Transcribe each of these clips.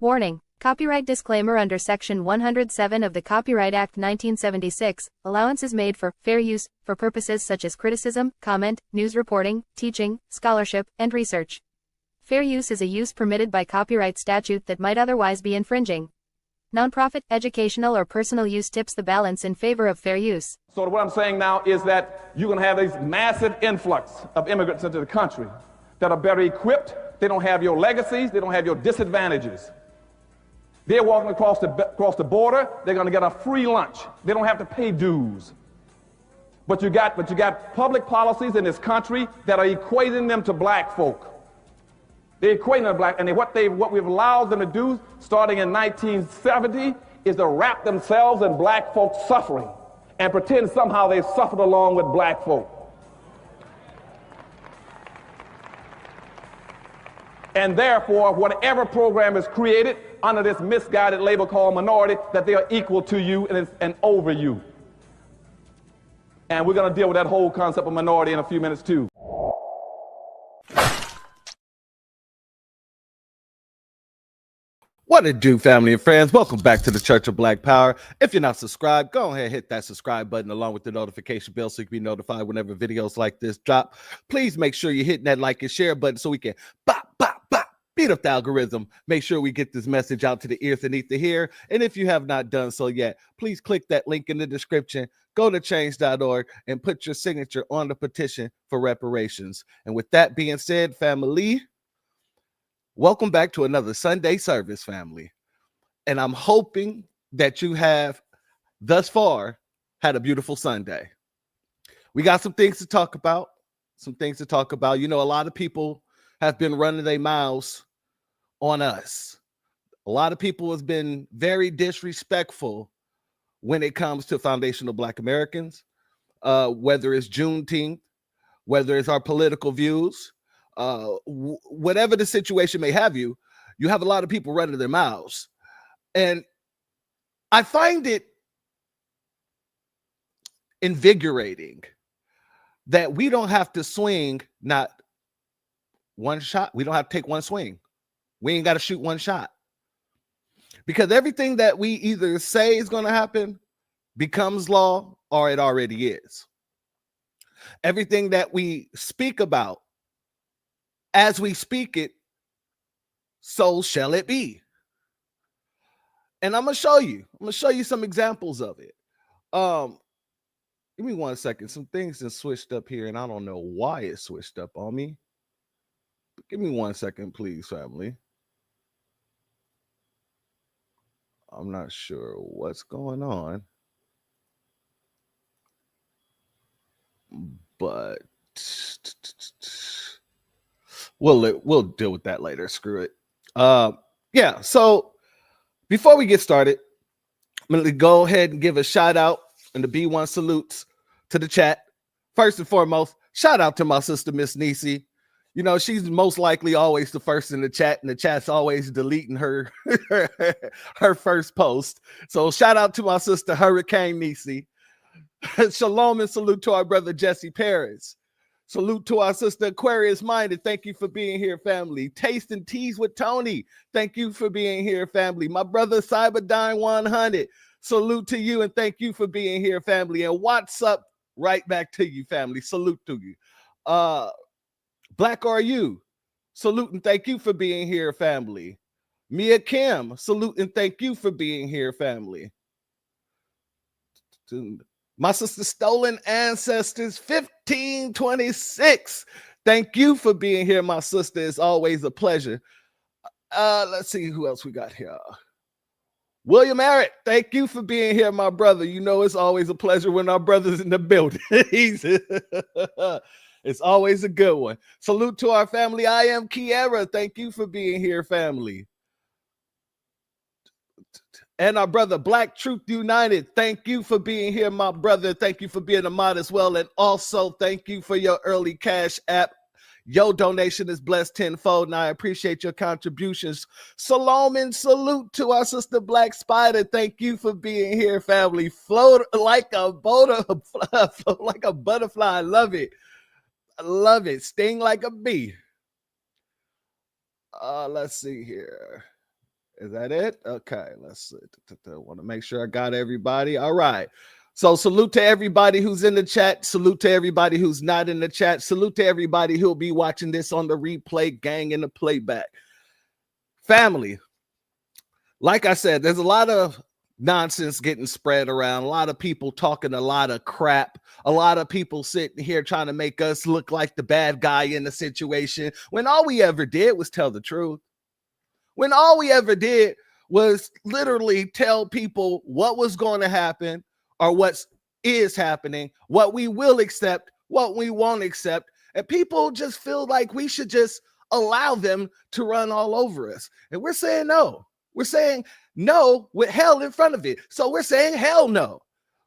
Warning: Copyright disclaimer. Under Section 107 of the Copyright Act 1976, allowance is made for fair use for purposes such as criticism, comment, news reporting, teaching, scholarship, and research. Fair use is a use permitted by copyright statute that might otherwise be infringing. Nonprofit, educational, or personal use tips the balance in favor of fair use. So what I'm saying now is that you're going to have this massive influx of immigrants into the country that are better equipped. They don't have your legacies. They don't have your disadvantages. They're walking across the border. They're going to get a free lunch. They don't have to pay dues. But you got public policies in this country that are equating them to black folk. They're equating them to black, and what we've allowed them to do, starting in 1970, is to wrap themselves in black folks' suffering and pretend somehow they suffered along with black folk. And therefore, whatever program is created under this misguided label called minority, that they are equal to you and over you. And we're going to deal with that whole concept of minority in a few minutes too. What it do, family and friends? Welcome back to the Church of Black Power. If you're not subscribed, go ahead and hit that subscribe button along with the notification bell so you can be notified whenever videos like this drop. Please make sure you're hitting that like and share button so we can beat up the algorithm. Make sure we get this message out to the ears that need to hear. And if you have not done so yet, please click that link in the description, go to change.org and put your signature on the petition for reparations. And with that being said, family, welcome back to another Sunday service, family. And I'm hoping that you have thus far had a beautiful Sunday. We got some things to talk about. You know, a lot of people have been running their mouths on us. A lot of people have been very disrespectful when it comes to foundational Black Americans, whether it's Juneteenth, whether it's our political views, whatever the situation may have you have a lot of people running their mouths. And I find it invigorating that we don't have to swing not one shot. We don't have to take one swing. We ain't got to shoot one shot. Because everything that we either say is going to happen becomes law or it already is. Everything that we speak about, as we speak it, so shall it be. And I'm going to show you some examples of it. Give me 1 second. Some things have switched up here, and I don't know why it switched up on me. But give me 1 second, please, family. I'm not sure what's going on, but we'll deal with that later. Screw it. Yeah. So before we get started, I'm going to go ahead and give a shout out and the B1 salutes to the chat. First and foremost, shout out to my sister, Miss Nisi. You know, she's most likely always the first in the chat, and the chat's always deleting her her first post. So shout out to my sister, Hurricane Nisi. Shalom and salute to our brother, Jesse Paris. Salute to our sister, Aquarius Minded. Thank you for being here, family. Taste and Teas with Tony. Thank you for being here, family. My brother, Cyberdyne 100. Salute to you and thank you for being here, family. And what's up? Right back to you, family. Salute to you. Black Are You? Salute and thank you for being here, family. Mia Kim, salute and thank you for being here, family. My sister Stolen Ancestors 1526. Thank you for being here, my sister. It's always a pleasure. Let's see who else we got here. William Merritt, thank you for being here, my brother. You know it's always a pleasure when our brother's in the building. It's always a good one. Salute to our family. I am Kiera. Thank you for being here, family. And our brother, Black Truth United. Thank you for being here, my brother. Thank you for being a mod as well. And also, thank you for your early cash app. Your donation is blessed tenfold, and I appreciate your contributions. Shalom and salute to our sister, Black Spider. Thank you for being here, family. Float like a float like a butterfly. I love it. I love it. Sting like a bee. Let's see here. Is that it? Okay, let's see. Want to make sure I got everybody. All right. So salute to everybody who's in the chat. Salute to everybody who's not in the chat. Salute to everybody who'll be watching this on the replay, gang, in the playback. Family, like I said, there's a lot of nonsense getting spread around, a lot of people talking a lot of crap, a lot of people sitting here trying to make us look like the bad guy in the situation, when all we ever did was tell the truth. When all we ever did was literally tell people what was going to happen or what is happening, what we will accept, what we won't accept. And people just feel like we should just allow them to run all over us. And we're saying no. We're saying no with hell in front of it. So we're saying hell no.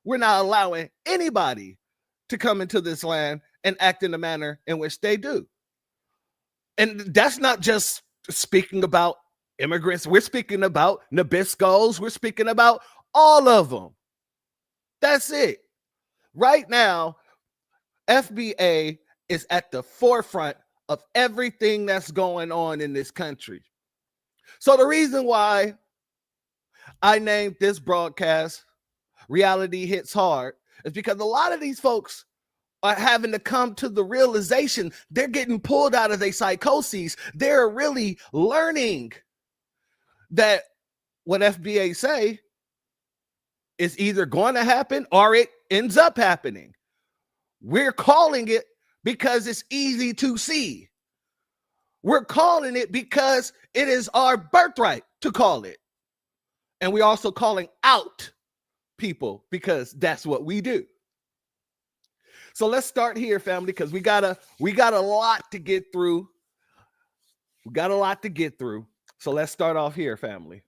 We're not allowing anybody to come into this land and act in the manner in which they do. And that's not just speaking about immigrants. We're speaking about Nabiscos. We're speaking about all of them. That's it. Right now, FBA is at the forefront of everything that's going on in this country. So the reason why I named this broadcast Reality Hits Hard is because a lot of these folks are having to come to the realization they're getting pulled out of their psychoses. They're really learning that what FBA say is either going to happen or it ends up happening. We're calling it because it's easy to see. We're calling it because it is our birthright to call it. And we're also calling out people because that's what we do. So let's start here, family, because we got a lot to get through. We got a lot to get through. So let's start off here, family.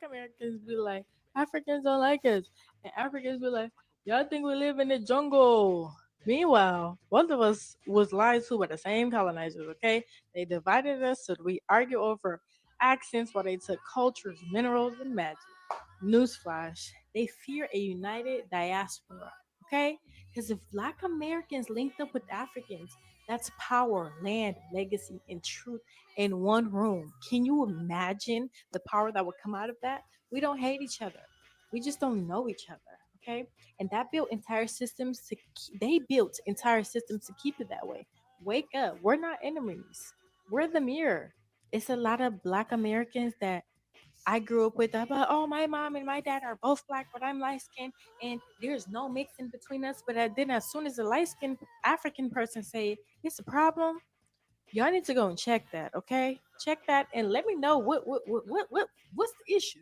Americans be like, Africans don't like us. And Africans be like, y'all think we live in the jungle. Meanwhile, both of us was lied to by the same colonizers, okay? They divided us so that we argue over accents while they took cultures, minerals, and magic. Newsflash, they fear a united diaspora, okay? Because if Black Americans linked up with Africans, that's power, land, legacy, and truth in one room. Can you imagine the power that would come out of that? We don't hate each other. We just don't know each other, okay? And that built entire systems to they built entire systems to keep it that way. Wake up. We're not enemies. We're the mirror. It's a lot of Black Americans that I grew up with, but oh, my mom and my dad are both Black, but I'm light skinned, and there's no mixing between us. But then, as soon as a light skinned African person say it's a problem, y'all need to go and check that, okay? Check that and let me know what's the issue.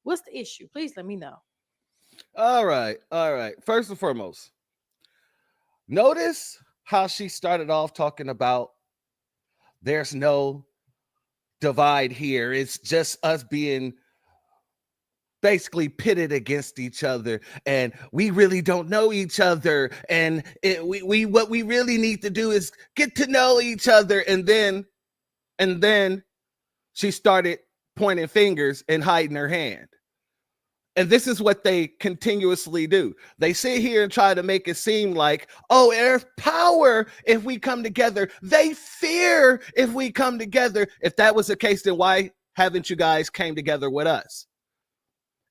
What's the issue? Please let me know. All right. First and foremost, notice how she started off talking about there's no divide here. It's just us being basically pitted against each other, and we really don't know each other. And what we really need to do is get to know each other. And then she started pointing fingers and hiding her hand. And this is what they continuously do. They sit here and try to make it seem like, oh, there's power if we come together. They fear if we come together. If that was the case, then why haven't you guys came together with us?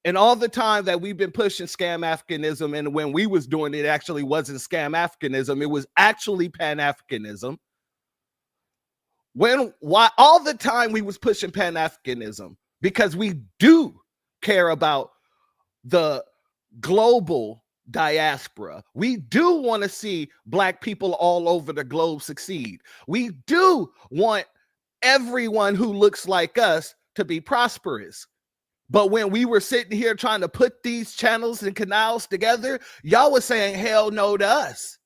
And all the time that we've been pushing scam Africanism, and when we was doing it, actually wasn't scam Africanism. It was actually Pan-Africanism. Why all the time we was pushing Pan-Africanism? Because we do care about the global diaspora. We do want to see Black people all over the globe succeed. We do want everyone who looks like us to be prosperous. But when we were sitting here trying to put these channels and canals together, y'all was saying hell no to us.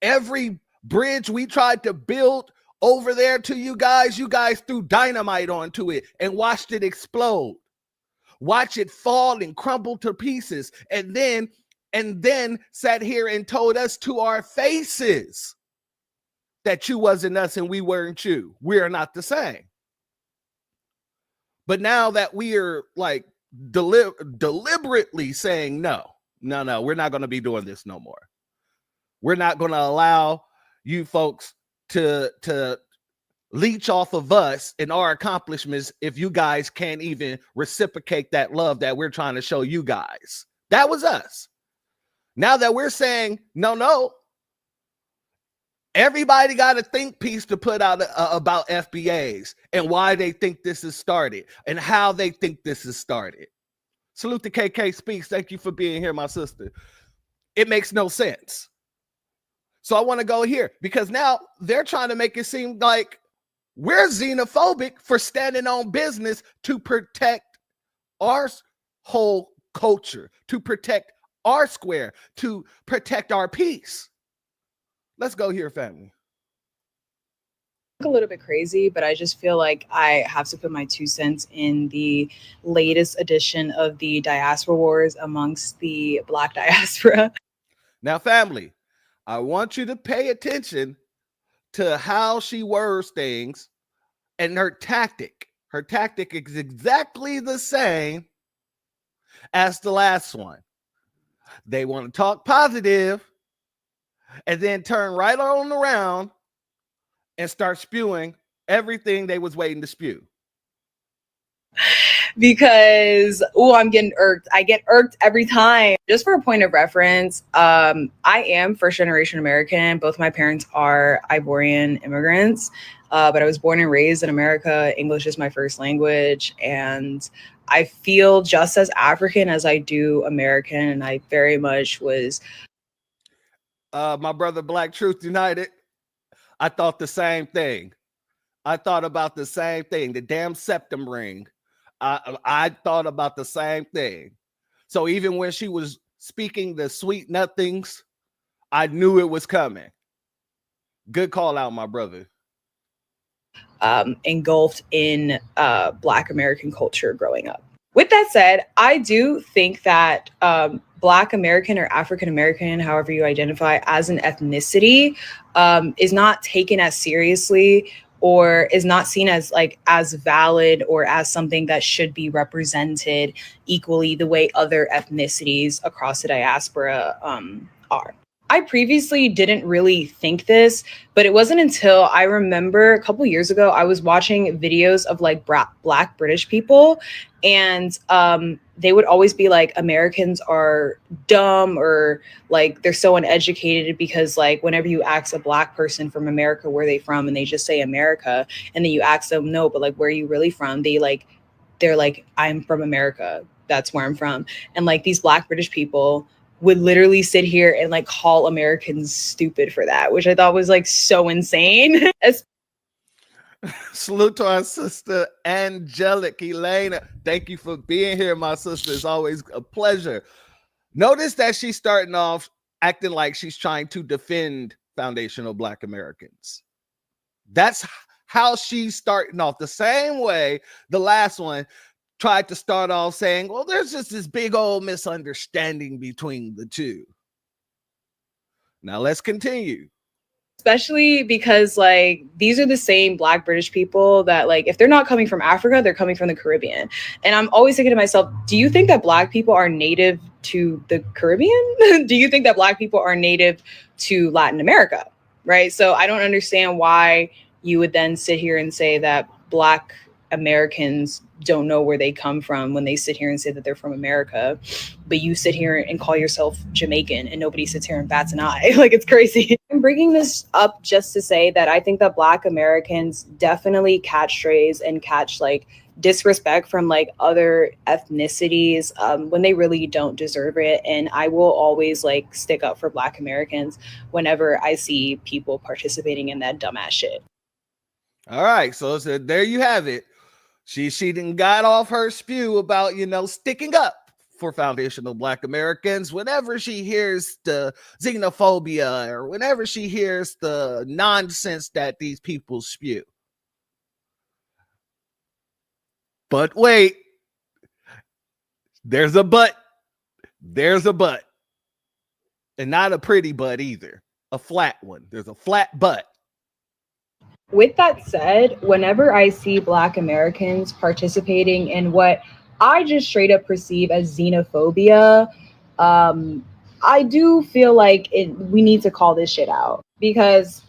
Every bridge we tried to build over there to you guys threw dynamite onto it and watched it explode. Watch it fall and crumble to pieces, and then sat here and told us to our faces that you wasn't us and we weren't you. We are not the same. But now that we are like deliberately saying no, we're not going to be doing this no more. We're not going to allow you folks to leech off of us and our accomplishments if you guys can't even reciprocate that love that we're trying to show you guys. That was us. Now that we're saying, no, everybody got a think piece to put out about FBAs and why they think this is started and how they think this is started. Salute to KK Speaks. Thank you for being here, my sister. It makes no sense. So I want to go here because now they're trying to make it seem like we're xenophobic for standing on business to protect our whole culture, to protect our square, to protect our peace. Let's go here, family. A little bit crazy, but I just feel like I have to put my 2 cents in the latest edition of the diaspora wars amongst the Black diaspora. Now, family, I want you to pay attention to how she words things and her tactic. Her tactic is exactly the same as the last one. They want to talk positive and then turn right on around and start spewing everything they was waiting to spew. Because I'm getting irked. I get irked every time. Just for a point of reference, I am first generation American. Both my parents are Ivorian immigrants, but I was born and raised in America. English is my first language, and I feel just as African as I do American, and I very much was. My brother Black Truth United, I thought the same thing. I thought about the same thing. The damn septum ring. I thought about the same thing. So even when she was speaking the sweet nothings, I knew it was coming. Good call out, my brother. Engulfed in Black American culture growing up. With that said, I do think that Black American or African American, however you identify as an ethnicity, is not taken as seriously or is not seen as like as valid or as something that should be represented equally the way other ethnicities across the diaspora are. I previously didn't really think this, but it wasn't until I remember a couple years ago, I was watching videos of like Black British people, and they would always be like, Americans are dumb, or like they're so uneducated because like whenever you ask a Black person from America where they from, and they just say America, and then you ask them, no, but like where are you really from? They're like, I'm from America. That's where I'm from. And like these Black British people would literally sit here and like call Americans stupid for that, which I thought was like so insane. Salute to our sister Angelic Elena. Thank you for being here, my sister. It's always a pleasure. Notice that she's starting off acting like she's trying to defend foundational Black Americans. That's how she's starting off. The same way the last one tried to start off saying, well, there's just this big old misunderstanding between the two. Now let's continue. Especially because like these are the same Black British people that like if they're not coming from Africa, they're coming from the Caribbean. And I'm always thinking to myself, do you think that Black people are native to the Caribbean? Do you think that Black people are native to Latin America? Right. So I don't understand why you would then sit here and say that Black Americans don't know where they come from when they sit here and say that they're from America, but you sit here and call yourself Jamaican and nobody sits here and bats an eye. Like, it's crazy. I'm bringing this up just to say that I think that Black Americans definitely catch strays and catch like disrespect from like other ethnicities when they really don't deserve it. And I will always like stick up for Black Americans whenever I see people participating in that dumbass shit. All right, so there you have it. She didn't got off her spew about, sticking up for foundational Black Americans whenever she hears the xenophobia or whenever she hears the nonsense that these people spew. But wait, there's a but. There's a but. And not a pretty but either. A flat one. There's a flat but. With that said, whenever I see Black Americans participating in what I just straight up perceive as xenophobia, I do feel like we need to call this shit out, because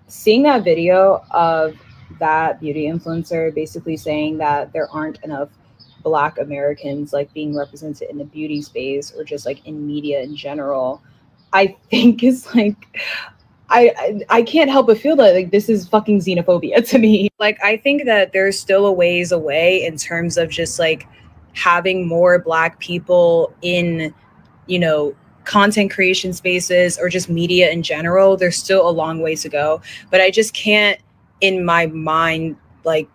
seeing that video of that beauty influencer basically saying that there aren't enough Black Americans like being represented in the beauty space or just like in media in general, I think is like, I can't help but feel that like this is fucking xenophobia to me. Like, I think that there's still a ways away in terms of just like having more Black people in, you know, content creation spaces or just media in general. There's still a long ways to go, but I just can't in my mind like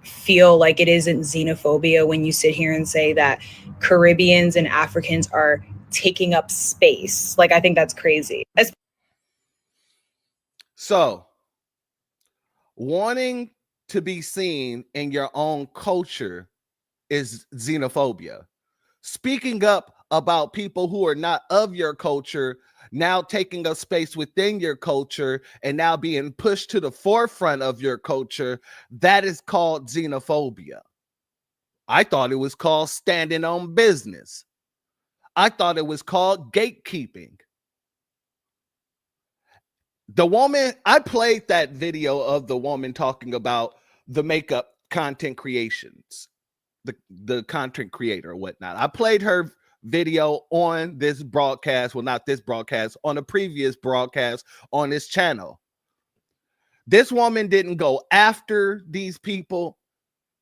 feel like it isn't xenophobia when you sit here and say that Caribbeans and Africans are taking up space. Like, I think that's crazy. So, wanting to be seen in your own culture is xenophobia. Speaking up about people who are not of your culture, now taking up space within your culture and now being pushed to the forefront of your culture, that is called xenophobia. I thought it was called standing on business. I thought it was called gatekeeping. The woman, I played that video of the woman talking about the makeup content creations, the content creator or whatnot. I played her video on this broadcast, well, not this broadcast, on a previous broadcast on this channel. This woman didn't go after these people.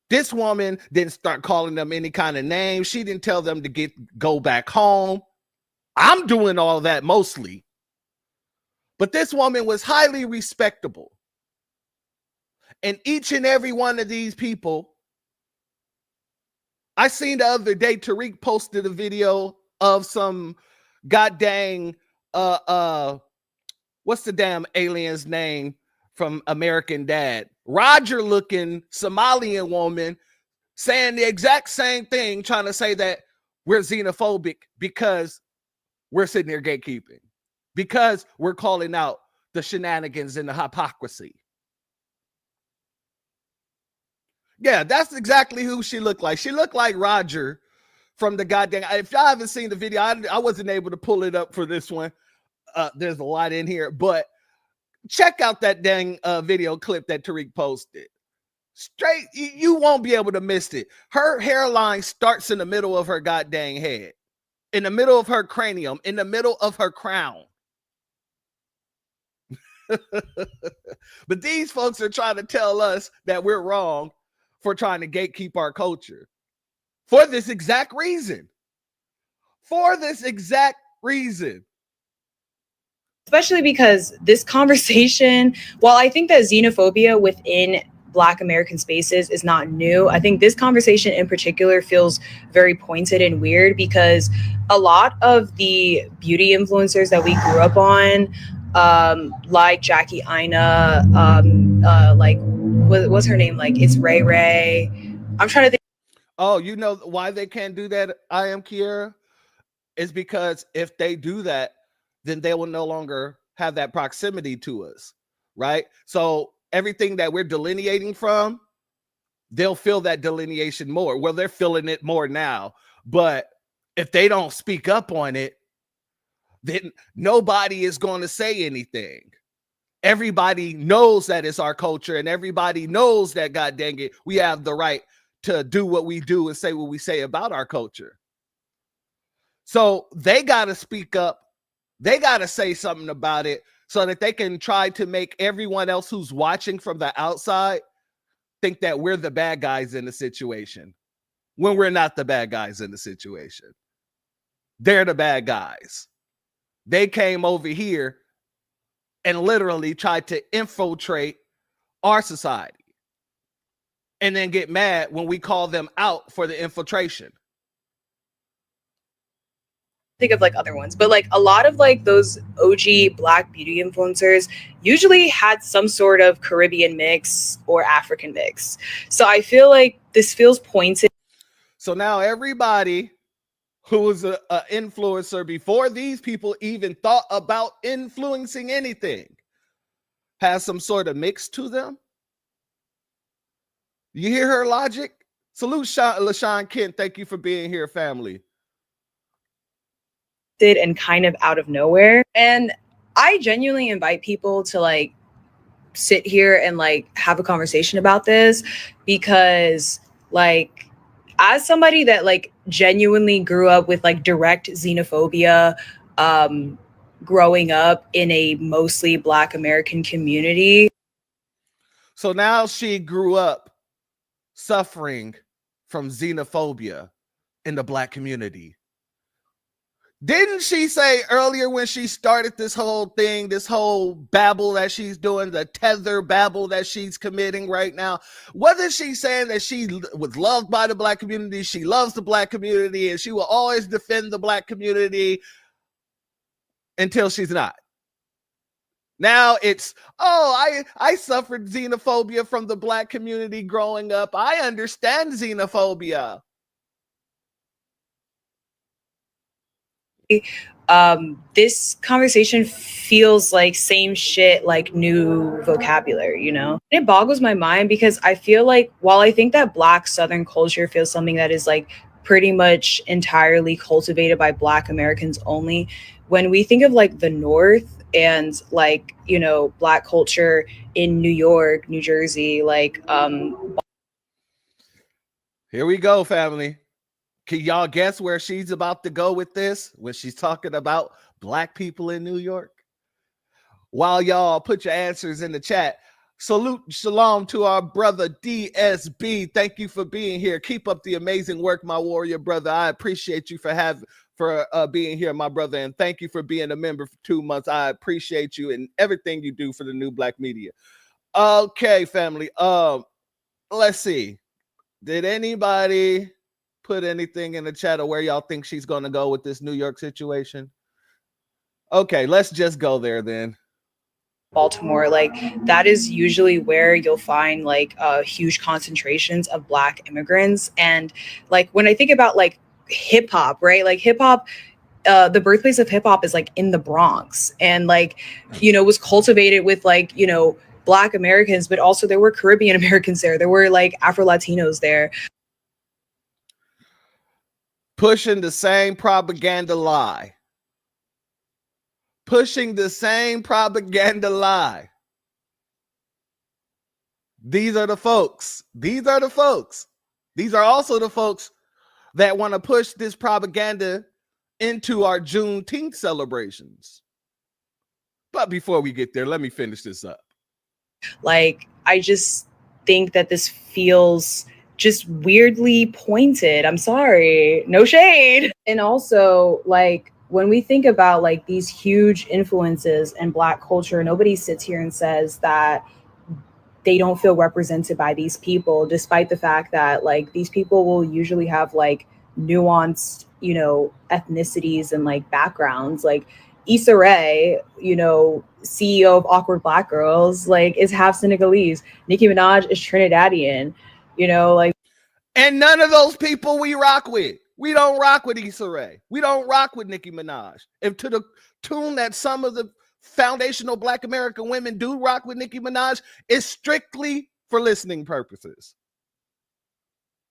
This woman didn't start calling them any kind of name. She didn't tell them to go back home. I'm doing all that mostly. But this woman was highly respectable. And each and every one of these people, I seen the other day, Tariq posted a video of some goddamn, what's the damn alien's name from American Dad? Roger looking Somalian woman saying the exact same thing, trying to say that we're xenophobic because we're sitting here gatekeeping, because we're calling out the shenanigans and the hypocrisy. Yeah, that's exactly who she looked like. She looked like Roger from the goddamn. If y'all haven't seen the video, I wasn't able to pull it up for this one. There's a lot in here, but check out that dang video clip that Tariq posted. Straight, you won't be able to miss it. Her hairline starts in the middle of her goddamn head, in the middle of her cranium, in the middle of her crown. But these folks are trying to tell us that we're wrong for trying to gatekeep our culture for this exact reason. For this exact reason. Especially because this conversation, while I think that xenophobia within Black American spaces is not new, I think this conversation in particular feels very pointed and weird because a lot of the beauty influencers that we grew up on, like Jackie Aina, like what's her name? Like, it's Ray Ray. I'm trying to think. Oh, you know why they can't do that, I am Kiera? Is because if they do that, then they will no longer have that proximity to us, right? So everything that we're delineating from, they'll feel that delineation more. Well, they're feeling it more now. But if they don't speak up on it, then nobody is going to say anything. Everybody knows that it's our culture, and everybody knows that, God dang it, we have the right to do what we do and say what we say about our culture. So they got to speak up. They got to say something about it so that they can try to make everyone else who's watching from the outside think that we're the bad guys in the situation, when we're not the bad guys in the situation. They're the bad guys. They came over here and literally tried to infiltrate our society and then get mad when we call them out for the infiltration. Think of like other ones, but like a lot of like those OG Black beauty influencers usually had some sort of Caribbean mix or African mix. So I feel like this feels pointed. So now everybody who was an influencer before these people even thought about influencing anything has some sort of mix to them. You hear her logic? Salute LaShawn Kent. Thank you for being here, family. And kind of out of nowhere. And I genuinely invite people to like sit here and like have a conversation about this, because like as somebody that like genuinely grew up with like direct xenophobia, growing up in a mostly Black American community. So now she grew up suffering from xenophobia in the Black community. Didn't she say earlier when she started this whole thing, this whole babble that she's doing, the tether babble that she's committing right now? Wasn't she saying that she was loved by the Black community? She loves the Black community and she will always defend the Black community until she's not. Now it's, oh, I suffered xenophobia from the Black community growing up. I understand xenophobia. This conversation feels like same shit, like new vocabulary, you know? It boggles my mind because I feel like while I think that Black Southern culture feels something that is like pretty much entirely cultivated by Black Americans only, when we think of like the North and like, you know, Black culture in New York, New Jersey, like here we go, family. Can y'all guess where she's about to go with this when she's talking about Black people in New York? While y'all put your answers in the chat, salute, shalom to our brother DSB. Thank you for being here. Keep up the amazing work, my warrior brother. I appreciate you for being here, my brother, and thank you for being a member for 2 months. I appreciate you and everything you do for the new Black media. Okay, family. Let's see. Did anybody put anything in the chat of where y'all think she's going to go with this New York situation? Okay, let's just go there then. Baltimore, like that is usually where you'll find like huge concentrations of Black immigrants. And like when I think about like hip hop, right? Like hip hop, the birthplace of hip hop is like in the Bronx, and like, you know, was cultivated with like, you know, Black Americans, but also there were Caribbean Americans there. There were like Afro Latinos there. Pushing the same propaganda lie. Pushing the same propaganda lie. These are the folks. These are the folks. These are also the folks that want to push this propaganda into our Juneteenth celebrations. But before we get there, let me finish this up. Like, I just think that this feels just weirdly pointed. I'm sorry, no shade. And also, like, when we think about like these huge influences in Black culture, nobody sits here and says that they don't feel represented by these people, despite the fact that like these people will usually have like nuanced, you know, ethnicities and like backgrounds. Like Issa Rae, you know, CEO of Awkward Black Girls, like is half Senegalese. Nicki Minaj is Trinidadian, you know, like. And none of those people we rock with. We don't rock with Issa Rae. We don't rock with Nicki Minaj. If to the tune that some of the foundational Black American women do rock with Nicki Minaj, is strictly for listening purposes.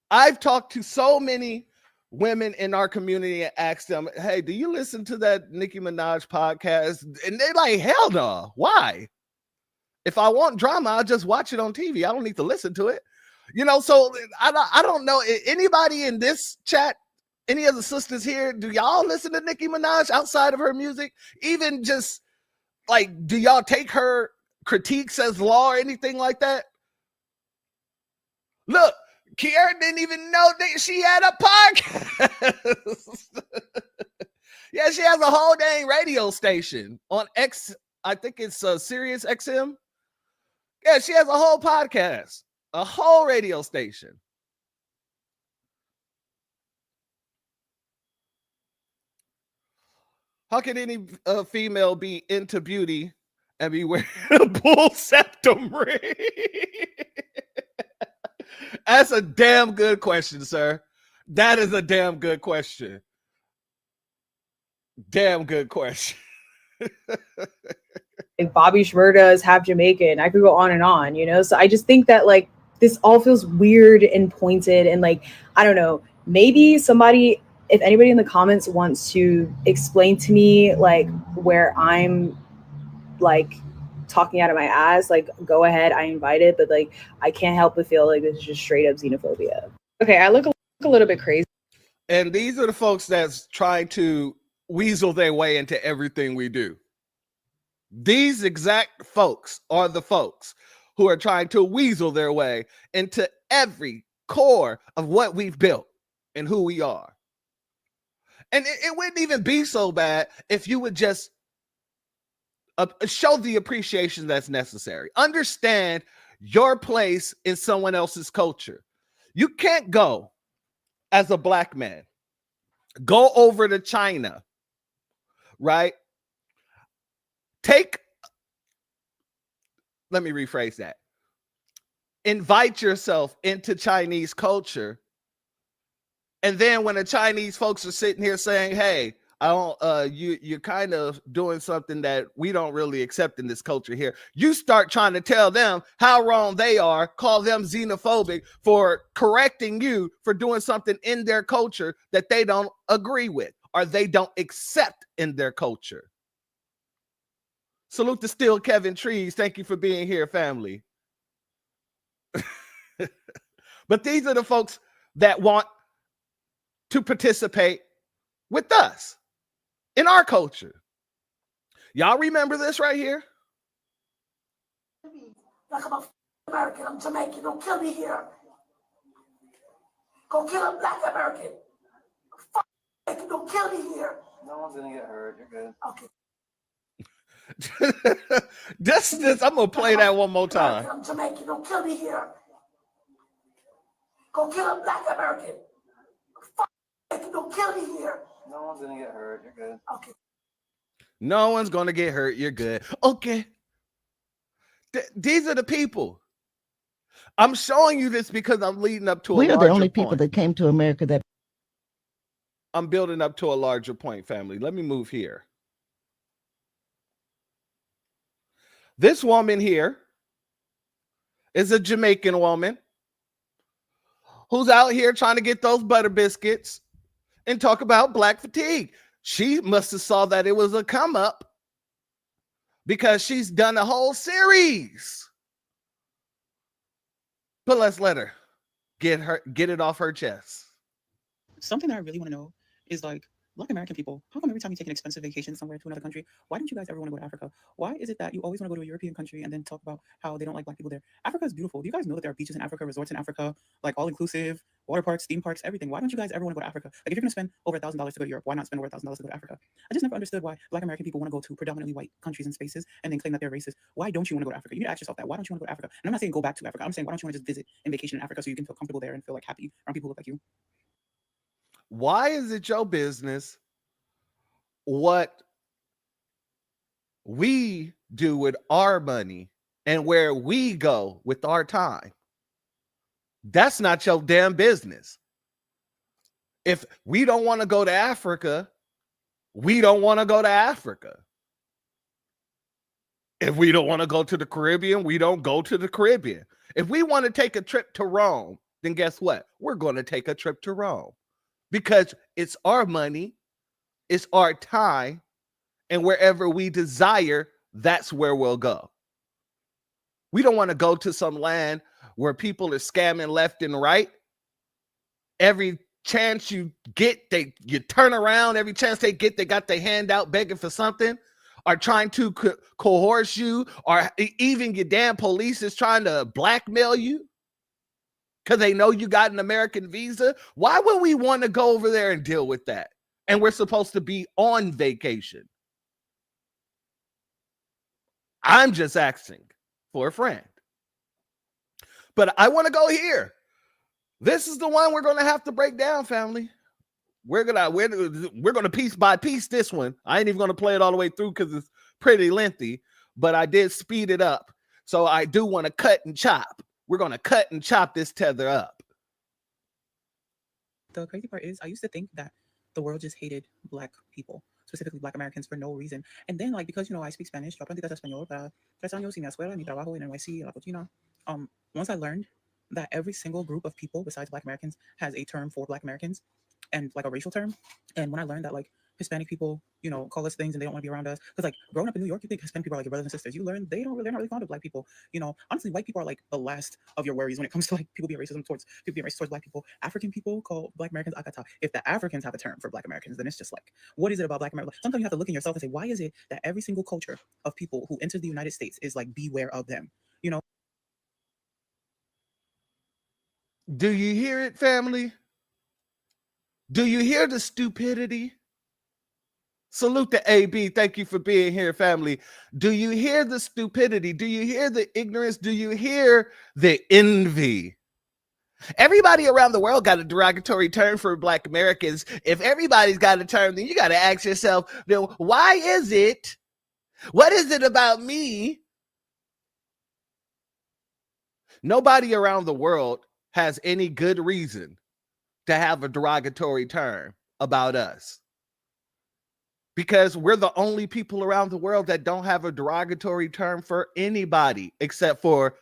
I've talked to so many women in our community and asked them, hey, do you listen to that Nicki Minaj podcast? And they're like, hell no. Why? If I want drama, I'll just watch it on TV. I don't need to listen to it. You know, so I don't know. Anybody in this chat, any of the sisters here, do y'all listen to Nicki Minaj outside of her music? Even just like, do y'all take her critiques as law or anything like that? Look, Kiara didn't even know that she had a podcast. Yeah, she has a whole dang radio station on X. I think it's Sirius XM. Yeah, she has a whole podcast, a whole radio station. How can any female be into beauty and be wearing a bull septum ring? That's a damn good question, sir. That is a damn good question. Damn good question. Like Bobby Shmurda is half Jamaican. I could go on and on, you know? So I just think that like this all feels weird and pointed, and like, I don't know, maybe somebody, if anybody in the comments wants to explain to me like where I'm like talking out of my ass, like, go ahead, I invite it, but like I can't help but feel like this is just straight up xenophobia. Okay, I look a little bit crazy. And these are the folks that's trying to weasel their way into everything we do. These exact folks are the folks who are trying to weasel their way into every core of what we've built and who we are. And it wouldn't even be so bad if you would just show the appreciation that's necessary. Understand your place in someone else's culture. You can't go as a black man, go over to China, right? Let me rephrase that. Invite yourself into Chinese culture. And then when the Chinese folks are sitting here saying, hey, I don't, you're kind of doing something that we don't really accept in this culture here. You start trying to tell them how wrong they are, call them xenophobic for correcting you for doing something in their culture that they don't agree with or they don't accept in their culture. Salute to Still Kevin Trees. Thank you for being here, family. But these are the folks that want to participate with us in our culture. Y'all remember this right here? Like I'm a American, I'm Jamaican, don't kill me here. Go kill a black American. Don't kill me here. No one's gonna get hurt, you're good. Okay. this I'm gonna play that one more time. I'm Jamaican, don't kill me here. Go kill a black American. Don't kill me here. No one's gonna get hurt, you're good. Okay. No one's gonna get hurt, you're good. Okay. These are the people. I'm showing you this because I'm leading up to a larger point. We are the only people that came to America that I'm building up to a larger point, family. Let me move here. This woman here is a Jamaican woman who's out here trying to get those butter biscuits and talk about black fatigue. She must have saw that it was a come up because she's done a whole series. But let's let her get it off her chest. Something that I really want to know is, like, Black American people, how come every time you take an expensive vacation somewhere to another country, why don't you guys ever want to go to Africa? Why is it that you always want to go to a European country and then talk about how they don't like black people there? Africa is beautiful. Do you guys know that there are beaches in Africa, resorts in Africa, like all-inclusive, water parks, theme parks, everything? Why don't you guys ever want to go to Africa? Like, if you're going to spend over $1,000 to go to Europe, why not spend over $1,000 to go to Africa? I just never understood why Black American people want to go to predominantly white countries and spaces and then claim that they're racist. Why don't you want to go to Africa? You need to ask yourself that. Why don't you want to go to Africa? And I'm not saying go back to Africa. I'm saying, why don't you want to just visit and vacation in Africa so you can feel comfortable there and feel like happy around people who look like you? Why is it your business what we do with our money and where we go with our time? That's not your damn business. If we don't want to go to Africa, we don't want to go to Africa. If we don't want to go to the Caribbean, we don't go to the Caribbean. If we want to take a trip to Rome, then guess what? We're going to take a trip to Rome because it's our money, it's our time, and wherever we desire, that's where we'll go. We don't want to go to some land where people are scamming left and right. Every chance you get, you turn around. Every chance they get, they got their hand out begging for something, or trying to coerce you, or even your damn police is trying to blackmail you because they know you got an American visa. Why would we want to go over there and deal with that? And we're supposed to be on vacation. I'm just asking for a friend. But I want to go here. This is the one we're going to have to break down, family. We're gonna piece by piece this one. I ain't even going to play it all the way through because it's pretty lengthy, but I did speed it up. So I do want to cut and chop. We're going to cut and chop this tether up. The crazy part is I used to think that the world just hated black people, specifically Black Americans, for no reason. And then, like, because, you know, I speak Spanish, yo aprendí español para 3 años y mi escuela, mi trabajo en NYC, la cocina. Once I learned that every single group of people besides Black Americans has a term for Black Americans and, like, a racial term. And when I learned that, like, Hispanic people, you know, call us things and they don't want to be around us. Because like growing up in New York, you think Hispanic people are like your brothers and sisters. You learn they're not really fond of black people. You know, honestly, white people are like the last of your worries when it comes to like people being racist towards black people. African people call black Americans akata. If the Africans have a term for black Americans, then it's just like, what is it about black America? Sometimes you have to look in yourself and say, why is it that every single culture of people who enters the United States is like, beware of them? You know? Do you hear it, family? Do you hear the stupidity? Salute to AB. Thank you for being here, family. Do you hear the stupidity? Do you hear the ignorance? Do you hear the envy? Everybody around the world got a derogatory term for black Americans. If everybody's got a term, then you got to ask yourself, then why is it? What is it about me? Nobody around the world has any good reason to have a derogatory term about us, because we're the only people around the world that don't have a derogatory term for anybody except for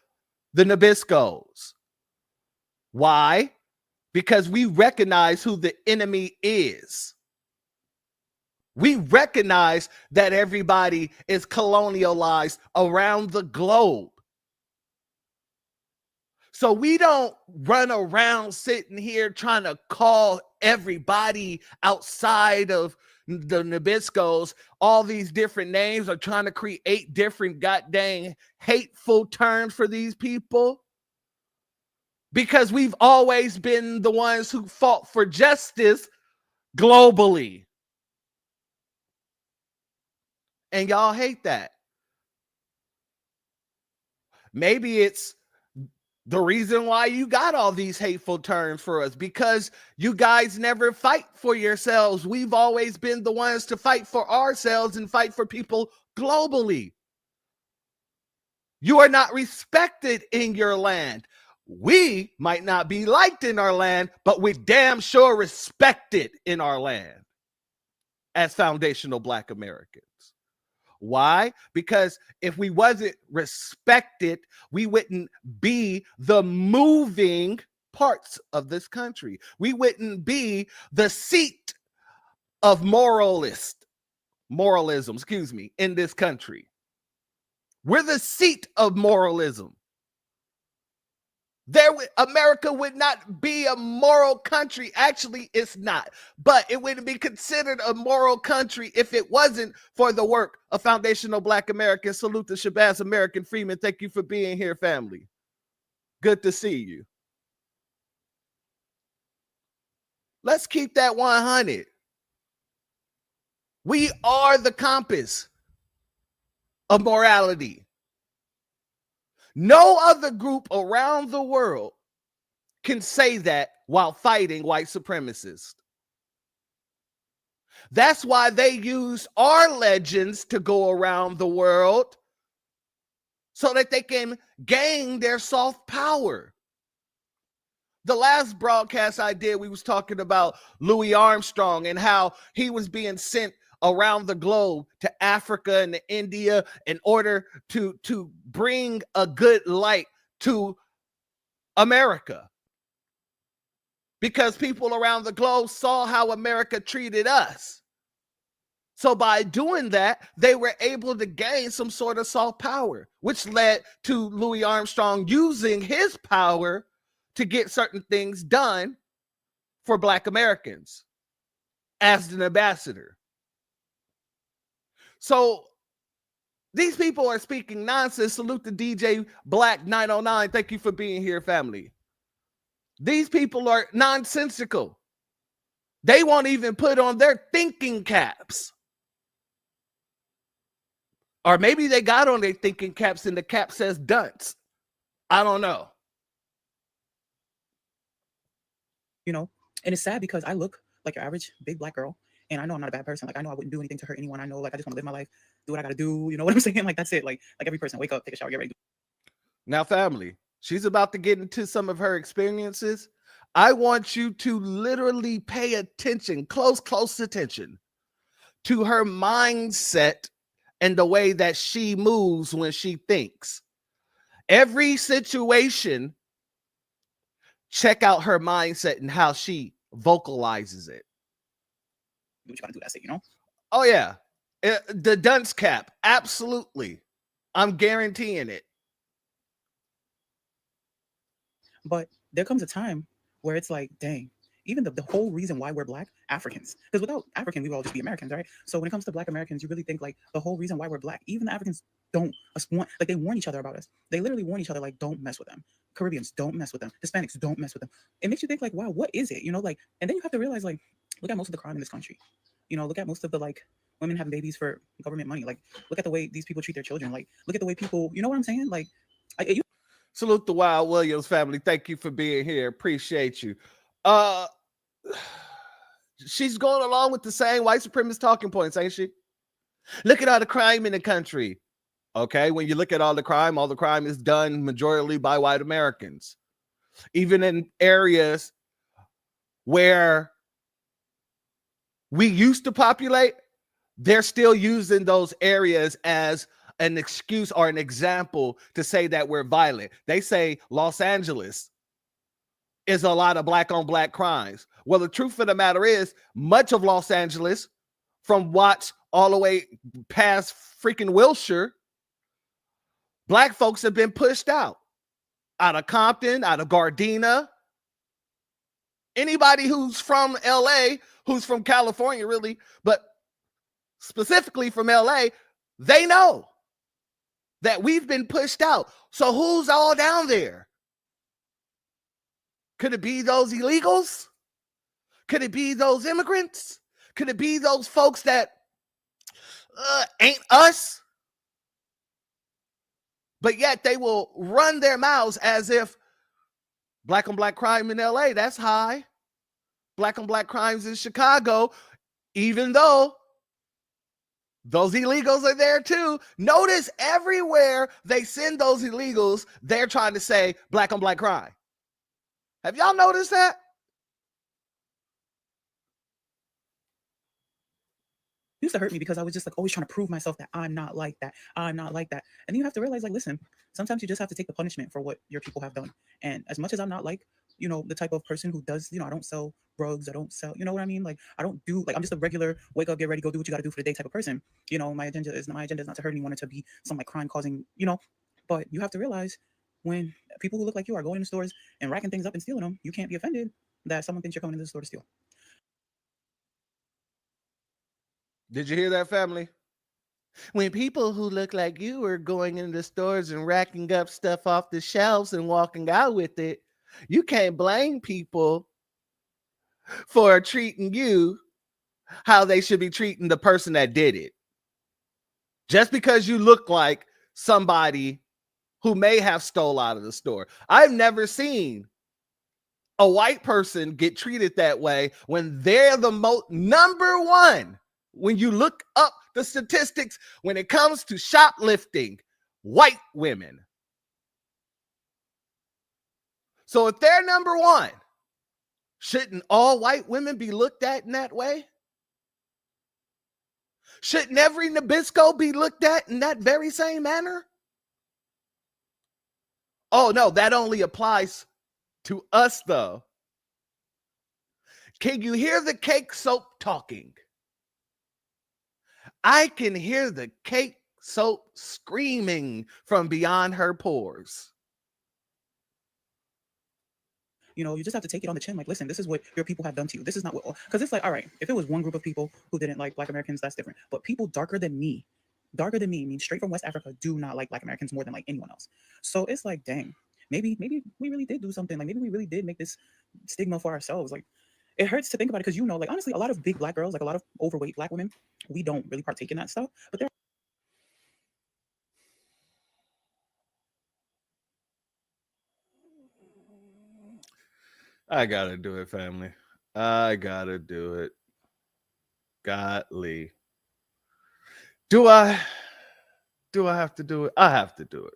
the Nabiscos. Why? Because we recognize who the enemy is. We recognize that everybody is colonialized around the globe. So we don't run around sitting here trying to call everybody outside of the Nabiscos all these different names, or trying to create different goddamn hateful terms for these people. Because we've always been the ones who fought for justice globally. And y'all hate that. Maybe it's the reason why you got all these hateful terms for us, because you guys never fight for yourselves. We've always been the ones to fight for ourselves and fight for people globally. You are not respected in your land. We might not be liked in our land, but we're damn sure respected in our land as foundational Black Americans. Why? Because if we wasn't respected, we wouldn't be the moving parts of this country. We wouldn't be the seat of moralism, in this country. We're the seat of moralism. America would not be a moral country. Actually, it's not. But it wouldn't be considered a moral country if it wasn't for the work of foundational Black Americans. Salute to Shabazz American Freeman. Thank you for being here, family. Good to see you. Let's keep that 100. We are the compass of morality. No other group around the world can say that while fighting white supremacists. That's why they use our legends to go around the world so that they can gain their soft power. The last broadcast I did, we was talking about Louis Armstrong and how he was being sent around the globe to Africa and to India in order to bring a good light to America. Because people around the globe saw how America treated us. So by doing that, they were able to gain some sort of soft power, which led to Louis Armstrong using his power to get certain things done for Black Americans as an ambassador. So these people are speaking nonsense. Salute to DJ Black 909. Thank you for being here, family. These people are nonsensical. They won't even put on their thinking caps. Or maybe they got on their thinking caps and the cap says dunce. I don't know. You know, and it's sad because I look like your average big Black girl. And I know I'm not a bad person. Like, I know I wouldn't do anything to hurt anyone. I know, like, I just want to live my life, do what I got to do. You know what I'm saying? Like, that's it. Like every person, wake up, take a shower, get ready. Now, family, she's about to get into some of her experiences. I want you to literally pay attention, close attention to her mindset and the way that she moves when she thinks. Every situation, check out her mindset and how she vocalizes it. do what you gotta do. That's it, you know? Oh, yeah. The dunce cap. Absolutely. I'm guaranteeing it. But there comes a time where it's like, dang, even the whole reason why we're Black, Africans, because without African, we would all just be Americans, right? So when it comes to Black Americans, you really think like the whole reason why we're Black, even the Africans don't want, like they warn each other about us. They literally warn each other, like, don't mess with them. Caribbeans, don't mess with them. Hispanics, don't mess with them. It makes you think like, wow, what is it? You know, like, and then you have to realize like, look at most of the crime in this country. You know, look at most of the like women having babies for government money. Like, look at the way these people treat their children. Like, look at the way people, you know what I'm saying? Like, Salute the Wild Williams family. Thank you for being here. Appreciate you. She's going along with the same white supremacist talking points, ain't she? Look at all the crime in the country. Okay, when you look at all the crime is done majorly by white Americans. Even in areas where we used to populate, they're still using those areas as an excuse or an example to say that we're violent. They say Los Angeles is a lot of Black on Black crimes. Well, the truth of the matter is much of Los Angeles, from Watts all the way past freaking Wilshire, Black folks have been pushed out of Compton, out of Gardena. Anybody who's from LA, who's from California really, but specifically from LA, they know that we've been pushed out. So who's all down there? Could it be those illegals? Could it be those immigrants? Could it be those folks that ain't us? But yet they will run their mouths as if Black on Black crime in LA, that's high. Black on Black crimes in Chicago, even though those illegals are there too. Notice everywhere they send those illegals, they're trying to say Black on Black crime. Have y'all noticed that? used to hurt me because I was just like always trying to prove myself that I'm not like that. I'm not like that. And then you have to realize, like, listen, sometimes you just have to take the punishment for what your people have done. And as much as I'm not like, you know, the type of person who does, you know, I don't sell drugs, I don't sell, you know what I mean? Like, I don't do, like, I'm just a regular wake up, get ready, go do what you got to do for the day type of person. You know, my agenda is not to hurt anyone, to be some like crime causing, you know. But you have to realize when people who look like you are going into stores and racking things up and stealing them, you can't be offended that someone thinks you're coming into the store to steal. Did you hear that, family? When people who look like you are going into stores and racking up stuff off the shelves and walking out with it, you can't blame people for treating you how they should be treating the person that did it. Just because you look like somebody who may have stole out of the store. I've never seen a white person get treated that way when they're the number one. When you look up the statistics, when it comes to shoplifting, white women. So if they're number one, shouldn't all white women be looked at in that way? Shouldn't every Nabisco be looked at in that very same manner? Oh, no, that only applies to us, though. Can you hear the cake soap talking? I can hear the cake soap screaming from beyond her pores. You know, you just have to take it on the chin. Like, listen, this is what your people have done to you. This is not what, because it's like, all right, if it was one group of people who didn't like Black Americans, that's different. But people darker than me means straight from West Africa, do not like Black Americans more than like anyone else. So it's like, dang, maybe we really did do something. Like, maybe we really did make this stigma for ourselves. Like, it hurts to think about it because, you know, like, honestly, a lot of big Black girls, like a lot of overweight Black women, we don't really partake in that stuff. But they're I gotta do it, family. I gotta do it. Godly. Do I have to do it? I have to do it.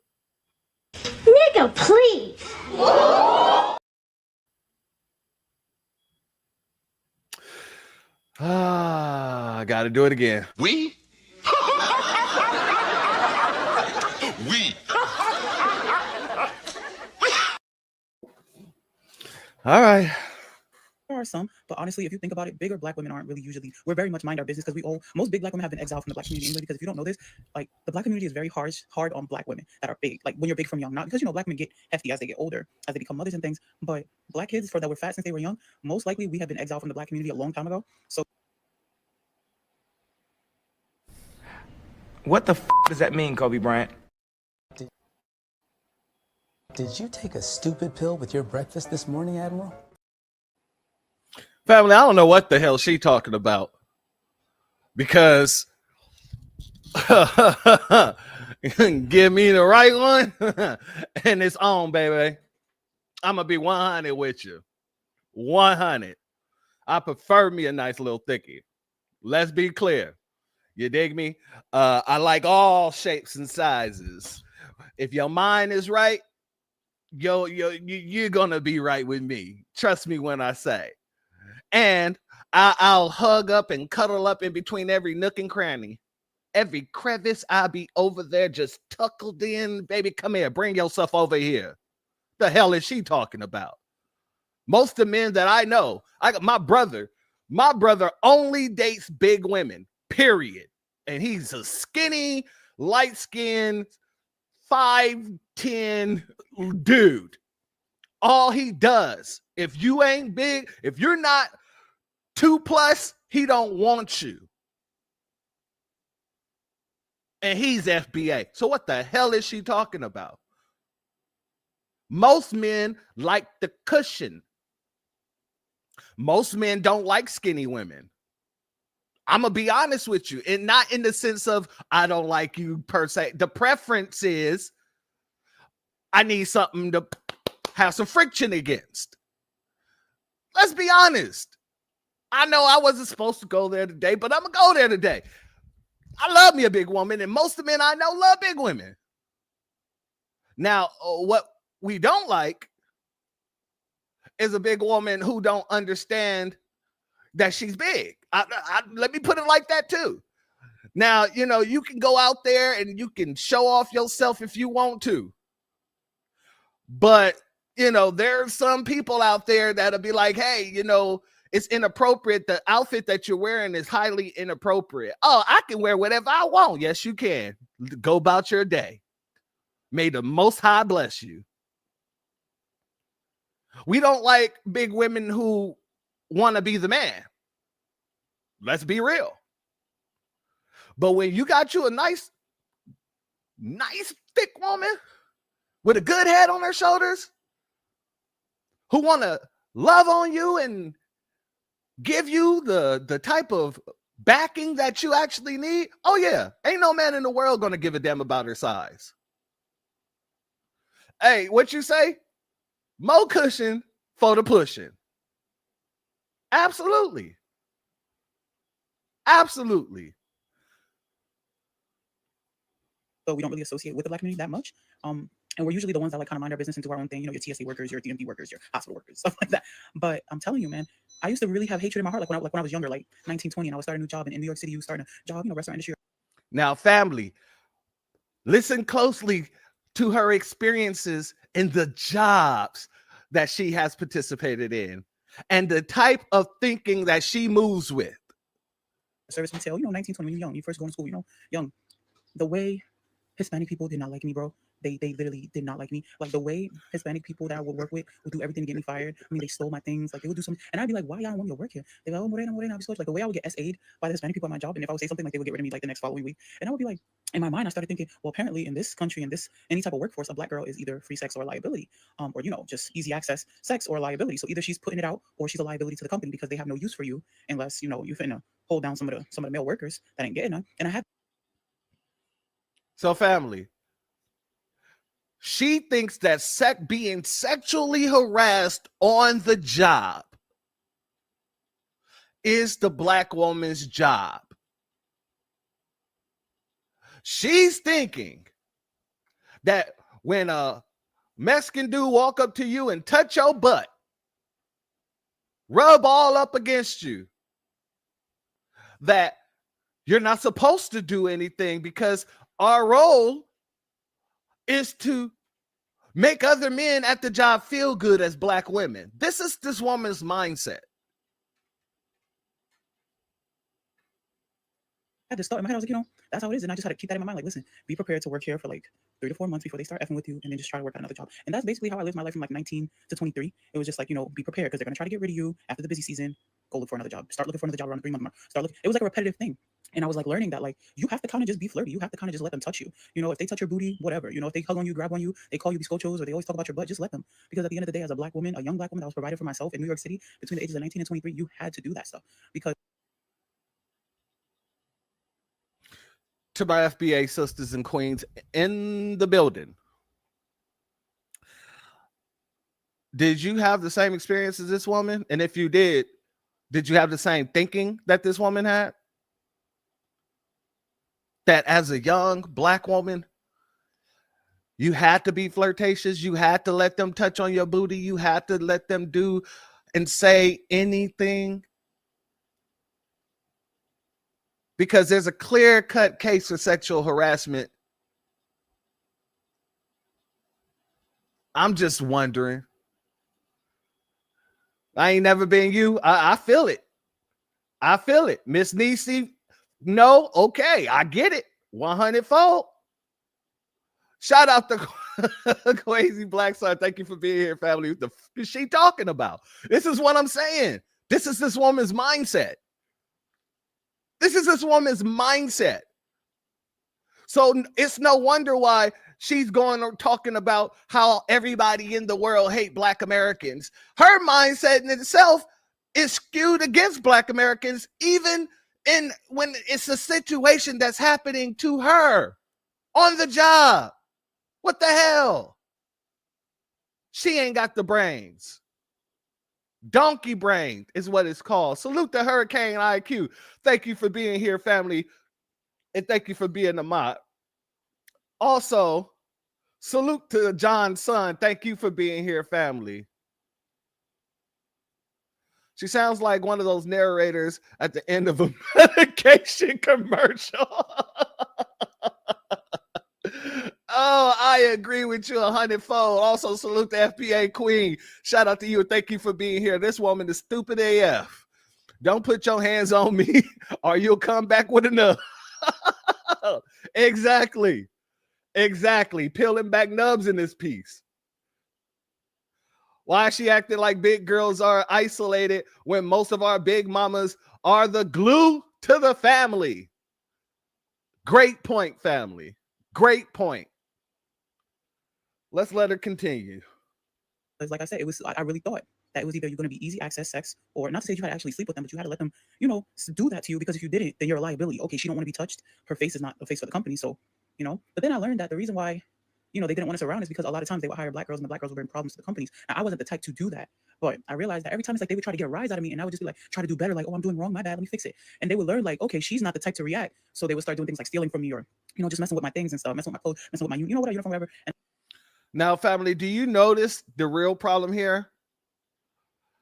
Nigga, please. I gotta do it again. We? We. All right. are some, but honestly, if you think about it, bigger black women aren't really usually, we're very much mind our business because most big black women have been exiled from the black community anyway, because if you don't know this, like the black community is very hard on black women that are big, like when you're big from young, not because, black women get hefty as they get older, as they become mothers and things, but black kids that were fat since they were young, most likely we have been exiled from the black community a long time ago. So what the does that mean, Kobe Bryant? Did you take a stupid pill with your breakfast this morning, Admiral? Family, I don't know what the hell she talking about. Because give me the right one and it's on, baby. I'm going to be 100 with you. 100. I prefer me a nice little thickie. Let's be clear. You dig me? I like all shapes and sizes. If your mind is right, you're gonna be right with me. Trust me when I say. And I'll hug up and cuddle up in between every nook and cranny. Every crevice, I'll be over there just tuckled in. Baby, come here. Bring yourself over here. The hell is she talking about? Most of the men that I know, my brother only dates big women, period. And he's a skinny, light-skinned, 5'10" dude. All he does, if you ain't big, if you're not 2+, he don't want you. And he's FBA. So what the hell is she talking about? Most men like the cushion. Most men don't like skinny women. I'm going to be honest with you. And not in the sense of I don't like you per se. The preference is I need something to have some friction against. Let's be honest. I know I wasn't supposed to go there today, but I'm going to go there today. I love me a big woman, and most of the men I know love big women. Now, what we don't like is a big woman who don't understand that she's big. Let me put it like that too. Now, you can go out there and you can show off yourself if you want to. But, there are some people out there that'll be like, hey, it's inappropriate. The outfit that you're wearing is highly inappropriate. Oh, I can wear whatever I want. Yes, you can. Go about your day. May the Most High bless you. We don't like big women who want to be the man. Let's be real. But when you got you a nice thick woman with a good head on her shoulders who want to love on you and give you the type of backing that you actually need, oh yeah, ain't no man in the world going to give a damn about her size. Hey, what you say? More cushion for the pushing. Absolutely. Absolutely. So we don't really associate with the black community that much. And we're usually the ones that kind of mind our business and do our own thing. Your TSA workers, your DMV workers, your hospital workers, stuff like that. But I'm telling you, man, I used to really have hatred in my heart. When I was younger, 19, 20, and I was starting a new job in New York City. You was starting a job, restaurant industry. Now, family, listen closely to her experiences in the jobs that she has participated in and the type of thinking that she moves with. Service retail, 19, 20, when you're young, you first go to school, young. The way Hispanic people did not like me, bro. They literally did not like me. Like the way Hispanic people that I would work with would do everything to get me fired. I mean, they stole my things. Like they would do something, and I'd be like, "Why y'all don't want me to work here?" They're like, "Oh, Morena." I'd be so like the way I would get SA'd by the Hispanic people at my job, and if I would say something, like they would get rid of me like the next following week. And I would be like, in my mind, I started thinking, well, apparently in this country, in any type of workforce, a black girl is either free sex or a liability, or just easy access sex or a liability. So either she's putting it out or she's a liability to the company because they have no use for you unless you finna hold down some of the male workers that ain't getting none. And I had. So, family. She thinks that being sexually harassed on the job is the black woman's job. She's thinking that when a Mexican dude walk up to you and touch your butt, rub all up against you, that you're not supposed to do anything because our role is to make other men at the job feel good as black women. This is this woman's mindset. had to start in my head. I was like, you know, that's how it is. And I just had to keep that in my mind. Like, listen, be prepared to work here for like 3 to 4 months before they start effing with you, and then just try to work out another job. And that's basically how I lived my life from like 19 to 23. It was just like, you know, be prepared because they're gonna try to get rid of you after the busy season. Go look for another job. Start looking for another job around the 3-month mark. Start looking. It was like a repetitive thing. And I was like learning that like you have to kind of just be flirty. You have to kind of just let them touch you. You know, if they touch your booty, whatever. You know, if they hug on you, grab on you, they call you biscochos, or they always talk about your butt, just let them. Because at the end of the day, as a black woman, a young black woman that was provided for myself in New York City between the ages of 19 and 23, you had to do that stuff. Because to my FBA sisters and queens in the building, did you have the same experience as this woman? And if you did you have the same thinking that this woman had? That as a young black woman, you had to be flirtatious. You had to let them touch on your booty. You had to let them do and say anything. Because there's a clear-cut case for sexual harassment. I'm just wondering. I ain't never been you. I feel it. I feel it. Miss Niecy, no, okay, I get it. 100-fold. Shout out to Crazy Black Son. Thank you for being here, family. What the f is she talking about? This is what I'm saying. This is this woman's mindset. This is this woman's mindset. So it's no wonder why she's going or talking about how everybody in the world hate Black Americans. Her mindset in itself is skewed against Black Americans, even when it's a situation that's happening to her on the job. What the hell? She ain't got the brains. Donkey brain is what it's called. Salute to Hurricane IQ. Thank you for being here, family. And thank you for being a mod. Also, salute to John's son. Thank you for being here, family. She sounds like one of those narrators at the end of a medication commercial. Oh, I agree with you 100-fold. Also, salute the FBA Queen. Shout out to you. Thank you for being here. This woman is stupid AF. Don't put your hands on me or you'll come back with enough. Exactly. Exactly. Peeling back nubs in this piece. Why is she acting like big girls are isolated when most of our big mamas are the glue to the family? Great point, family. Great point. Let's let her continue. Because like I said, it was, I really thought that it was either you're going to be easy access sex, or not to say you had to actually sleep with them, but you had to let them, you know, do that to you, because if you didn't, then you're a liability. Okay, she don't want to be touched. Her face is not a face for the company. So, you know, but then I learned that the reason why, you know, they didn't want us around is because a lot of times they would hire black girls and the black girls would bring problems to the companies. Now, I wasn't the type to do that, but I realized that every time it's like they would try to get a rise out of me, and I would just be like, try to do better. Like, oh, I'm doing wrong. My bad. Let me fix it. And they would learn like, okay, she's not the type to react. So they would start doing things like stealing from me, or, you know, just messing with my things and stuff, messing with my clothes, messing with my, you know what, uniform, whatever. And now, family, do you notice the real problem here?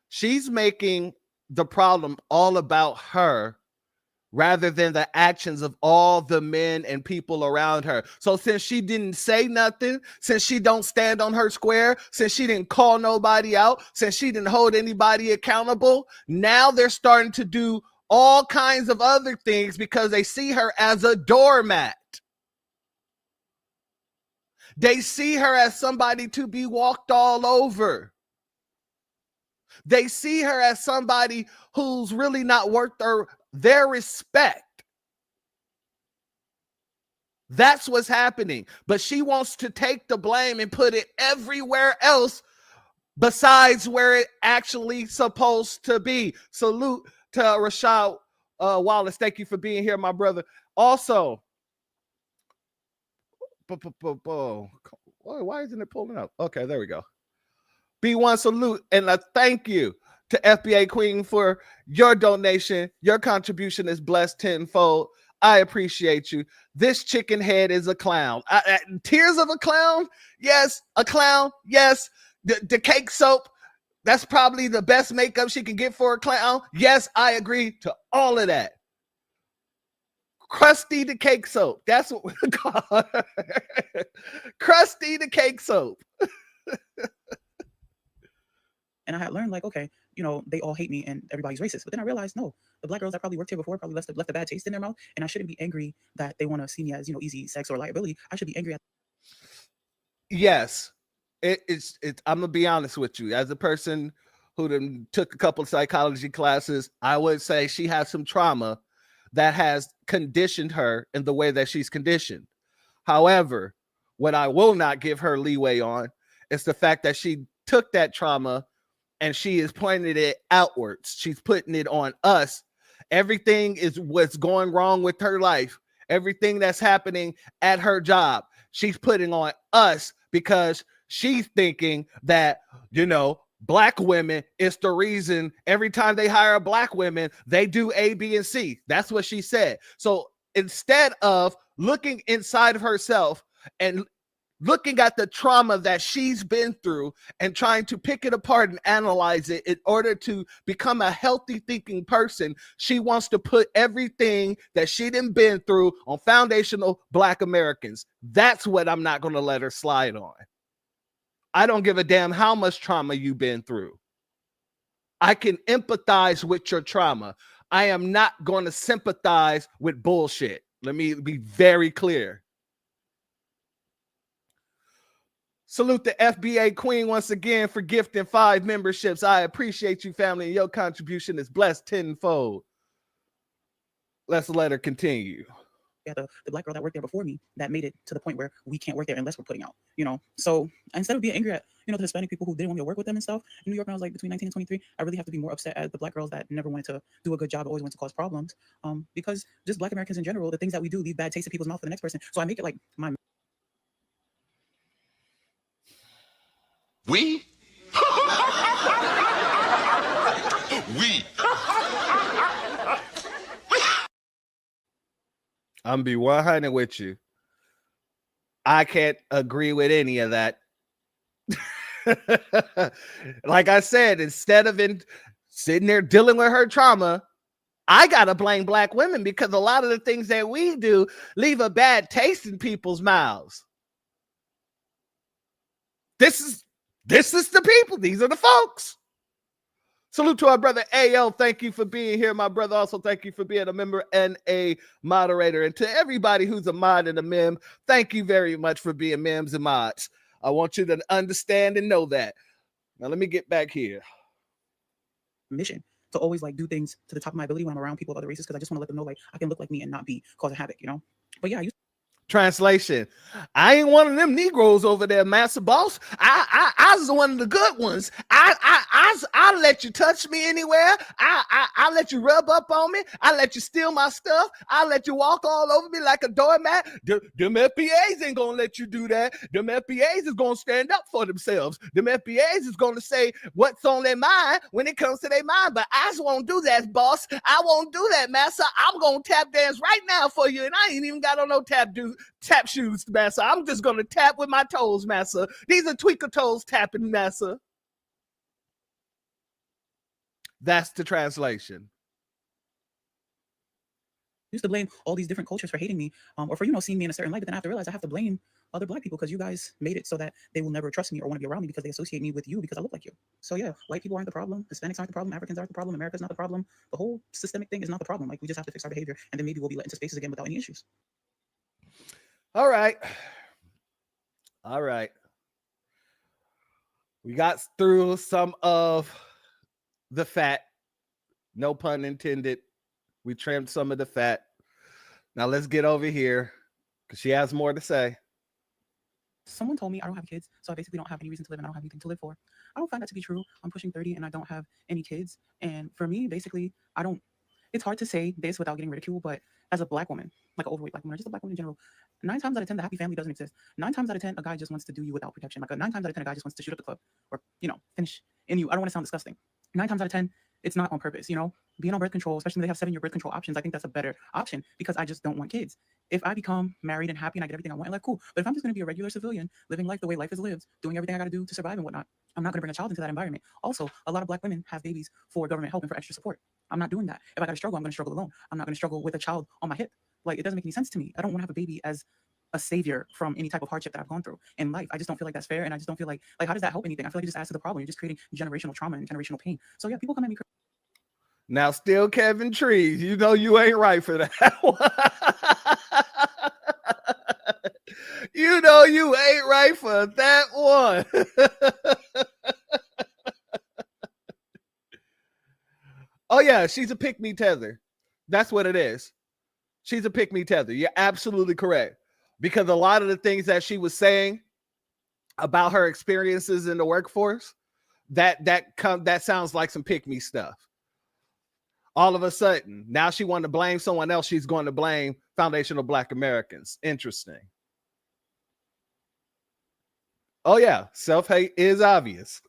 She's making the problem all about her rather than the actions of all the men and people around her. So since she didn't say nothing, since she don't stand on her square, since she didn't call nobody out, since she didn't hold anybody accountable, now they're starting to do all kinds of other things because they see her as a doormat. They see her as somebody to be walked all over. They see her as somebody who's really not worth their respect. That's what's happening. But she wants to take the blame and put it everywhere else besides where it actually supposed to be. Salute to Rashad Wallace. Thank you for being here, my brother. Also, why isn't it pulling up? Okay, there we go. B1 salute and a thank you to FBA Queen for your donation. Your contribution is blessed tenfold. I appreciate you. This chicken head is a clown. Tears of a clown? Yes. A clown? Yes. The cake soap? That's probably the best makeup she can get for a clown. Yes, I agree to all of that. Krusty the cake soap. That's what we call her. Krusty the cake soap. And I had learned like, okay, you know, they all hate me and everybody's racist. But then I realized, no, the black girls that probably worked here before probably left a bad taste in their mouth. And I shouldn't be angry that they want to see me as, you know, easy sex or liability. I should be angry at. Yes, it's. I'm gonna be honest with you. As a person who took a couple of psychology classes, I would say she has some trauma that has conditioned her in the way that she's conditioned. However, what I will not give her leeway on is the fact that she took that trauma and she is pointing it outwards. She's putting it on us. Everything is what's going wrong with her life. Everything that's happening at her job, she's putting on us because she's thinking that, you know, black women is the reason every time they hire black women, they do A, B, and C. That's what she said. So instead of looking inside of herself and looking at the trauma that she's been through and trying to pick it apart and analyze it in order to become a healthy thinking person, she wants to put everything that she done been through on foundational black Americans. That's what I'm not going to let her slide on. I don't give a damn how much trauma you've been through. I can empathize with your trauma. I am not going to sympathize with bullshit. Let me be very clear. Salute the FBA Queen once again for gifting 5 memberships. I appreciate you, family, and your contribution is blessed tenfold. Let's let her continue. Yeah, the black girl that worked there before me that made it to the point where we can't work there unless we're putting out, you know. So instead of being angry at, you know, the Hispanic people who didn't want me to work with them and stuff in New York when I was like between 19 and 23, I really have to be more upset at the black girls that never wanted to do a good job, always wanted to cause problems. Because just black Americans in general, the things that we do leave bad taste in people's mouth for the next person. So I make it like my. We? We. I'm be 100 with you. I can't agree with any of that. Like I said, instead of sitting there dealing with her trauma, I gotta blame black women because a lot of the things that we do leave a bad taste in people's mouths. This is the people. These are the folks. Salute to our brother AL. Thank you for being here, my brother. Also, thank you for being a member and a moderator. And to everybody who's a mod and a mem, thank you very much for being mems and mods. I want you to understand and know that. Now, let me get back here. Mission to always like do things to the top of my ability when I'm around people of other races because I just want to let them know like I can look like me and not be causing havoc, you know. But yeah, Translation: I ain't one of them Negroes over there, Master Boss. I was one of the good ones. I let you touch me anywhere. I let you rub up on me. I let you steal my stuff. I let you walk all over me like a doormat. Them FBAs ain't gonna let you do that. Them FBAs is gonna stand up for themselves. Them FBAs is gonna say what's on their mind when it comes to their mind. But I just won't do that, boss. I won't do that, Master. I'm gonna tap dance right now for you, and I ain't even got on no tap shoes, Master. I'm just gonna tap with my toes, Master. These are tweaker toes tapping, Master. That's the translation. Used to blame all these different cultures for hating me, or for, you know, seeing me in a certain light. But then I have to realize I have to blame other black people because you guys made it so that they will never trust me or want to be around me because they associate me with you because I look like you. So yeah, white people aren't the problem, Hispanics aren't the problem, Africans aren't the problem, America's not the problem. The whole systemic thing is not the problem. Like, we just have to fix our behavior, and then maybe we'll be let into spaces again without any issues. All right. We got through some of the fat. No pun intended. We trimmed some of the fat. Now let's get over here because she has more to say. Someone told me I don't have kids, so I basically don't have any reason to live and I don't have anything to live for. I don't find that to be true. I'm pushing 30 and I don't have any kids. And for me, basically, it's hard to say this without getting ridiculed, but as a black woman, like an overweight black woman, or just a black woman in general, 9 times out of 10, the happy family doesn't exist. 9 times out of 10, a guy just wants to do you without protection. Like 9 times out of 10, a guy just wants to shoot up the club or, you know, finish in you. I don't want to sound disgusting. 9 times out of 10, it's not on purpose, you know. Being on birth control, especially when they have 7-year birth control options, I think that's a better option because I just don't want kids. If I become married and happy and I get everything I want in life, cool. But if I'm just going to be a regular civilian, living life the way life is lived, doing everything I got to do to survive and whatnot, I'm not going to bring a child into that environment. Also, a lot of black women have babies for government help and for extra support. I'm not doing that. If I got to struggle, I'm going to struggle alone. I'm not going to struggle with a child on my hip. Like, it doesn't make any sense to me. I don't want to have a baby as a savior from any type of hardship that I've gone through in life. I just don't feel like that's fair, and I just don't feel like how does that help anything? I feel like it just adds to the problem. You're just creating generational trauma and generational pain. So yeah, people come at me. Now, still Kevin Trees, you know you ain't right for that one. You know you ain't right for that one. Oh yeah, she's a pick-me tether. That's what it is. She's a pick-me tether. You're absolutely correct. Because a lot of the things that she was saying about her experiences in the workforce, that sounds like some pick-me stuff. All of a sudden, now she wanted to blame someone else. She's going to blame foundational Black Americans. Interesting. Oh yeah, self-hate is obvious.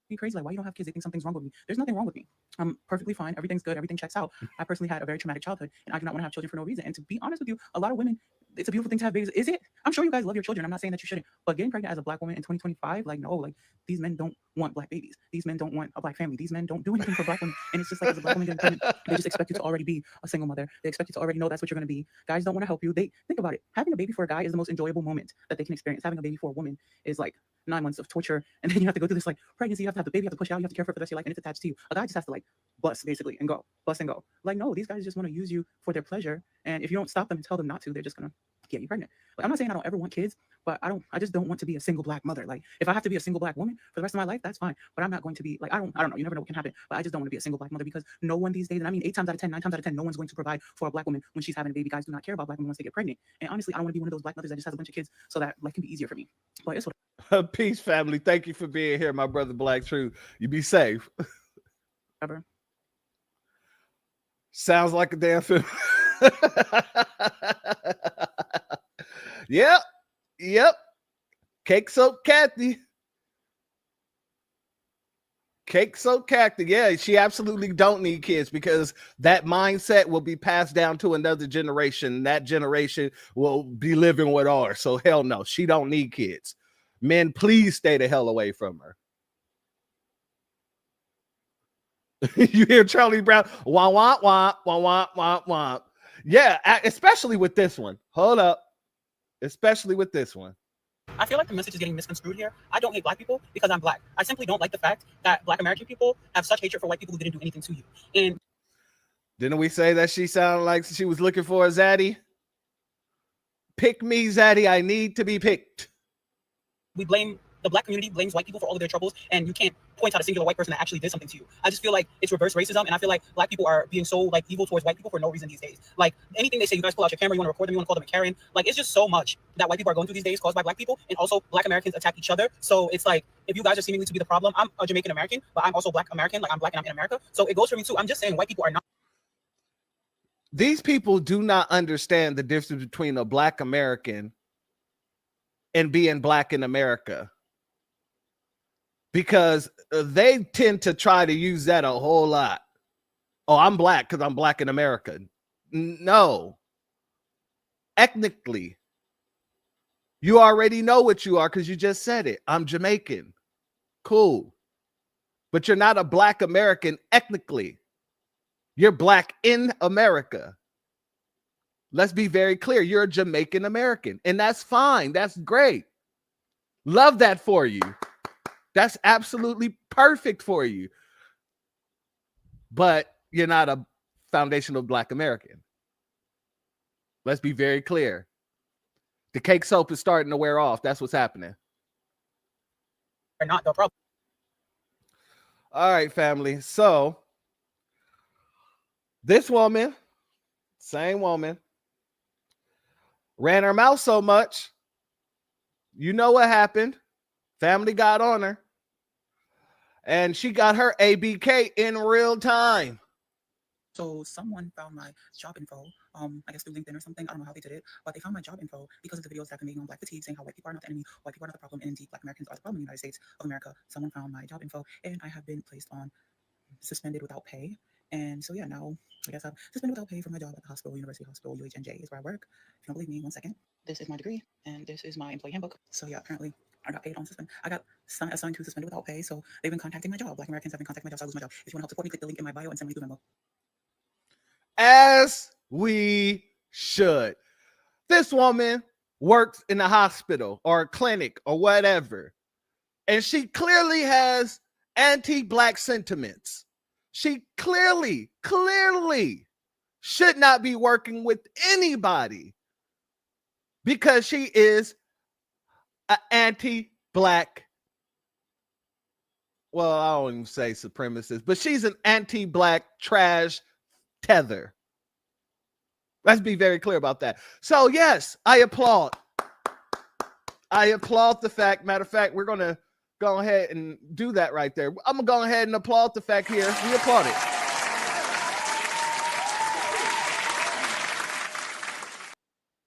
Be crazy, like, why you don't have kids? They think something's wrong with me. There's nothing wrong with me. I'm perfectly fine. Everything's good. Everything checks out. I personally had a very traumatic childhood, and I do not want to have children for no reason. And to be honest with you, a lot of women, it's a beautiful thing to have babies. Is it? I'm sure you guys love your children. I'm not saying that you shouldn't, but getting pregnant as a Black woman in 2025, like, no, like, these men don't want Black babies. These men don't want a Black family. These men don't do anything for Black women. And it's just like, as a Black woman getting pregnant, they just expect you to already be a single mother. They expect you to already know that's what you're going to be. Guys don't want to help you. They think about it. Having a baby for a guy is the most enjoyable moment that they can experience. Having a baby for a woman is like 9 months of torture, and then you have to go through this like pregnancy. You have to have the baby, you have to push out, you have to care for it for the rest of your life, and it's attached to you. A guy just has to like bust basically and go, bust and go. Like, no, these guys just want to use you for their pleasure, and if you don't stop them and tell them not to, they're just gonna get you pregnant. Like, I'm not saying I don't ever want kids, but I just don't want to be a single Black mother. Like, if I have to be a single Black woman for the rest of my life, that's fine. But I'm not going to be like, I don't know. You never know what can happen. But I just don't want to be a single Black mother, because no one these days, and I mean 8 times out of 10, 9 times out of 10, no one's going to provide for a Black woman when she's having a baby. Guys do not care about Black women once they get pregnant. And honestly, I don't want to be one of those Black mothers that just has a bunch of kids so that life can be easier for me. But it's what. Peace, family. Thank you for being here, my brother Black Truth. You be safe. Ever. Sounds like a damn film. Yep. Cake soap Kathy. Cake soap Kathy. Yeah, she absolutely don't need kids, because that mindset will be passed down to another generation. That generation will be living with ours. So hell no, she don't need kids. Men, please stay the hell away from her. You hear Charlie Brown? Wah, wah, wah, wah, wah, wah, wah. Yeah, especially with this one. Hold up. Especially with this one. I feel like the message is getting misconstrued here. I don't hate Black people because I'm Black. I simply don't like the fact that Black American people have such hatred for white people who didn't do anything to you. And didn't we say that she sounded like she was looking for a zaddy? Pick me, zaddy. I need to be picked. We blame, the Black community blames white people for all of their troubles, and you can't point out a singular white person that actually did something to you. I just feel like it's reverse racism, and I feel like Black people are being so like evil towards white people for no reason these days. Like, anything they say, you guys pull out your camera, you want to record them, you want to call them a Karen. Like, it's just so much that white people are going through these days caused by Black people, and also Black Americans attack each other. So it's like, if you guys are seemingly to be the problem, I'm a Jamaican American, but I'm also Black American. Like, I'm Black and I'm in America, so it goes for me too. I'm just saying white people are not. These people do not understand the difference between a Black American and being Black in America, because they tend to try to use that a whole lot. Oh, I'm Black because I'm Black in America. No. Ethnically, you already know what you are because you just said it. I'm Jamaican. Cool. But you're not a Black American ethnically. You're Black in America. Let's be very clear. You're a Jamaican American, and that's fine. That's great. Love that for you. That's absolutely perfect for you. But you're not a foundational Black American. Let's be very clear. The cake soap is starting to wear off. That's what's happening. Not the problem. All right, family. So this woman, same woman, ran her mouth so much. You know what happened. Family got on her. And she got her ABK in real time. So someone found my job info, I guess through LinkedIn or something. I don't know how they did it, but they found my job info because of the videos that I've been making on Black fatigue, saying how white people are not the enemy, white people are not the problem, and indeed Black Americans are the problem in the United States of America. Someone found my job info, and I have been placed on suspended without pay. And so yeah, now I guess I'm suspended without pay from my job at the hospital, University Hospital, UHNJ is where I work. If you don't believe me, 1 second. This is my degree, and this is my employee handbook. So yeah, apparently I got paid on suspend. I got assigned to suspended without pay, so they've been contacting my job. Black Americans have been contacting my job, so I lose my job. If you want to help support me, click the link in my bio and send me through memo. As we should. This woman works in a hospital or a clinic or whatever, and she clearly has anti-black sentiments. She clearly should not be working with anybody because she is an anti-black, well, I don't even say supremacist, but she's an anti-black trash tether. Let's be very clear about that. So yes, I applaud the fact. Matter of fact, we're going to go ahead and do that right there. I'm going to go ahead and applaud the fact here. We applaud it.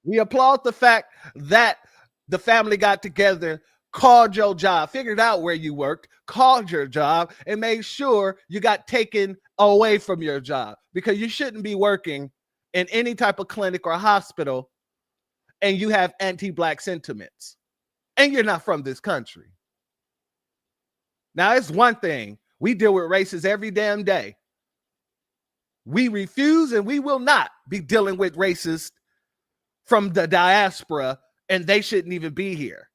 We applaud the fact that the family got together, called your job, figured out where you worked, called your job, and made sure you got taken away from your job, because you shouldn't be working in any type of clinic or hospital and you have anti-black sentiments and you're not from this country. Now, it's one thing. We deal with racists every damn day. We refuse and we will not be dealing with racists from the diaspora, and they shouldn't even be here.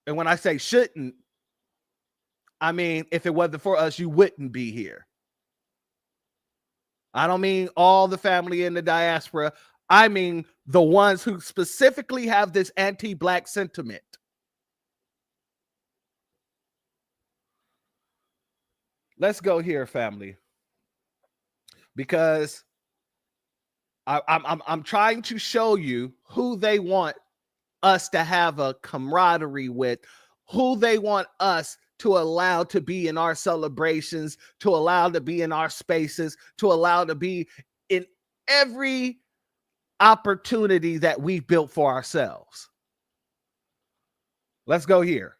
And when I say shouldn't, I mean, if it wasn't for us, you wouldn't be here. I don't mean all the family in the diaspora. I mean the ones who specifically have this anti-black sentiment. Let's go here, family, because I'm trying to show you who they want us to have a camaraderie with, who they want us to allow to be in our celebrations, to allow to be in our spaces, to allow to be in every opportunity that we've built for ourselves. Let's go here.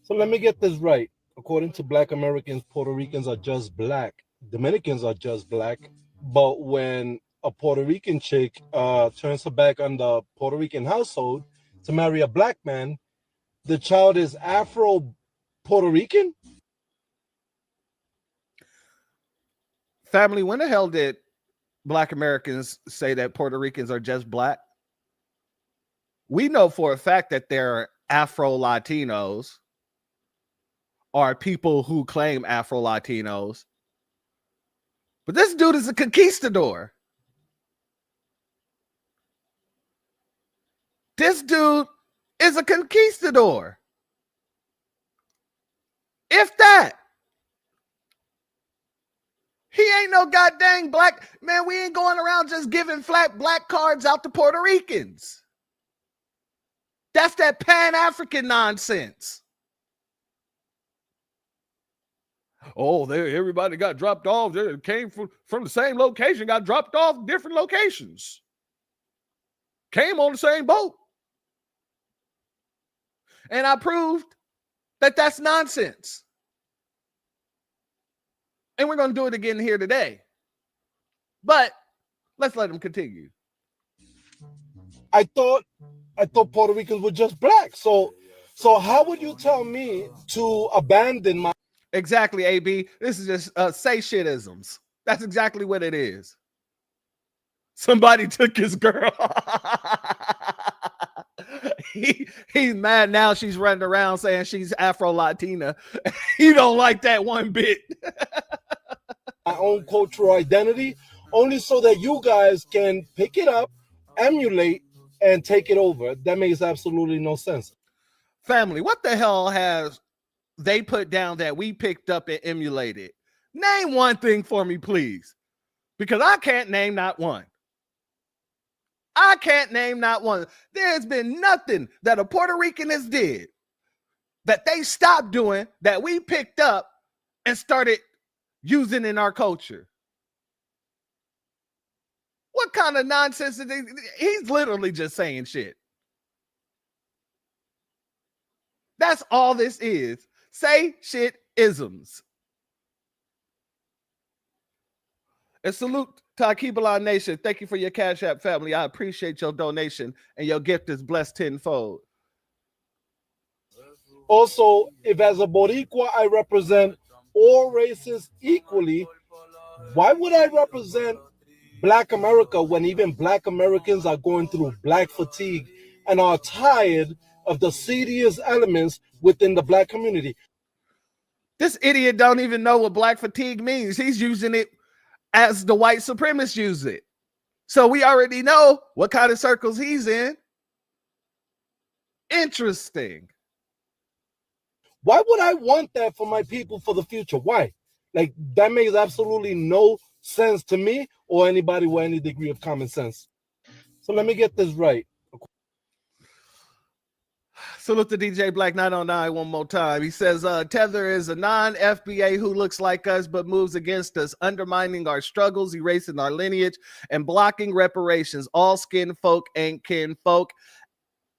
So let me get this right. According to Black Americans, Puerto Ricans are just black. Dominicans are just black. But when a Puerto Rican chick turns her back on the Puerto Rican household to marry a black man, the child is Afro-Puerto Rican? Family, when the hell did Black Americans say that Puerto Ricans are just black? We know for a fact that there are Afro-Latinos or people who claim Afro-Latinos. But this dude is a conquistador. This dude is a conquistador. If that. He ain't no goddamn black man. We ain't going around just giving flat black cards out to Puerto Ricans. That's that Pan-African nonsense. Oh, everybody got dropped off. They came from the same location, got dropped off different locations. Came on the same boat. And I proved that that's nonsense. And we're going to do it again here today. But let's let him continue. I thought Puerto Ricans were just black. So how would you tell me to abandon my... Exactly, AB. This is just say shitisms. That's exactly what it is. Somebody took his girl. He's mad now. She's running around saying she's Afro-Latina. He don't like that one bit. My own cultural identity, only so that you guys can pick it up, emulate, and take it over. That makes absolutely no sense. Family, what the hell has they put down that we picked up and emulated? Name one thing for me, please. Because I can't name not one. I can't name not one. There's been nothing that a Puerto Rican has did that they stopped doing that we picked up and started using in our culture. What kind of nonsense is it? He's literally just saying shit. That's all this is. Say shit isms. And salute to Akibalon Nation. Thank you for your Cash App, family. I appreciate your donation, and your gift is blessed tenfold. Also, if as a Boricua I represent all races equally, why would I represent Black America when even Black Americans are going through Black fatigue and are tired of the seediest elements within the Black community. This idiot don't even know what Black fatigue means. He's using it as the white supremacists use it. So we already know what kind of circles he's in. Interesting. Why would I want that for my people for the future? Why? Like, that makes absolutely no sense to me or anybody with any degree of common sense. So let me get this right. Salute to DJ Black 909 one more time. He says, Tether is a non-FBA who looks like us but moves against us, undermining our struggles, erasing our lineage, and blocking reparations. All skin folk ain't kin folk.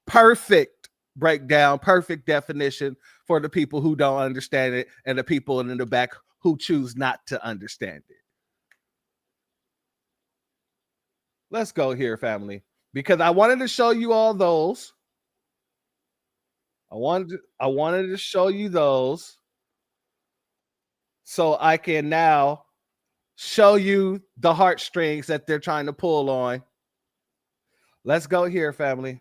Perfect breakdown, perfect definition for the people who don't understand it and the people in the back who choose not to understand it. Let's go here, family, because I wanted to show you all those. I wanted to show you those so I can now show you the heartstrings that they're trying to pull on. Let's go here, family.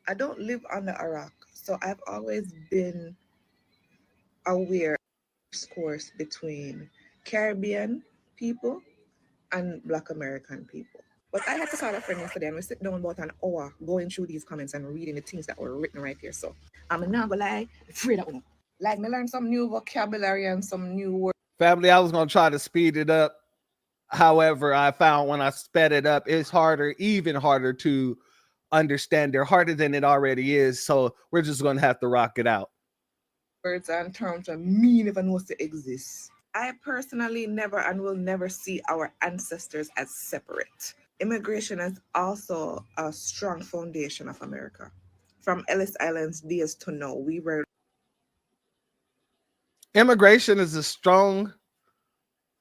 I don't live under Iraq, so I've always been aware of the discourse between Caribbean people and Black American people. But I had to call a friend yesterday and we sit down about an hour going through these comments and reading the things that were written right here. So I'm not gonna lie, afraid of them. Like, me learn some new vocabulary and some new words. Family, I was gonna try to speed it up. However, I found when I sped it up, it's harder, even harder to understand. They're harder than it already is. So we're just gonna have to rock it out. Words and terms that me never knows to exist. I personally never and will never see our ancestors as separate. Immigration is also a strong foundation of America. From Ellis Island's days to now, we were. Immigration is a strong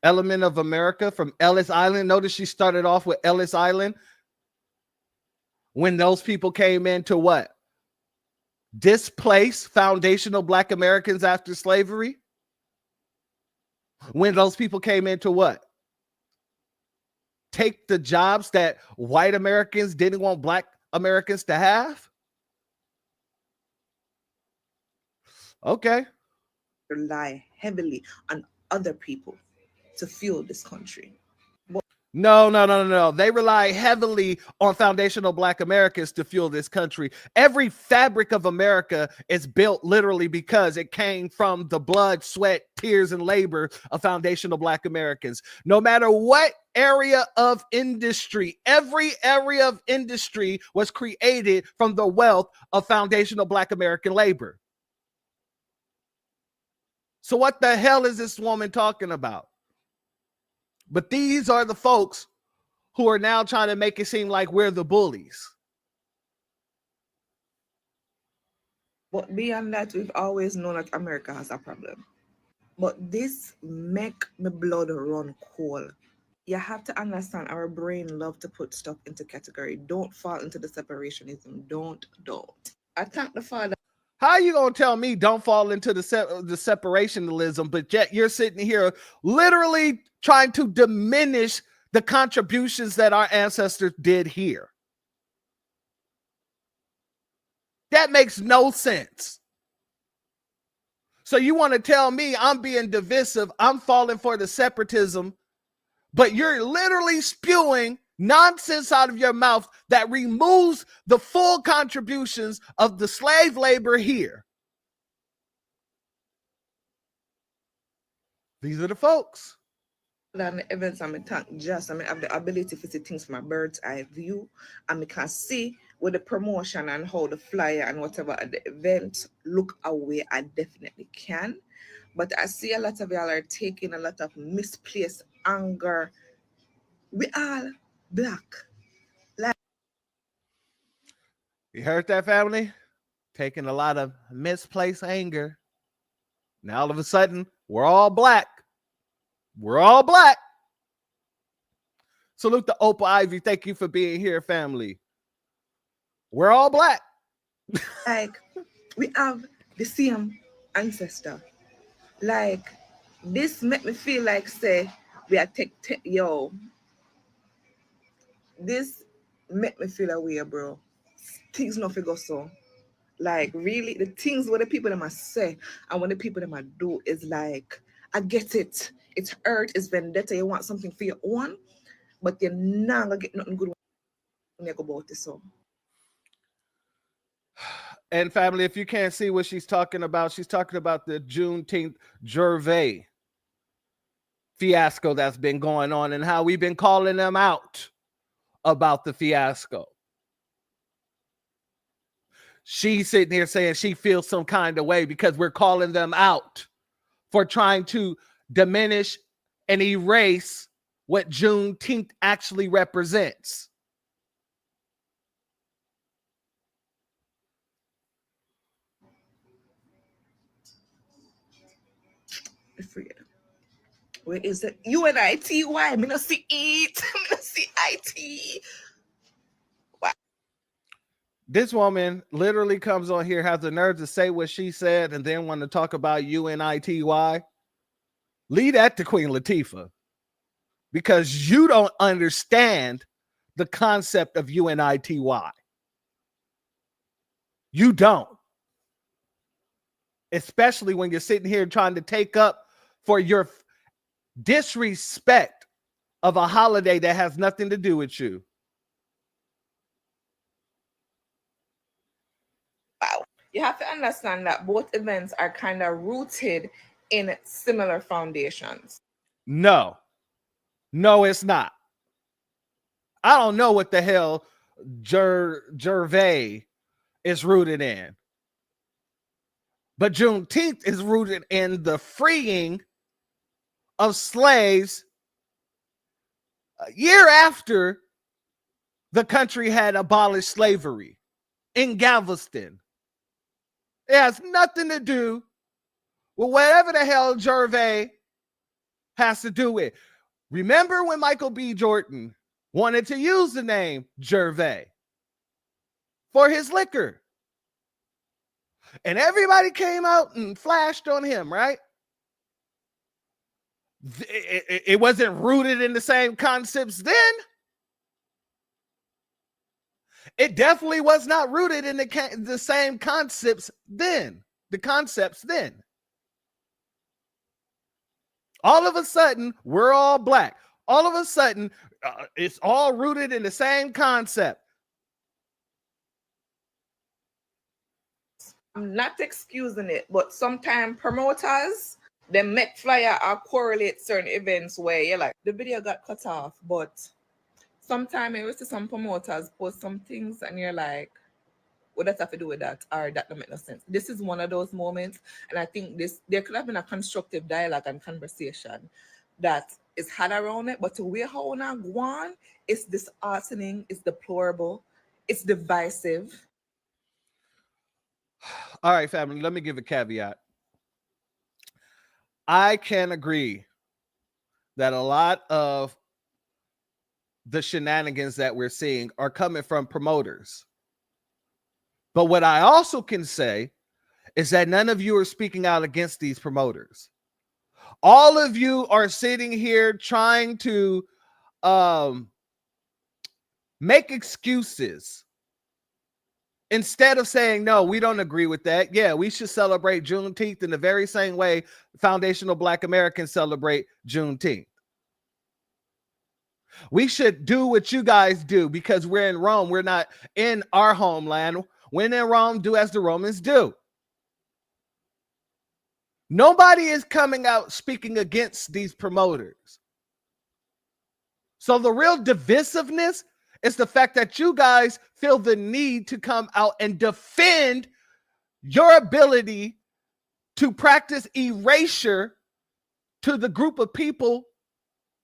element of America from Ellis Island. Notice she started off with Ellis Island. When those people came in to what? Displace foundational Black Americans after slavery. When those people came in to what? Take the jobs that white Americans didn't want Black Americans to have. Okay. Rely heavily on other people to fuel this country. No. They rely heavily on foundational Black Americans to fuel this country. Every fabric of America is built literally because it came from the blood, sweat, tears, and labor of foundational Black Americans. No matter what area of industry, every area of industry was created from the wealth of foundational Black American labor. So what the hell is this woman talking about? But these are the folks who are now trying to make it seem like we're the bullies. But beyond that, we've always known that America has a problem. But this make my blood run cold. You have to understand our brain love to put stuff into category. Don't fall into the separationism. Don't. I thank the Father. How are you going to tell me don't fall into the separationalism, but yet you're sitting here literally trying to diminish the contributions that our ancestors did here? That makes no sense. So you want to tell me I'm being divisive, I'm falling for the separatism, but you're literally spewing nonsense out of your mouth that removes the full contributions of the slave labor here. These are the folks. And the events I thank just I have the ability to see things from a bird's eye view, and I can see with the promotion and how the flyer and whatever at the event look away. I definitely can, but I see a lot of y'all are taking a lot of misplaced anger. We all Black. You heard that, family? Taking a lot of misplaced anger. Now all of a sudden, we're all Black. We're all Black. Salute to Opal Ivy. Thank you for being here, family. We're all Black. Like, we have the same ancestor. Like, this make me feel like, say, We are yo. This make me feel away, bro. Things not figure so. Like really, the things what the people that must say and what the people that must do is like, I get it. It's hurt, it's vendetta. You want something for your own, but you're not gonna get nothing good when you go about this. So. And family, if you can't see what she's talking about the Juneteenth Gervais fiasco that's been going on and how we've been calling them out about the fiasco. She's sitting here saying she feels some kind of way because we're calling them out for trying to diminish and erase what Juneteenth actually represents. Where is it? UNITY? I not see it. I not see IT. Wow. This woman literally comes on here, has the nerve to say what she said, and then want to talk about UNITY. Leave that to Queen Latifah, because you don't understand the concept of UNITY. You don't. Especially when you're sitting here trying to take up for your disrespect of a holiday that has nothing to do with you. Wow. You have to understand that both events are kind of rooted in similar foundations. No, it's not. I don't know what the hell Gervais is rooted in. But Juneteenth is rooted in the freeing of slaves a year after the country had abolished slavery in Galveston. It has nothing to do with whatever the hell Gervais has to do with. Remember when Michael B. Jordan wanted to use the name Gervais for his liquor? And everybody came out and flashed on him, right? It wasn't rooted in the same concepts then. It definitely was not rooted in the same concepts then. The concepts then. All of a sudden, we're all black. All of a sudden, it's all rooted in the same concept. I'm not excusing it, but sometimes promoters, they make flyer or correlate certain events where you're like, the video got cut off, but sometimes you see some promoters post some things and you're like, what does that have to do with that? Or that don't make no sense. This is one of those moments, and I think there could have been a constructive dialogue and conversation that is had around it, but the way how now go on, it's disheartening, it's deplorable, it's divisive. All right, family, let me give a caveat. I can agree that a lot of the shenanigans that we're seeing are coming from promoters. But what I also can say is that none of you are speaking out against these promoters. All of you are sitting here trying to make excuses instead of saying, no, we don't agree with that. Yeah, we should celebrate Juneteenth in the very same way foundational Black Americans celebrate Juneteenth. We should do what you guys do because we're in Rome. We're not in our homeland. When in Rome, do as the Romans do. Nobody is coming out speaking against these promoters. So the real divisiveness is the fact that you guys feel the need to come out and defend your ability to practice erasure to the group of people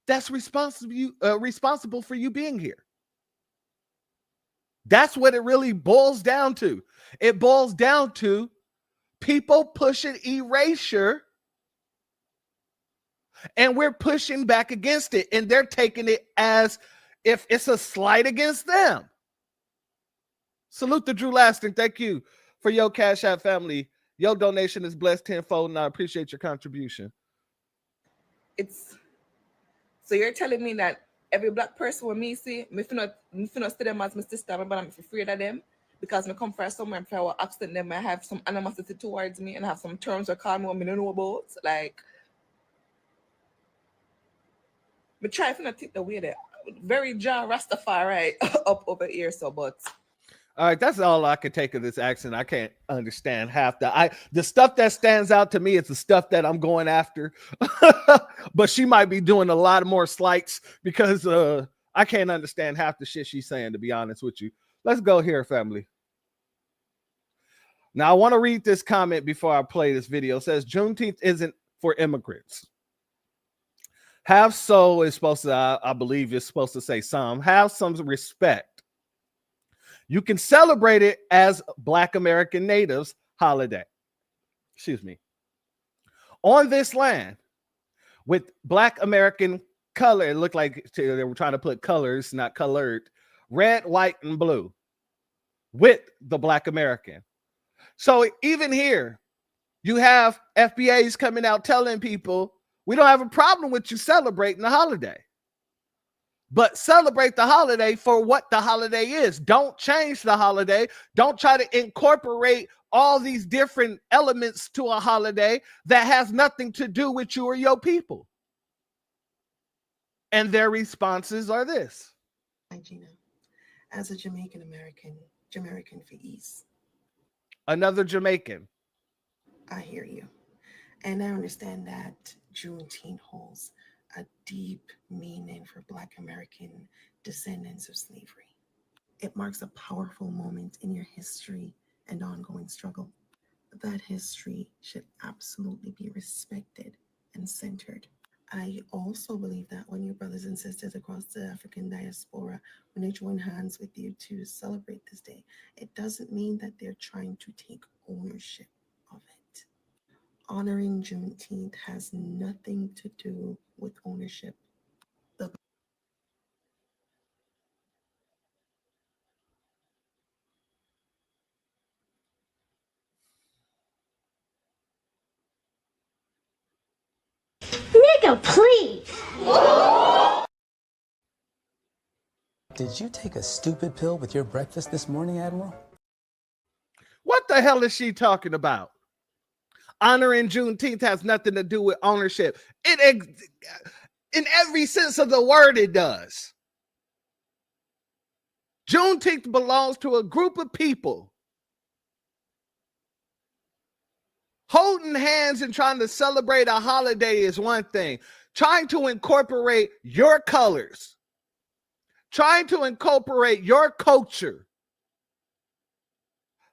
that's responsible for you being here. That's what it really boils down to. It boils down to people pushing erasure, and we're pushing back against it, and they're taking it as if it's a slight against them. Salute to Drew Lasting. Thank you for your Cashapp family. Your donation is blessed tenfold, and I appreciate your contribution. It's So you're telling me that every black person with me see, me finna see them as my sister, but I'm afraid of them because me come from somewhere if I will accident them, I have some animosity towards me and have some terms or call me what me don't know about. Like, me try to take the way there. Very Jah Rastafari up over here, so but. All right, that's all I can take of this accent. I can't understand half the stuff that stands out to me is the stuff that I'm going after. But she might be doing a lot more slights because I can't understand half the shit she's saying, to be honest with you. Let's go here, family. Now, I want to read this comment before I play this video. It says, Juneteenth isn't for immigrants. Have so is supposed to, I believe it's supposed to say some. Have some respect. You can celebrate it as Black American natives holiday. Excuse me. On this land with Black American color, it looked like they were trying to put colors, not colored, red, white, and blue with the Black American. So even here, you have FBAs coming out telling people, we don't have a problem with you celebrating the holiday. But celebrate the holiday for what the holiday is. Don't change the holiday. Don't try to incorporate all these different elements to a holiday that has nothing to do with you or your people. And their responses are this. Hi, Gina. As a Jamaican for East. Another Jamaican. I hear you. And I understand that Juneteenth holds a deep meaning for Black American descendants of slavery. It marks a powerful moment in your history and ongoing struggle. That history should absolutely be respected and centered. I also believe that when your brothers and sisters across the African diaspora, when they join hands with you to celebrate this day, it doesn't mean that they're trying to take ownership of it. Honoring Juneteenth has nothing to do with ownership. Nigga, please. Did you take a stupid pill with your breakfast this morning, Admiral? What the hell is she talking about? Honoring Juneteenth has nothing to do with ownership. In every sense of the word, it does. Juneteenth belongs to a group of people holding hands and trying to celebrate a holiday is one thing. Trying to incorporate your colors, trying to incorporate your culture,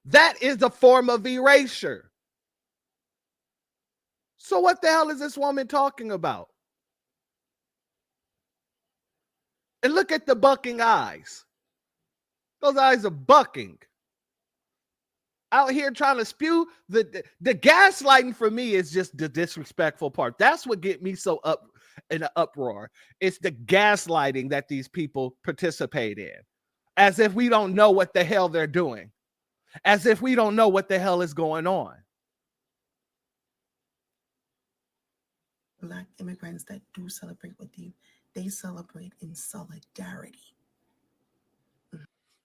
that is a form of erasure. So what the hell is this woman talking about? And look at the bucking eyes. Those eyes are bucking. Out here trying to spew the gaslighting for me is just the disrespectful part. That's what get me so up in an uproar. It's the gaslighting that these people participate in, as if we don't know what the hell they're doing, as if we don't know what the hell is going on. Black immigrants that do celebrate with you, they celebrate in solidarity.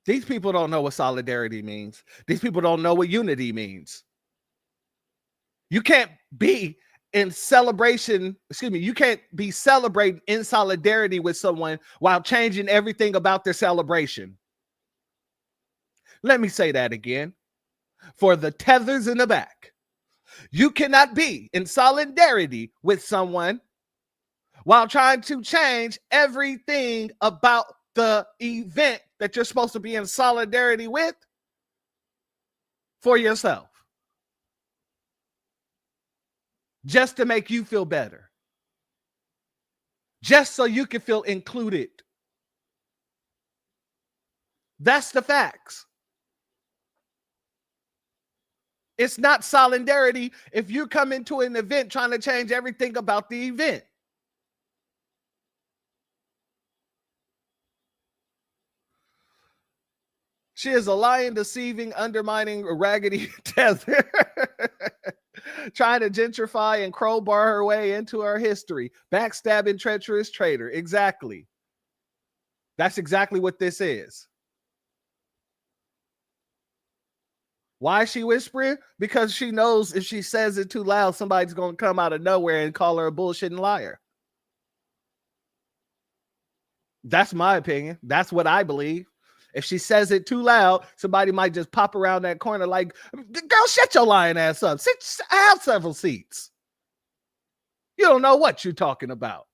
These people don't know what solidarity means. These people don't know what unity means. You can't be in celebration, you can't be celebrating in solidarity with someone while changing everything about their celebration. Let me say that again for the tethers in the back. You cannot be in solidarity with someone while trying to change everything about the event that you're supposed to be in solidarity with for yourself, just to make you feel better, just so you can feel included. That's the facts. It's not solidarity if you come into an event trying to change everything about the event. She is a lying, deceiving, undermining, raggedy tether. trying to gentrify and crowbar her way into our history. Backstabbing, treacherous traitor. Exactly. That's exactly what this is. Why is she whispering? Because she knows if she says it too loud, somebody's going to come out of nowhere and call her a bullshitting liar. That's my opinion. That's what I believe. If she says it too loud, somebody might just pop around that corner like, girl, shut your lying ass up. Have several seats. You don't know what you're talking about.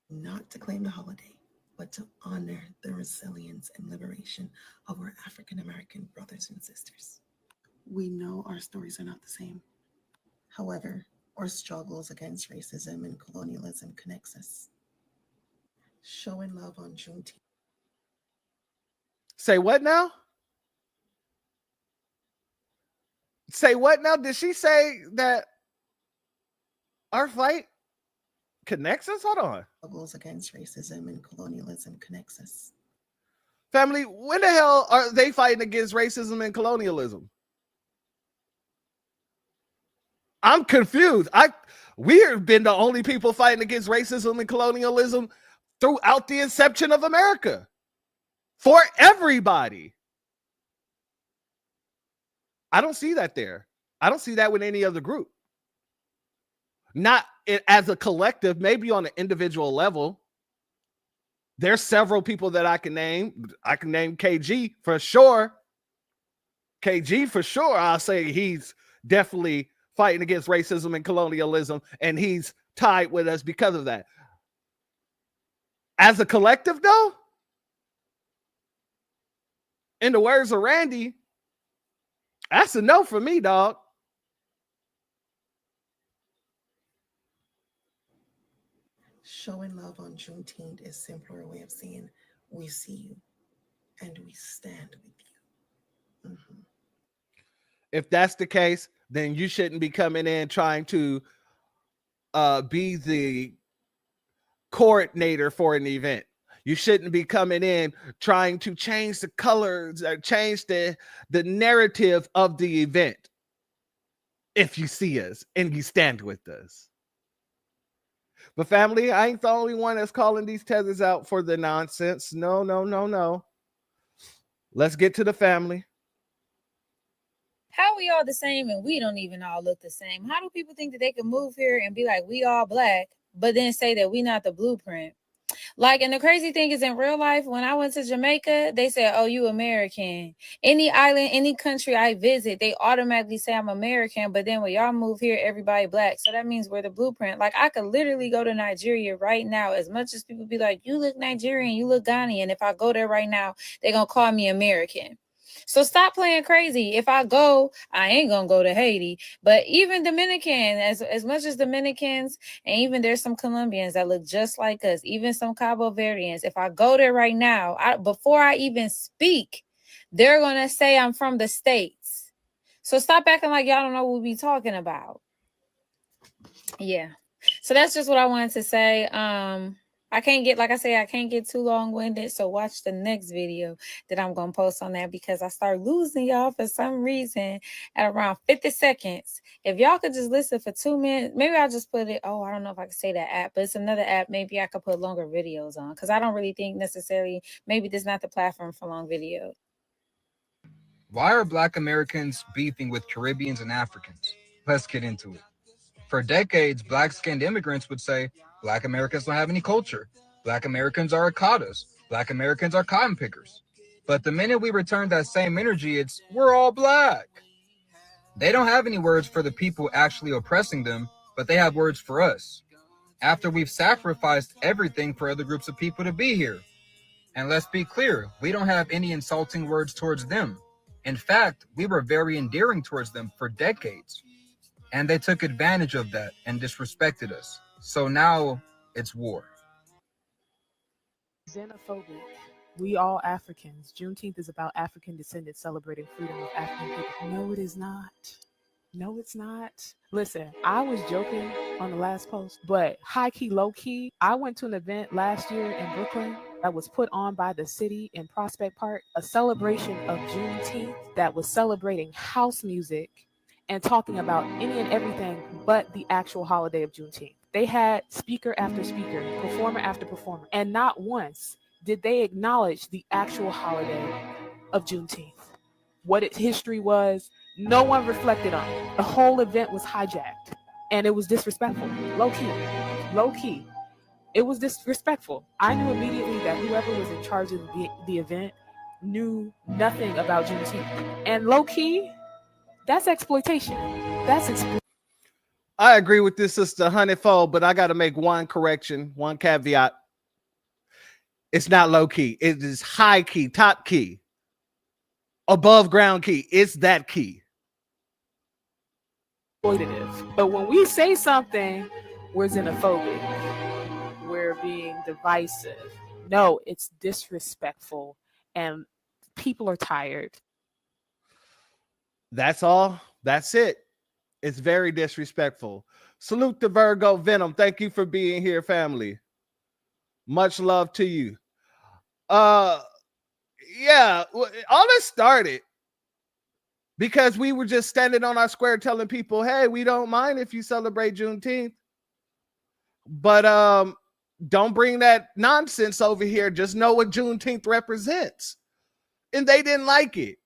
Not to claim the holiday, but to honor the resilience and liberation of our African American brothers and sisters. We know our stories are not the same. However, our struggles against racism and colonialism connects us. Showing love on Juneteenth. Say what now? Say what now? Did she say that our fight connects us? Hold on. Struggles against racism and colonialism connects us. Family, when the hell are they fighting against racism and colonialism? I'm confused. We've been the only people fighting against racism and colonialism throughout the inception of America. For everybody. I don't see that there. I don't see that with any other group. Not as a collective, maybe on an individual level. There's several people that I can name. I can name KG for sure. KG for sure. I'll say he's definitely fighting against racism and colonialism, and he's tied with us because of that. As a collective, though, in the words of Randy, that's a no for me, dog. Showing love on Juneteenth is simply a way of saying we see you and we stand with you. Mm-hmm. If that's the case, then you shouldn't be coming in trying to be the coordinator for an event. You shouldn't be coming in trying to change the colors or change the narrative of the event. If you see us and you stand with us. But family, I ain't the only one that's calling these tethers out for the nonsense. No, no, no, no. Let's get to the family. How we all the same and we don't even all look the same? How do people think that they can move here and be like, we all black, but then say that we not the blueprint? Like, and the crazy thing is, in real life, when I went to Jamaica, they said, oh, you American. Any island, any country I visit, they automatically say I'm American. But then when y'all move here, everybody black. So that means we're the blueprint. Like, I could literally go to Nigeria right now. As much as people be like, you look Nigerian, you look Ghanaian. If I go there right now, they're going to call me American. So stop playing crazy. If I go, I ain't gonna go to Haiti. But even Dominican, as much as Dominicans, and even there's some Colombians that look just like us, even some Cabo Verdeans. If I go there right now, before I even speak, they're gonna say I'm from the States. So stop acting like y'all don't know what we be talking about. Yeah. So that's just what I wanted to say. I can't get too long-winded, so watch the next video that I'm going to post on that because I start losing y'all for some reason at around 50 seconds. If y'all could just listen for 2 minutes, maybe I'll just put it, I don't know if I can say that app, but it's another app maybe I could put longer videos on because I don't really think necessarily, maybe this is not the platform for long videos. Why are Black Americans beefing with Caribbeans and Africans? Let's get into it. For decades, black-skinned immigrants would say, Black Americans don't have any culture. Black Americans are Akatas. Black Americans are cotton pickers. But the minute we return that same energy, it's, we're all black. They don't have any words for the people actually oppressing them, but they have words for us. After we've sacrificed everything for other groups of people to be here. And let's be clear, we don't have any insulting words towards them. In fact, we were very endearing towards them for decades. And they took advantage of that and disrespected us. So now it's war. Xenophobic. We all Africans. Juneteenth is about African descendants celebrating freedom of African people. No, it is not. No, it's not. Listen, I was joking on the last post, but high key, low key, I went to an event last year in Brooklyn that was put on by the city in Prospect Park, a celebration of Juneteenth that was celebrating house music and talking about any and everything but the actual holiday of Juneteenth. They had speaker after speaker, performer after performer, and not once did they acknowledge the actual holiday of Juneteenth, what its history was. No one reflected on it. The whole event was hijacked, and it was disrespectful. Low key. It was disrespectful. I knew immediately that whoever was in charge of the event knew nothing about Juneteenth. And low key, that's exploitation. I agree with this sister 100-fold, but I got to make one correction, one caveat. It's not low key. It is high key, top key, above ground key. It's that key. Exploitative. But when we say something, we're xenophobic. We're being divisive. No, it's disrespectful, and people are tired. That's all. That's it. It's very disrespectful. Salute to Virgo Venom. Thank you for being here, family. Much love to you. Yeah, all this started because we were just standing on our square telling people, hey, we don't mind if you celebrate Juneteenth, but don't bring that nonsense over here. Just know what Juneteenth represents. And they didn't like it.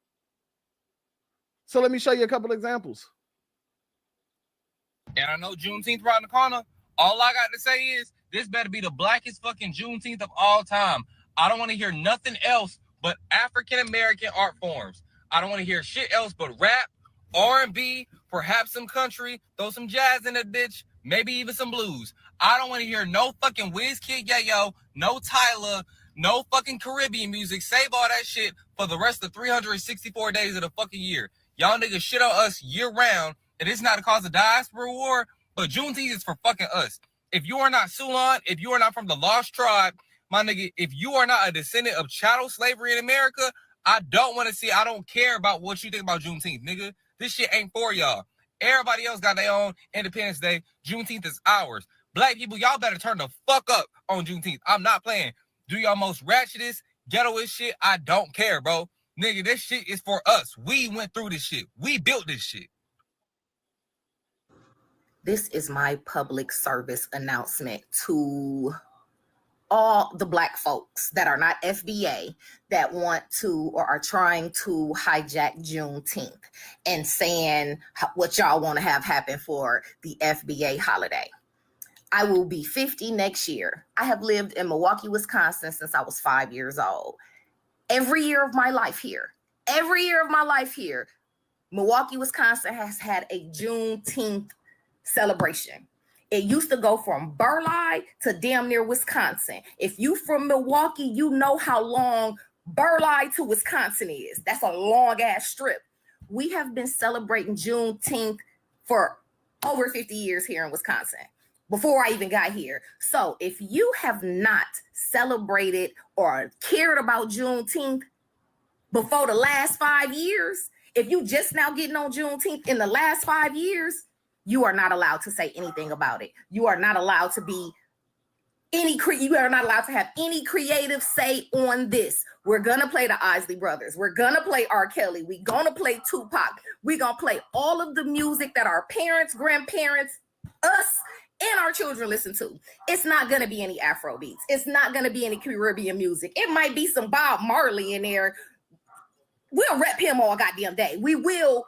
So let me show you a couple examples. And I know Juneteenth around the corner. All I got to say is this better be the blackest fucking Juneteenth of all time. I don't want to hear nothing else but African-American art forms. I don't want to hear shit else but rap, R&B, perhaps some country, throw some jazz in that bitch, maybe even some blues. I don't want to hear no fucking Wizkid Yayo, no Tyler, no fucking Caribbean music. Save all that shit for the rest of 364 days of the fucking year. Y'all niggas shit on us year round, and it's not to cause a diaspora war, but Juneteenth is for fucking us. If you are not Sulan, if you are not from the lost tribe, my nigga, if you are not a descendant of chattel slavery in America, I don't want to see, I don't care about what you think about Juneteenth, nigga. This shit ain't for y'all. Everybody else got their own Independence Day. Juneteenth is ours. Black people, y'all better turn the fuck up on Juneteenth. I'm not playing. Do y'all most ratchetest, ghettoest shit? I don't care, bro. Nigga, this shit is for us. We went through this shit. We built this shit. This is my public service announcement to all the Black folks that are not FBA that want to or are trying to hijack Juneteenth and saying what y'all want to have happen for the FBA holiday. I will be 50 next year. I have lived in Milwaukee, Wisconsin since I was 5 years old. Every year of my life here, Milwaukee, Wisconsin has had a Juneteenth celebration. It used to go from Burleigh to damn near Wisconsin. If you from Milwaukee, you know how long Burleigh to Wisconsin is. That's a long ass strip. We have been celebrating Juneteenth for over 50 years here in Wisconsin, before I even got here. So if you have not celebrated or cared about Juneteenth before the last 5 years, if you just now getting on Juneteenth in the last 5 years, you are not allowed to say anything about it. You are not allowed to be you are not allowed to have any creative say on this. We're gonna play the Isley Brothers. We're gonna play R. Kelly. We're gonna play Tupac. We're gonna play all of the music that our parents, grandparents, us, and our children listen to. It's not gonna be any Afro beats. It's not gonna be any Caribbean music. It might be some Bob Marley in there. We'll rep him all goddamn day. We will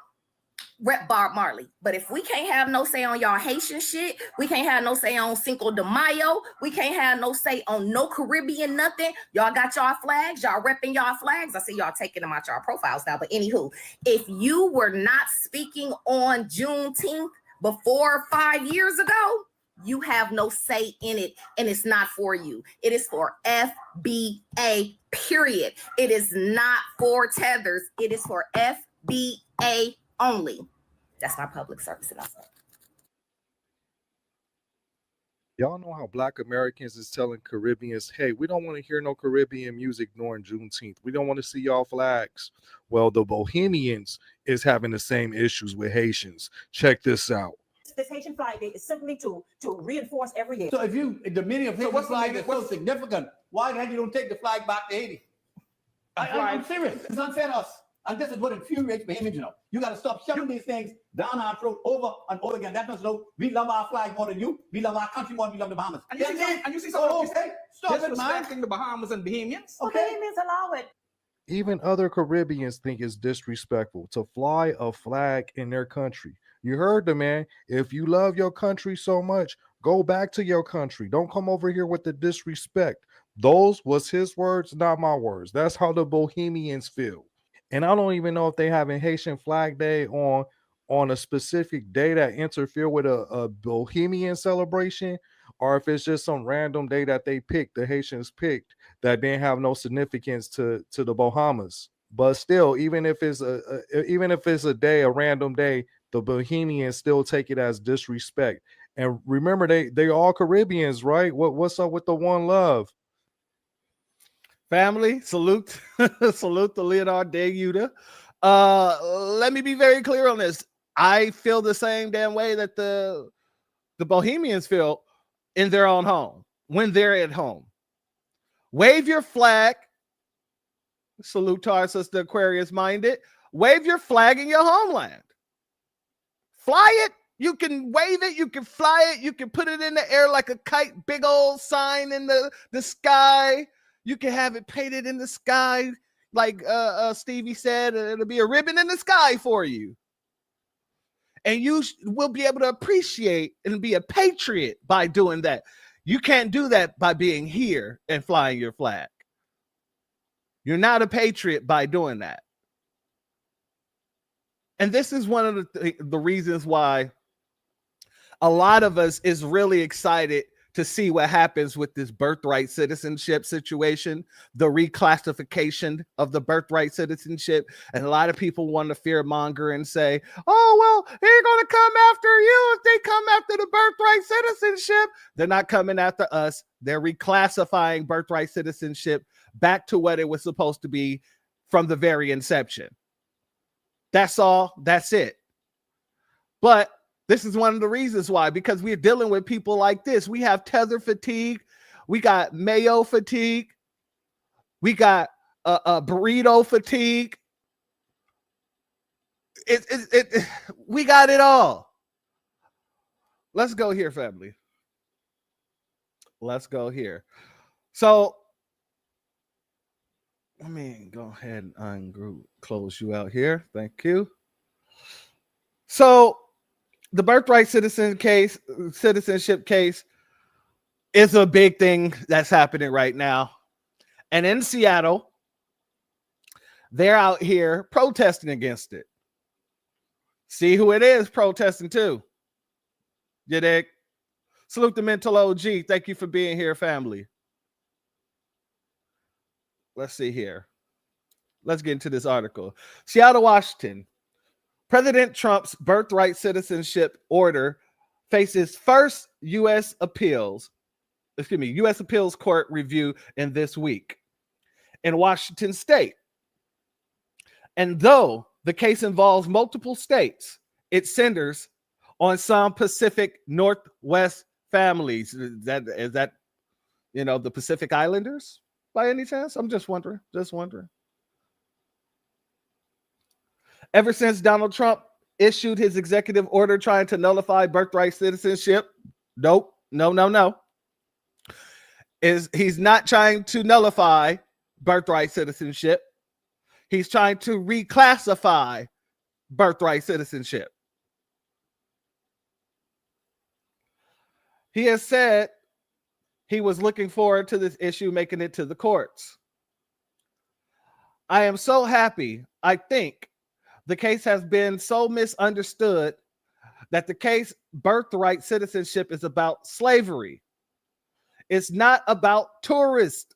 rep Bob Marley. But if we can't have no say on y'all Haitian shit, we can't have no say on Cinco de Mayo, we can't have no say on no Caribbean nothing. Y'all got y'all flags, y'all repping y'all flags. I see y'all taking them out y'all profiles now. But anywho, if you were not speaking on Juneteenth before 5 years ago, you have no say in it, and it's not for you. It is for FBA, period. It is not for tethers. It is for FBA only. That's my public service announcement. Y'all know how Black Americans is telling Caribbeans, hey, we don't want to hear no Caribbean music during Juneteenth. We don't want to see y'all flags. Well, the Bohemians is having the same issues with Haitians. Check this out. this Haitian Flag Day is simply to reinforce every year. So if the meaning of Haitian flag is so significant, why the hell you don't take the flag back to Haiti? I'm serious. It's unfair to us. And this is what infuriates Bahamians, you know. You got to stop shoving these things down our throat over and over again. That doesn't know we love our flag more than you. We love our country more than we love the Bahamas. And you see something disrespecting the Bahamas and Bahamians? Okay. Bahamians allow it. Even other Caribbeans think it's disrespectful to fly a flag in their country. You heard the man. If you love your country so much, go back to your country. Don't come over here with the disrespect. Those was his words, not my words. That's how the Bohemians feel. And I don't even know if they having Haitian Flag Day on a specific day that interfere with a Bohemian celebration, or if it's just some random day that they picked, the Haitians picked, that didn't have no significance to the Bahamas. But still, even if it's a day, a random day, the Bohemians still take it as disrespect. And remember, they all Caribbeans, right? What's up with the one love? Family, salute, salute to Leonard de Yuda. Let me be very clear on this. I feel the same damn way that the Bohemians feel in their own home when they're at home. Wave your flag. Salute to our sister Aquarius minded. Wave your flag in your homeland. Fly it. You can wave it. You can fly it. You can put it in the air like a kite. Big old sign in the sky. You can have it painted in the sky, like Stevie said. It'll be a ribbon in the sky for you. And you will be able to appreciate and be a patriot by doing that. You can't do that by being here and flying your flag. You're not a patriot by doing that. And this is one of the reasons why a lot of us is really excited to see what happens with this birthright citizenship situation, the reclassification of the birthright citizenship. And a lot of people want to fear monger and say, oh, well, they're going to come after you if they come after the birthright citizenship. They're not coming after us. They're reclassifying birthright citizenship back to what it was supposed to be from the very inception. That's all. That's it. But this is one of the reasons why, because we're dealing with people like this. We have tether fatigue. We got mayo fatigue. We got burrito fatigue. We got it all. Let's go here, family. Let's go here. So let me go ahead and close you out here. Thank you. So the birthright citizenship case is a big thing that's happening right now. And in Seattle, they're out here protesting against it. See who it is protesting too. You dig? Salute the mental OG. Thank you for being here, family. Let's see here. Let's get into this article. Seattle, Washington. President Trump's birthright citizenship order faces first U.S. Appeals Court review in this week in Washington state. And though the case involves multiple states, it centers on some Pacific Northwest families. Is that the Pacific Islanders by any chance? I'm just wondering. Ever since Donald Trump issued his executive order trying to nullify birthright citizenship, no. He's not trying to nullify birthright citizenship. He's trying to reclassify birthright citizenship. He has said he was looking forward to this issue making it to the courts. I am so happy. I think the case has been so misunderstood that the case birthright citizenship is about slavery. It's not about tourists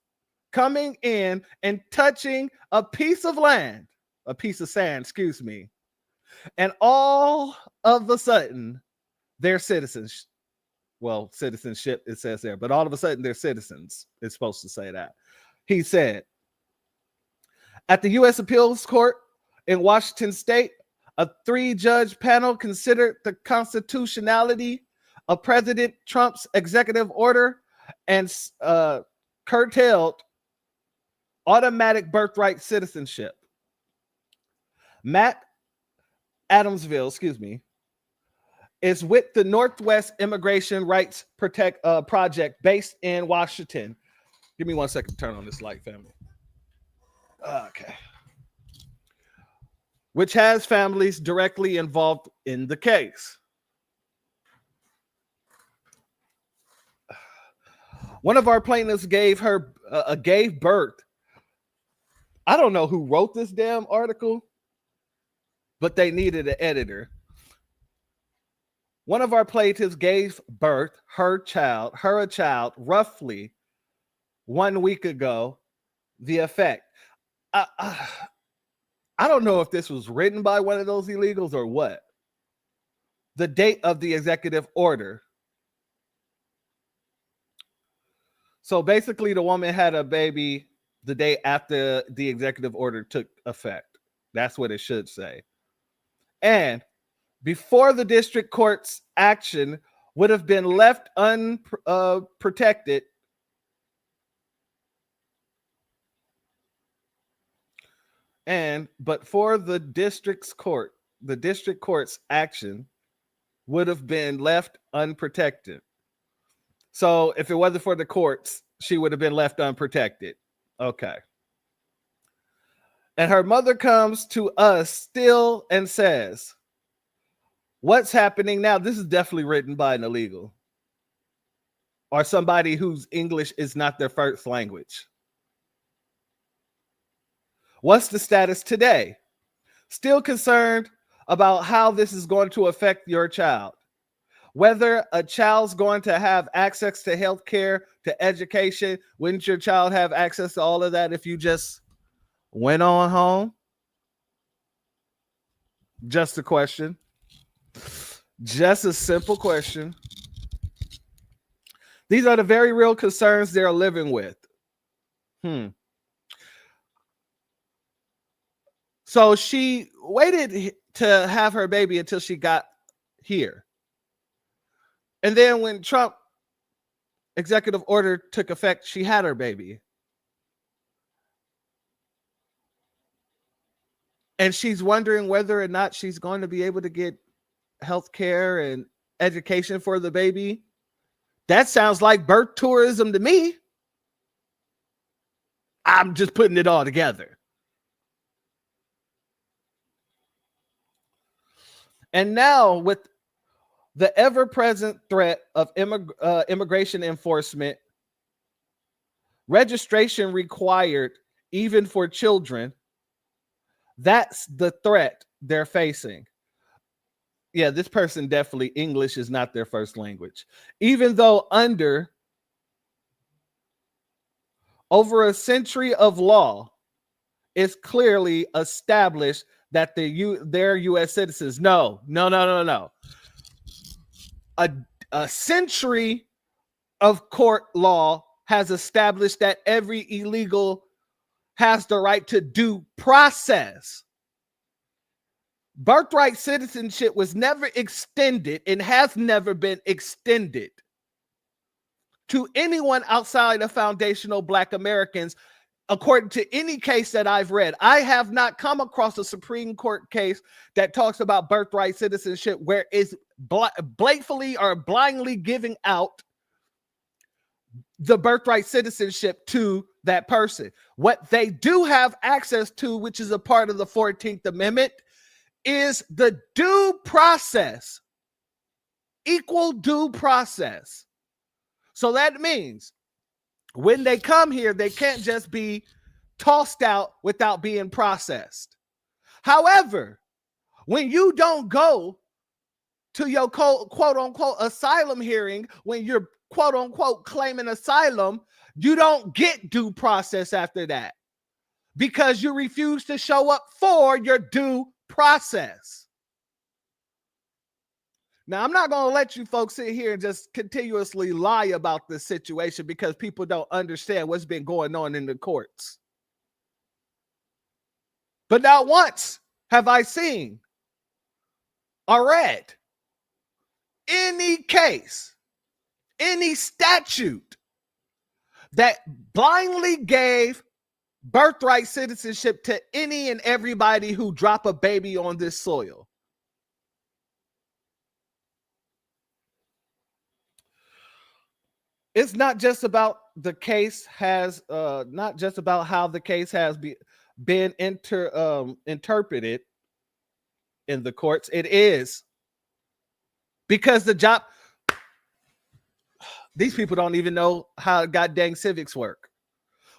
coming in and touching a piece of land, a piece of sand, and all of a sudden they're citizens. Well, citizenship, it says there, but all of a sudden they're citizens. It's supposed to say that. He said, at the U.S. Appeals Court in Washington state, A 3-judge panel considered the constitutionality of President Trump's executive order and curtailed automatic birthright citizenship. Matt Adamsville, is with the Northwest Immigration Rights Project based in Washington. Give me 1 second to turn on this light, family. Okay. Which has families directly involved in the case. One of our plaintiffs gave birth. I don't know who wrote this damn article, but they needed an editor. One of our plaintiffs gave birth, her a child, roughly 1 week ago. The effect. I don't know if this was written by one of those illegals or what. The date of the executive order. So basically, the woman had a baby the day after the executive order took effect. That's what it should say. And before the district court's action would have been left unprotected, but for the district court's action would have been left unprotected. So if it wasn't for the courts, she would have been left unprotected. Okay. And her mother comes to us still and says, what's happening now? This is definitely written by an illegal or somebody whose English is not their first language. What's the status today? Still concerned about how this is going to affect your child. Whether a child's going to have access to health care, to education. Wouldn't your child have access to all of that if you just went on home? Just a question. Just a simple question. These are the very real concerns they're living with. So she waited to have her baby until she got here. And then when Trump executive order took effect, she had her baby. And she's wondering whether or not she's going to be able to get health care and education for the baby. That sounds like birth tourism to me. I'm just putting it all together. And now with the ever-present threat of immigration enforcement, registration required even for children, that's the threat they're facing. Yeah, this person definitely, English is not their first language. Even though under over a century of law, it's clearly established that they're U.S. citizens. No. A century of court law has established that every illegal has the right to due process. Birthright citizenship was never extended and has never been extended to anyone outside of foundational Black Americans, according to any case that I've read. I have not come across a Supreme Court case that talks about birthright citizenship where it's blatantly or blindly giving out the birthright citizenship to that person. What they do have access to, which is a part of the 14th Amendment, is the due process, equal due process. So that means when they come here, they can't just be tossed out without being processed. However, when you don't go to your quote unquote asylum hearing, when you're quote unquote claiming asylum, you don't get due process after that because you refuse to show up for your due process. Now, I'm not going to let you folks sit here and just continuously lie about this situation because people don't understand what's been going on in the courts. But not once have I seen are read, any case, any statute that blindly gave birthright citizenship to any and everybody who drop a baby on this soil. It's not just about the case has not just about how the case has been interpreted in the courts. It is because these people don't even know how goddamn civics work.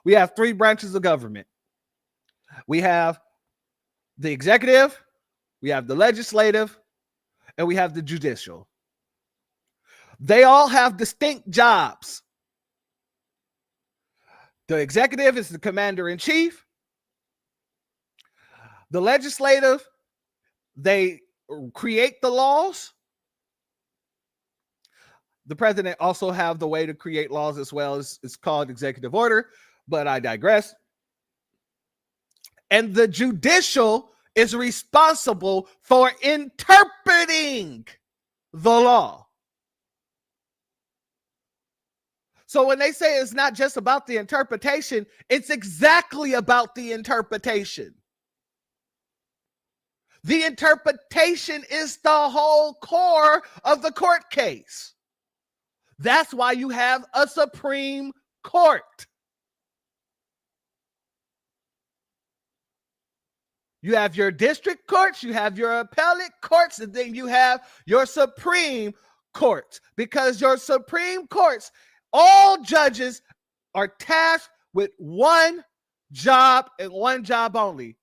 We have three branches of government. We have the executive, we have the legislative, and we have the judicial. They all have distinct jobs. The executive is the commander-in-chief. The legislative, they create the laws. The president also have the way to create laws as well. It's called executive order, but I digress. And the judicial is responsible for interpreting the law. So when they say it's not just about the interpretation, it's exactly about the interpretation. The interpretation is the whole core of the court case. That's why you have a Supreme Court. You have your district courts, you have your appellate courts, and then you have your Supreme Court. Because your Supreme Courts, all judges are tasked with one job and one job only: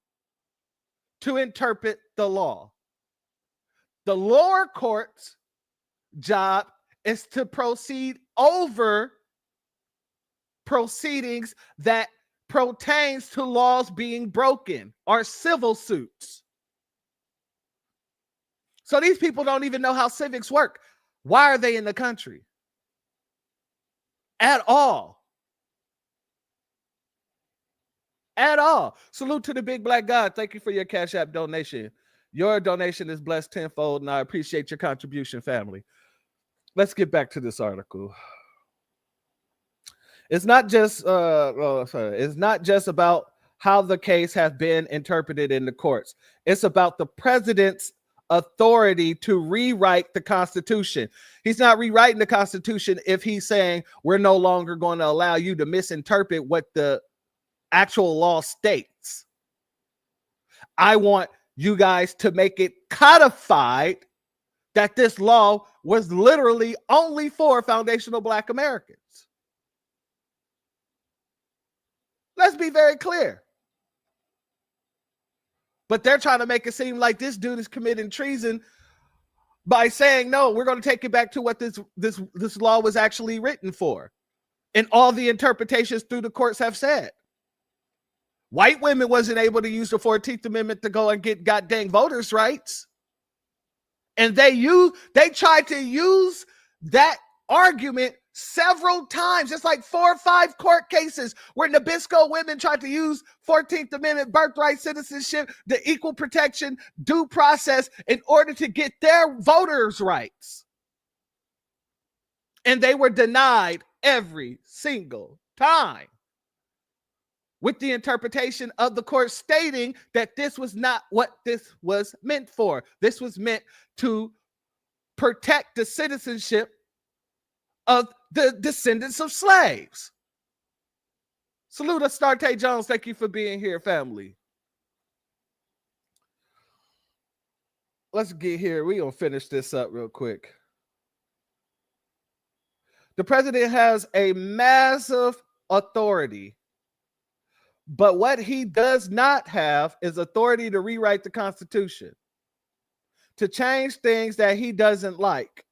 to interpret the law. The lower court's job is to proceed over proceedings that pertains to laws being broken or civil suits. So these people don't even know how civics work. Why are they in the country? At all. At all. Salute to the big black God. Thank you for your Cash App donation. Your donation is blessed tenfold, and I appreciate your contribution, family. Let's get back to this article. It's not just it's not just about how the case has been interpreted in the courts. It's about the president's authority to rewrite the Constitution. He's not rewriting the Constitution if he's saying we're no longer going to allow you to misinterpret what the actual law states. I want you guys to make it codified that this law was literally only for foundational Black Americans. Let's be very clear. But they're trying to make it seem like this dude is committing treason by saying, no, we're going to take it back to what this law was actually written for. And all the interpretations through the courts have said. White women wasn't able to use the 14th Amendment to go and get goddamn voters' rights. And they tried to use that argument several times. It's like 4 or 5 court cases where Nabisco women tried to use 14th Amendment birthright citizenship, the equal protection due process in order to get their voters' rights. And they were denied every single time, with the interpretation of the court stating that this was not what this was meant for. This was meant to protect the citizenship of the descendants of slaves. Salute Astarte Jones. Thank you for being here, family. Let's get here. We're going to finish this up real quick. The president has a massive authority, but what he does not have is authority to rewrite the Constitution, to change things that he doesn't like.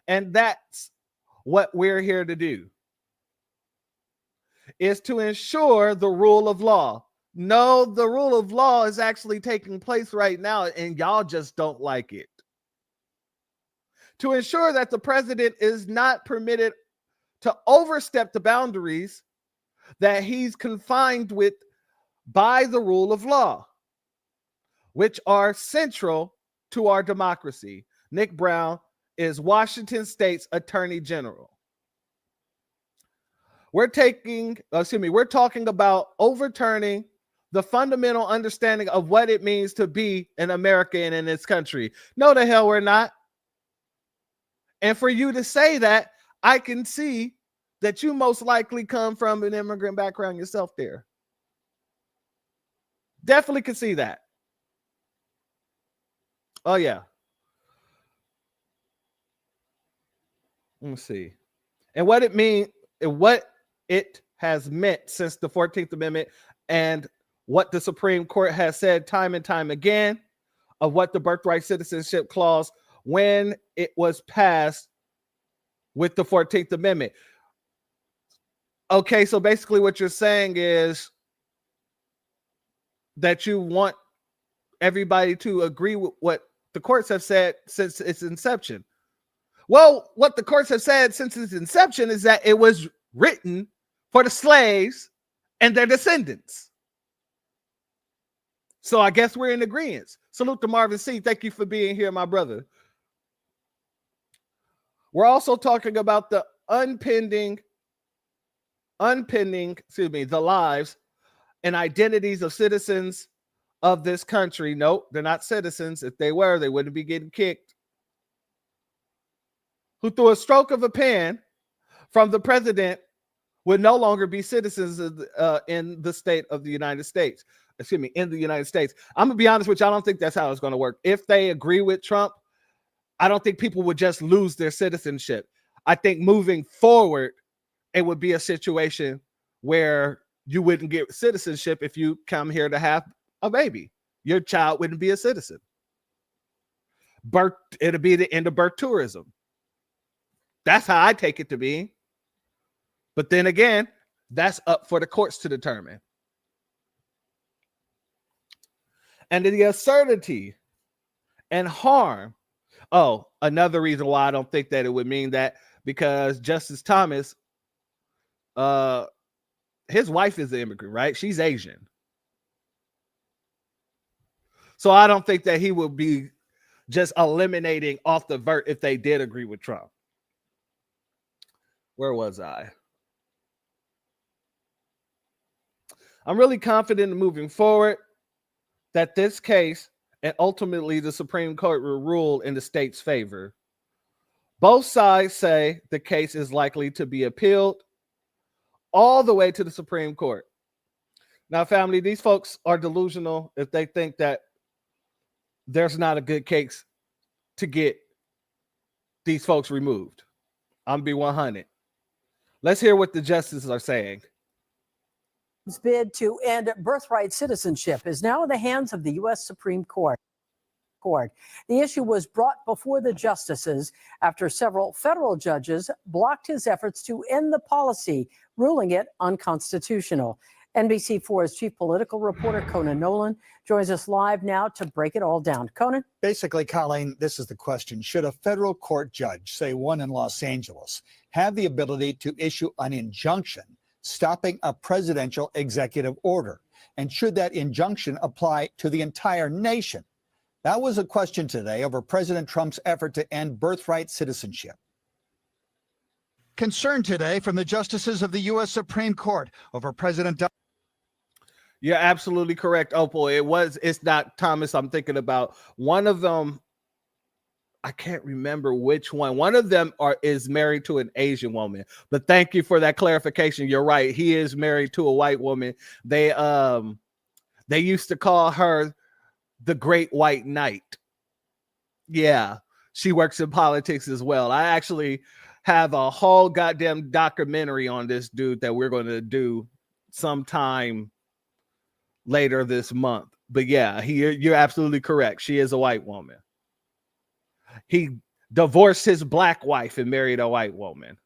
And that's what we're here to do, is to ensure the rule of law. No, the rule of law is actually taking place right now, and y'all just don't like it. To ensure that the president is not permitted to overstep the boundaries that he's confined with by the rule of law, which are central to our democracy. Nick Brown is Washington State's Attorney General. We're talking about overturning the fundamental understanding of what it means to be an American in this country. No, the hell we're not. And for you to say that, I can see that you most likely come from an immigrant background yourself there. Definitely can see that. Oh, yeah. Let me see. And what it has meant since the 14th Amendment and what the Supreme Court has said time and time again of what the birthright citizenship clause when it was passed with the 14th Amendment. Okay, so basically what you're saying is that you want everybody to agree with what the courts have said since its inception. Well, what the courts have said since its inception is that it was written for the slaves and their descendants. So I guess we're in agreement. Salute to Marvin C. Thank you for being here, my brother. We're also talking about the the lives and identities of citizens of this country. Nope, they're not citizens. If they were, they wouldn't be getting kicked. Who through a stroke of a pen from the president would no longer be citizens in the state of the United States. In the United States. I'm going to be honest with you. I don't think that's how it's going to work. If they agree with Trump, I don't think people would just lose their citizenship. I think moving forward, it would be a situation where you wouldn't get citizenship if you come here to have a baby. Your child wouldn't be a citizen. It'll be the end of birth tourism. That's how I take it to be. But then again, that's up for the courts to determine. And the absurdity and harm. Oh, another reason why I don't think that it would mean that, because Justice Thomas, his wife is an immigrant, right? She's Asian. So I don't think that he would be just eliminating off the vert if they did agree with Trump. Where was I? I'm really confident in moving forward that this case and ultimately the Supreme Court will rule in the state's favor. Both sides say the case is likely to be appealed all the way to the Supreme Court. Now, family, these folks are delusional if they think that there's not a good case to get these folks removed. I'm be 100. Let's hear what the justices are saying. His bid to end birthright citizenship is now in the hands of the U.S. Supreme Court. The issue was brought before the justices after several federal judges blocked his efforts to end the policy, ruling it unconstitutional. NBC4's chief political reporter Conan Nolan joins us live now to break it all down. Conan? Basically, Colleen, this is the question. Should a federal court judge, say one in Los Angeles, have the ability to issue an injunction stopping a presidential executive order? And should that injunction apply to the entire nation? That was a question today over President Trump's effort to end birthright citizenship. Concern today from the justices of the U.S. Supreme Court over President Donald. You're absolutely correct, Opal. It's not Thomas I'm thinking about. One of them, I can't remember which one. One of them is married to an Asian woman. But thank you for that clarification. You're right. He is married to a white woman. They used to call her the Great White Knight. Yeah, she works in politics as well. I actually have a whole goddamn documentary on this dude that we're going to do sometime later this month. But yeah, you're absolutely correct. She is a white woman. He divorced his black wife and married a white woman.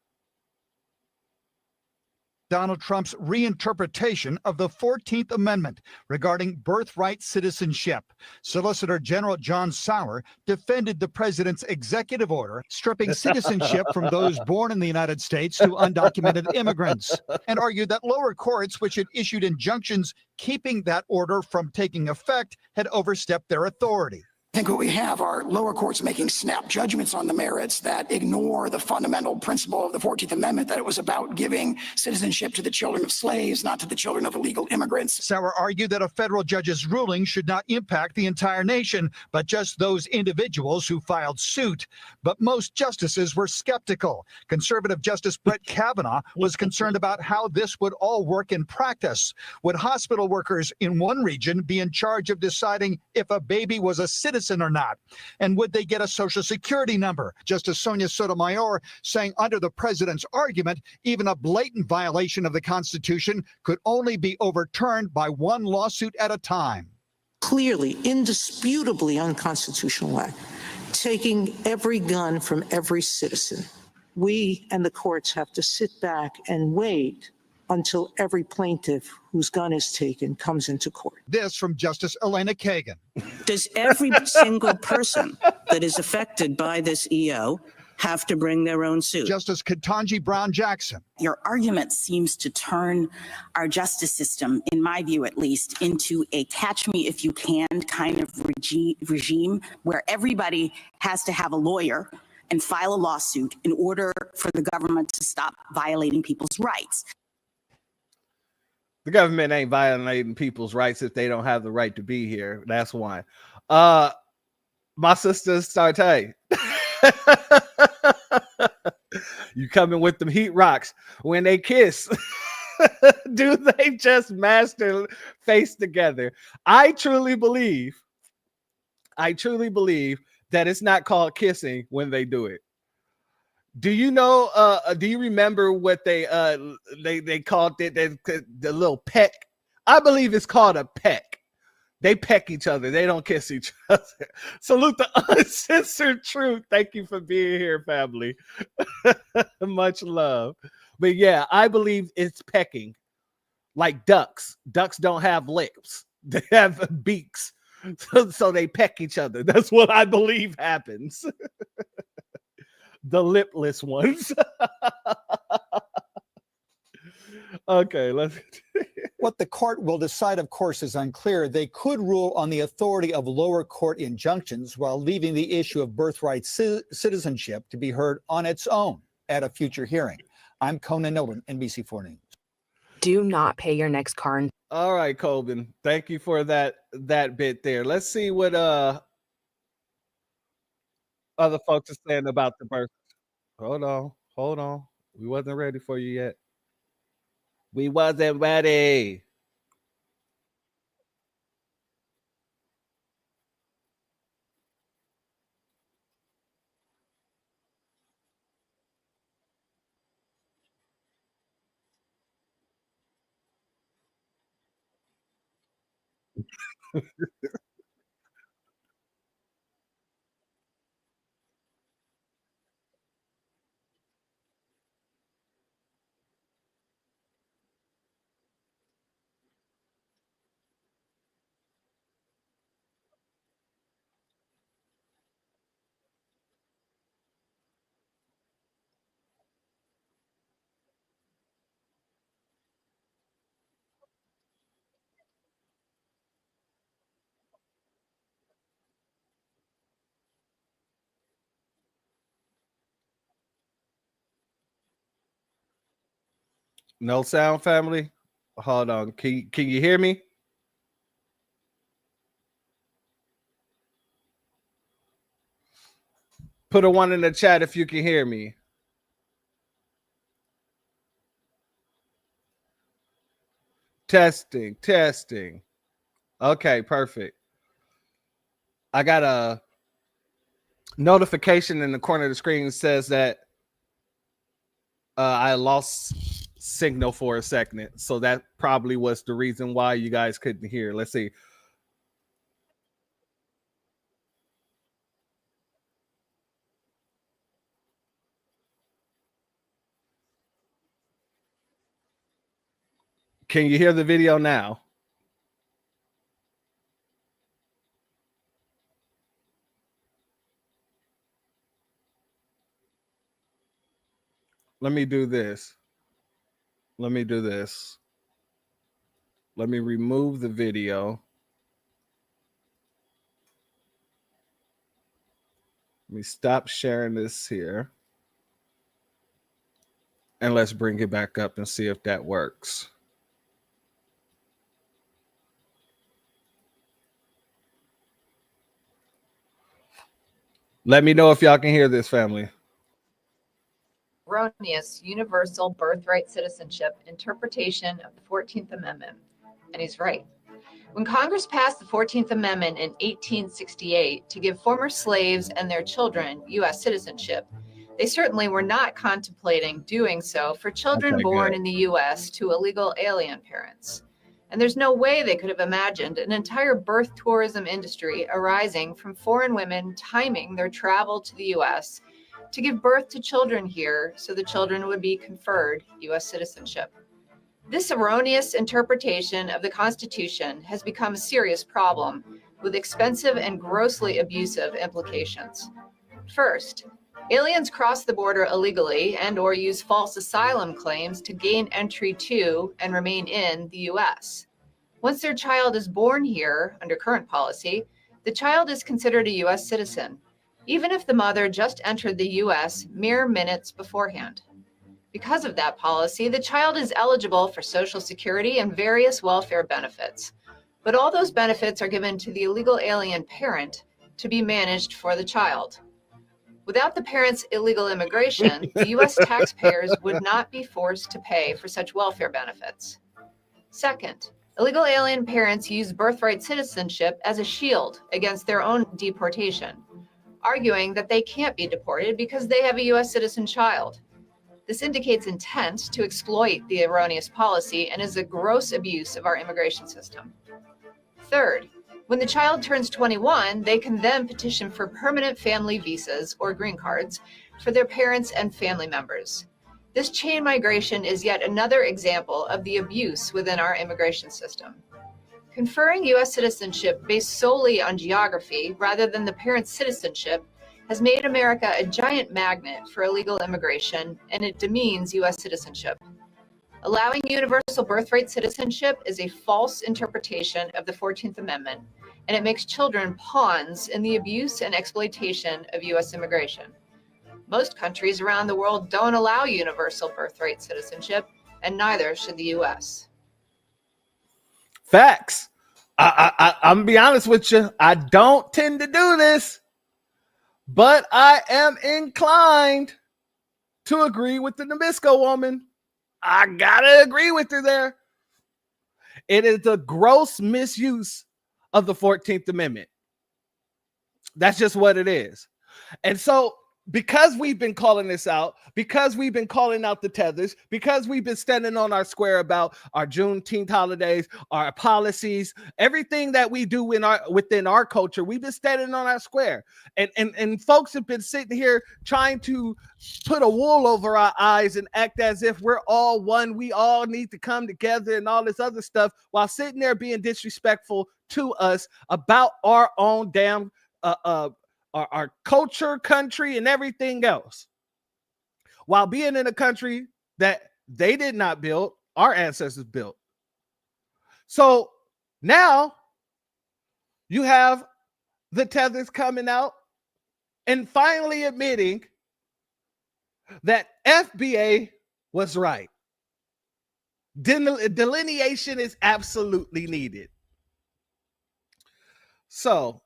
Donald Trump's reinterpretation of the 14th Amendment regarding birthright citizenship. Solicitor General John Sauer defended the president's executive order stripping citizenship from those born in the United States to undocumented immigrants, and argued that lower courts, which had issued injunctions keeping that order from taking effect, had overstepped their authority. I think what we have are lower courts making snap judgments on the merits that ignore the fundamental principle of the 14th Amendment, that it was about giving citizenship to the children of slaves, not to the children of illegal immigrants. Sauer argued that a federal judge's ruling should not impact the entire nation, but just those individuals who filed suit. But most justices were skeptical. Conservative Justice Brett Kavanaugh was concerned about how this would all work in practice. Would hospital workers in one region be in charge of deciding if a baby was a citizen or not? And would they get a social security number? Justice Sonia Sotomayor saying under the president's argument, even a blatant violation of the Constitution could only be overturned by one lawsuit at a time. Clearly, indisputably unconstitutional act, taking every gun from every citizen. We and the courts have to sit back and wait until every plaintiff whose gun is taken comes into court. This from Justice Elena Kagan. Does every single person that is affected by this EO have to bring their own suit? Justice Ketanji Brown Jackson. Your argument seems to turn our justice system, in my view at least, into a catch me if you can kind of regime where everybody has to have a lawyer and file a lawsuit in order for the government to stop violating people's rights. The government ain't violating people's rights if they don't have the right to be here. That's why. My sister Starte. You coming with them heat rocks when they kiss. Do they just mash their face together? I truly believe that it's not called kissing when they do it. Do you know, do you remember what they called it, the little peck? I believe it's called a peck. They peck each other. They don't kiss each other. Salute the uncensored truth. Thank you for being here, family. Much love. But yeah, I believe it's pecking like ducks. Ducks don't have lips. They have beaks. So they peck each other. That's what I believe happens. The lipless ones. Okay, let's. What the court will decide, of course, is unclear. They could rule on the authority of lower court injunctions while leaving the issue of birthright citizenship to be heard on its own at a future hearing. I'm Conan Nolan, NBC4 News. Do not pay your next car. All right, Colvin. Thank you for that bit there. Let's see what other folks are saying about the birth. Hold on. We wasn't ready for you yet. We wasn't ready. No sound, family. Hold on. Can you hear me? Put a 1 in the chat if you can hear me. Testing. Okay, perfect. I got a notification in the corner of the screen that says that I lost signal for a second. So that probably was the reason why you guys couldn't hear. Let's see. Can you hear the video now? Let me do this. Let me remove the video. Let me stop sharing this here. And let's bring it back up and see if that works. Let me know if y'all can hear this, family. Erroneous universal birthright citizenship interpretation of the 14th Amendment. And he's right. When Congress passed the 14th Amendment in 1868 to give former slaves and their children U.S. citizenship, they certainly were not contemplating doing so for children born in the U.S. to illegal alien parents. And there's no way they could have imagined an entire birth tourism industry arising from foreign women timing their travel to the U.S. to give birth to children here so the children would be conferred U.S. citizenship. This erroneous interpretation of the Constitution has become a serious problem with expensive and grossly abusive implications. First, aliens cross the border illegally and or use false asylum claims to gain entry to and remain in the U.S. Once their child is born here, under current policy, the child is considered a U.S. citizen, even if the mother just entered the U.S. mere minutes beforehand. Because of that policy, the child is eligible for Social Security and various welfare benefits, but all those benefits are given to the illegal alien parent to be managed for the child. Without the parent's illegal immigration, the U.S. taxpayers would not be forced to pay for such welfare benefits. Second, illegal alien parents use birthright citizenship as a shield against their own deportation, arguing that they can't be deported because they have a U.S. citizen child. This indicates intent to exploit the erroneous policy and is a gross abuse of our immigration system. Third, when the child turns 21, they can then petition for permanent family visas or green cards for their parents and family members. This chain migration is yet another example of the abuse within our immigration system. Conferring U.S. citizenship based solely on geography rather than the parent's citizenship has made America a giant magnet for illegal immigration, and it demeans U.S. citizenship. Allowing universal birthright citizenship is a false interpretation of the 14th Amendment, and it makes children pawns in the abuse and exploitation of U.S. immigration. Most countries around the world don't allow universal birthright citizenship, and neither should the U.S. Facts. I'm gonna be honest with you. I don't tend to do this, but I am inclined to agree with the Nabisco woman. I gotta agree with her there. It is a gross misuse of the 14th Amendment. That's just what it is. And so, because we've been calling this out, because we've been calling out the tethers, because we've been standing on our square about our Juneteenth holidays, our policies, everything that we do within our culture, we've been standing on our square. And folks have been sitting here trying to put a wool over our eyes and act as if we're all one. We all need to come together and all this other stuff, while sitting there being disrespectful to us about our own damn our culture, country, and everything else, while being in a country that they did not build, our ancestors built. So now you have the tethers coming out and finally admitting that FBA was right. Delineation is absolutely needed. So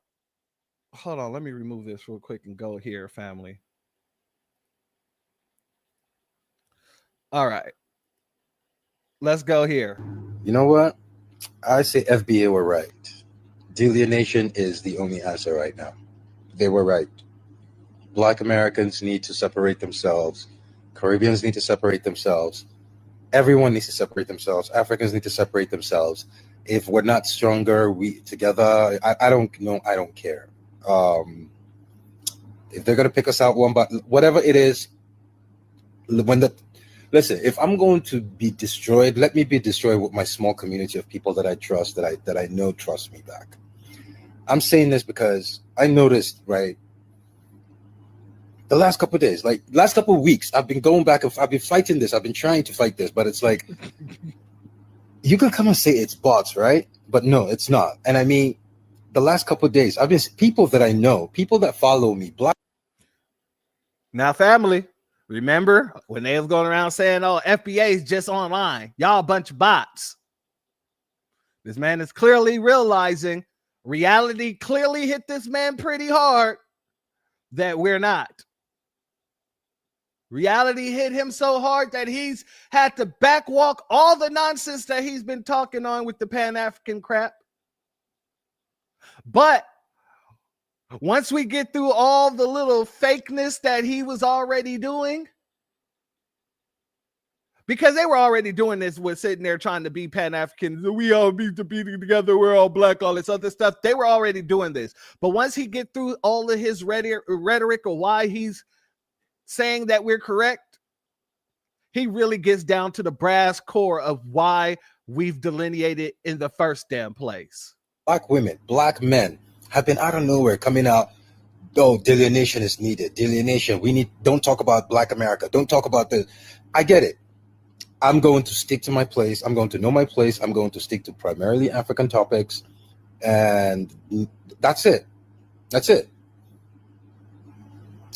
hold on, let me remove this real quick and go here, family. All right, let's go here. You know what? I say FBA were right. Delineation is the only answer right now. They were right. Black Americans need to separate themselves. Caribbeans need to separate themselves. Everyone needs to separate themselves. Africans need to separate themselves. If we're not stronger, we together, I don't know. I don't care. If they're going to pick us out one by whatever it is, listen, if I'm going to be destroyed, let me be destroyed with my small community of people that I trust, that I know trust me back. I'm saying this because I noticed, right, the last couple of days, like last couple of weeks, I've been going back and I've been fighting this. I've been trying to fight this, but it's like, you can come and say it's bots, right? But no, it's not. And I mean, the last couple of days, I've been people that I know, people that follow me, black. Now, family, remember when they was going around saying, oh, FBA is just online. Y'all a bunch of bots. This man is clearly realizing reality clearly hit this man pretty hard that we're not. Reality hit him so hard that he's had to backwalk all the nonsense that he's been talking on with the Pan-African crap. But once we get through all the little fakeness that he was already doing, because they were already doing this with sitting there trying to be Pan-Africans, we all be together, we're all black, all this other stuff. They were already doing this. But once he get through all of his rhetoric or why he's saying that we're correct, he really gets down to the brass core of why we've delineated in the first damn place. Black women, black men have been out of nowhere coming out. Oh, delineation is needed. Delineation. Don't talk about Black America. Don't talk about this. I get it. I'm going to stick to my place. I'm going to know my place. I'm going to stick to primarily African topics. And that's it. That's it.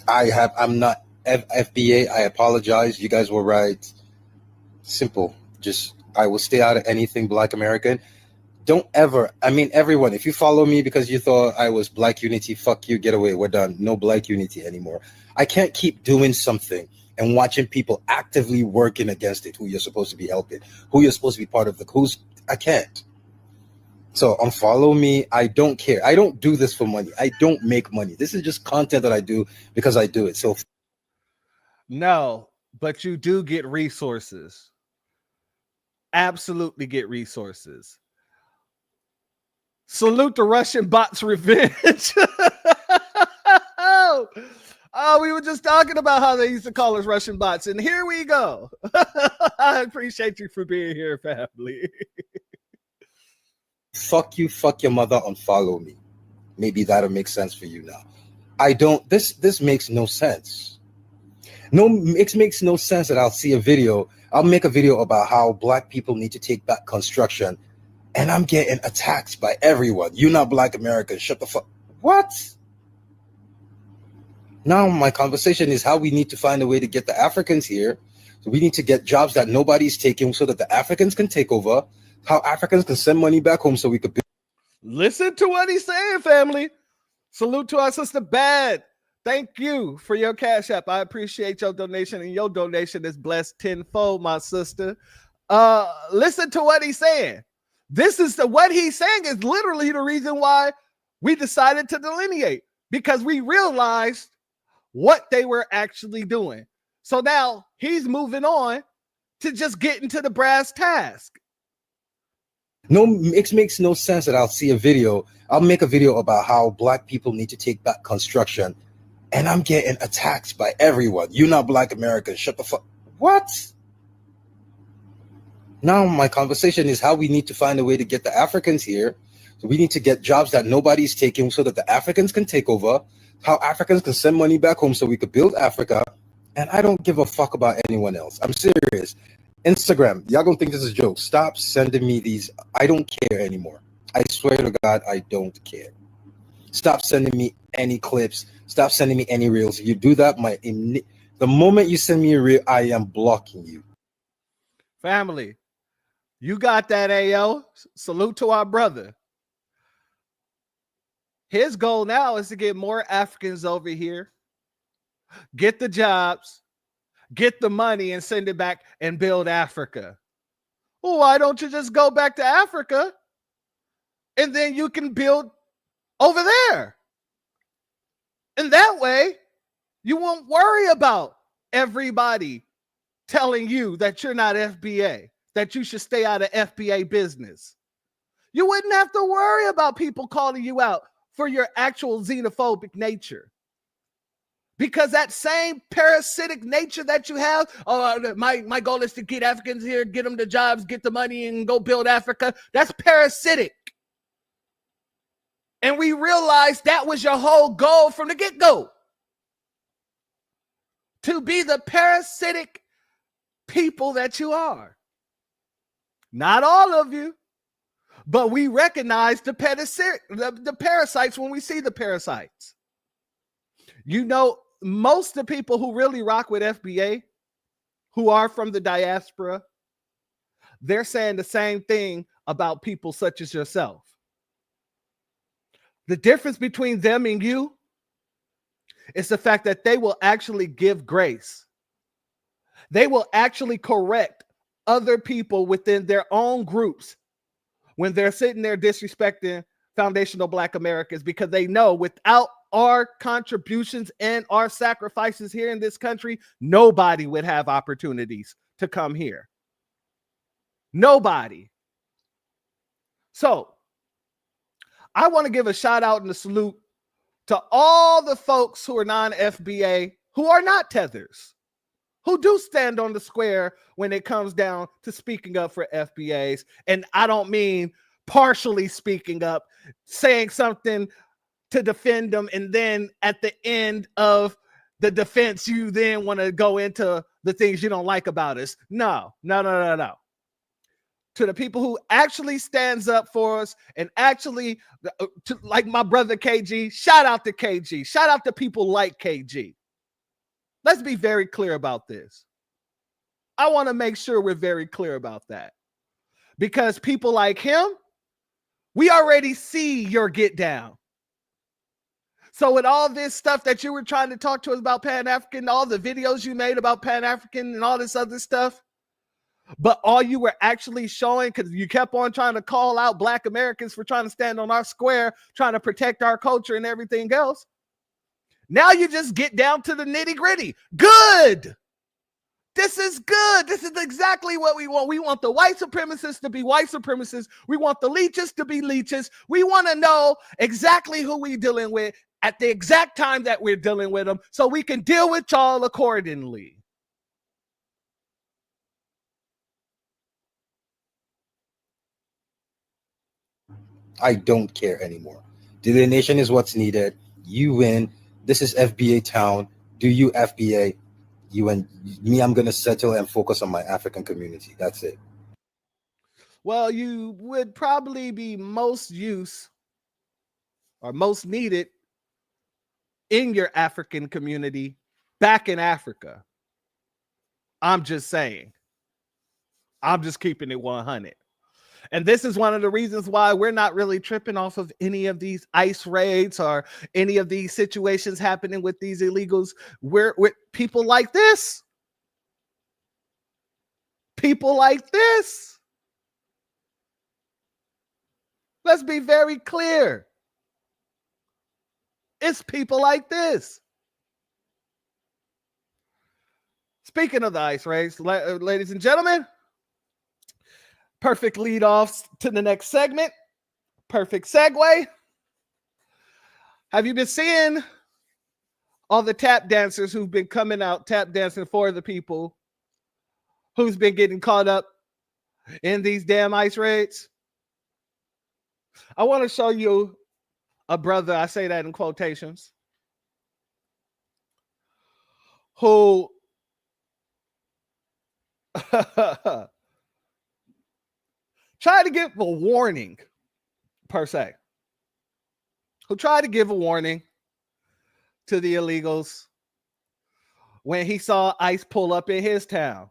I'm not FBA. I apologize. You guys were right. Simple. I will stay out of anything Black American. Don't ever, everyone, if you follow me because you thought I was Black unity, fuck you, get away, we're done. No Black unity anymore. I can't keep doing something and watching people actively working against it, who you're supposed to be helping, who you're supposed to be part of I can't. So unfollow me. I don't care. I don't do this for money. I don't make money. This is just content that I do because I do it. So no, but you do get resources. Absolutely get resources. Salute the Russian bots' revenge. We were just talking about how they used to call us Russian bots, and here we go. I appreciate you for being here, family. fuck you, fuck your mother, unfollow me. Maybe that'll make sense for you now. This makes no sense. It makes no sense that I'll make a video about how Black people need to take back construction, and I'm getting attacked by everyone. You're not Black American. Shut the fuck. What? Now my conversation is how we need to find a way to get the Africans here. So we need to get jobs that nobody's taking so that the Africans can take over. How Africans can send money back home so we could build. Listen to what he's saying, family. Salute to our sister Bad. Thank you for your Cash App. I appreciate your donation, and your donation is blessed tenfold, my sister. Listen to what he's saying. What he's saying is literally the reason why we decided to delineate, because we realized what they were actually doing. So now he's moving on to just get into the brass task. It makes no sense that I'll make a video about how Black people need to take back construction, and I'm getting attacked by everyone. You're not Black American. Shut the fuck. What? Now my conversation is how we need to find a way to get the Africans here. So we need to get jobs that nobody's taking so that the Africans can take over. How Africans can send money back home so we could build Africa. And I don't give a fuck about anyone else. I'm serious. Instagram, y'all gonna think this is a joke. Stop sending me these. I don't care anymore. I swear to God, I don't care. Stop sending me any clips. Stop sending me any reels. If you do that, the moment you send me a reel, I am blocking you. Family, you got that, AO. Salute to our brother. His goal now is to get more Africans over here, get the jobs, get the money, and send it back and build Africa. Well, why don't you just go back to Africa and then you can build over there? And that way, you won't worry about everybody telling you that you're not FBA, that you should stay out of FBA business. You wouldn't have to worry about people calling you out for your actual xenophobic nature. Because that same parasitic nature that you have, my goal is to get Africans here, get them the jobs, get the money, and go build Africa. That's parasitic. And we realized that was your whole goal from the get-go. To be the parasitic people that you are. Not all of you, but we recognize the parasites when we see the parasites. You know, most of the people who really rock with FBA, who are from the diaspora, they're saying the same thing about people such as yourself. The difference between them and you is the fact that they will actually give grace. They will actually correct other people within their own groups when they're sitting there disrespecting foundational Black Americans, because they know without our contributions and our sacrifices here in this country, nobody would have opportunities to come here. Nobody. So I want to give a shout out and a salute to all the folks who are non-FBA, who are not tethers, who do stand on the square when it comes down to speaking up for FBAs. And I don't mean partially speaking up, saying something to defend them, and then at the end of the defense, you then want to go into the things you don't like about us. No. To the people who actually stands up for us and actually, like my brother KG, shout out to KG. Shout out to people like KG. Let's be very clear about this. I want to make sure we're very clear about that. Because people like him, we already see your get down. So with all this stuff that you were trying to talk to us about Pan-African, all the videos you made about Pan-African and all this other stuff, but all you were actually showing, because you kept on trying to call out Black Americans for trying to stand on our square, trying to protect our culture and everything else. Now you just get down to the nitty gritty. Good. This is good. This is exactly what we want. We want the white supremacists to be white supremacists. We want the leeches to be leeches. We want to know exactly who we're dealing with at the exact time that we're dealing with them, so we can deal with y'all accordingly. I don't care anymore. Delineation is what's needed. You win. This is FBA town. Do you FBA? You and me, I'm going to settle and focus on my African community. That's it. Well, you would probably be most use or most needed in your African community back in Africa. I'm just saying. I'm just keeping it 100. And this is one of the reasons why we're not really tripping off of any of these ICE raids or any of these situations happening with these illegals. We're with people like this. People like this. Let's be very clear. It's people like this. Speaking of the ICE raids, ladies and gentlemen, perfect lead off to the next segment. Perfect segue. Have you been seeing all the tap dancers who've been coming out tap dancing for the people who's been getting caught up in these damn ICE raids? I want to show you a brother, I say that in quotations, who tried to give a warning, per se, who tried to give a warning to the illegals when he saw ICE pull up in his town.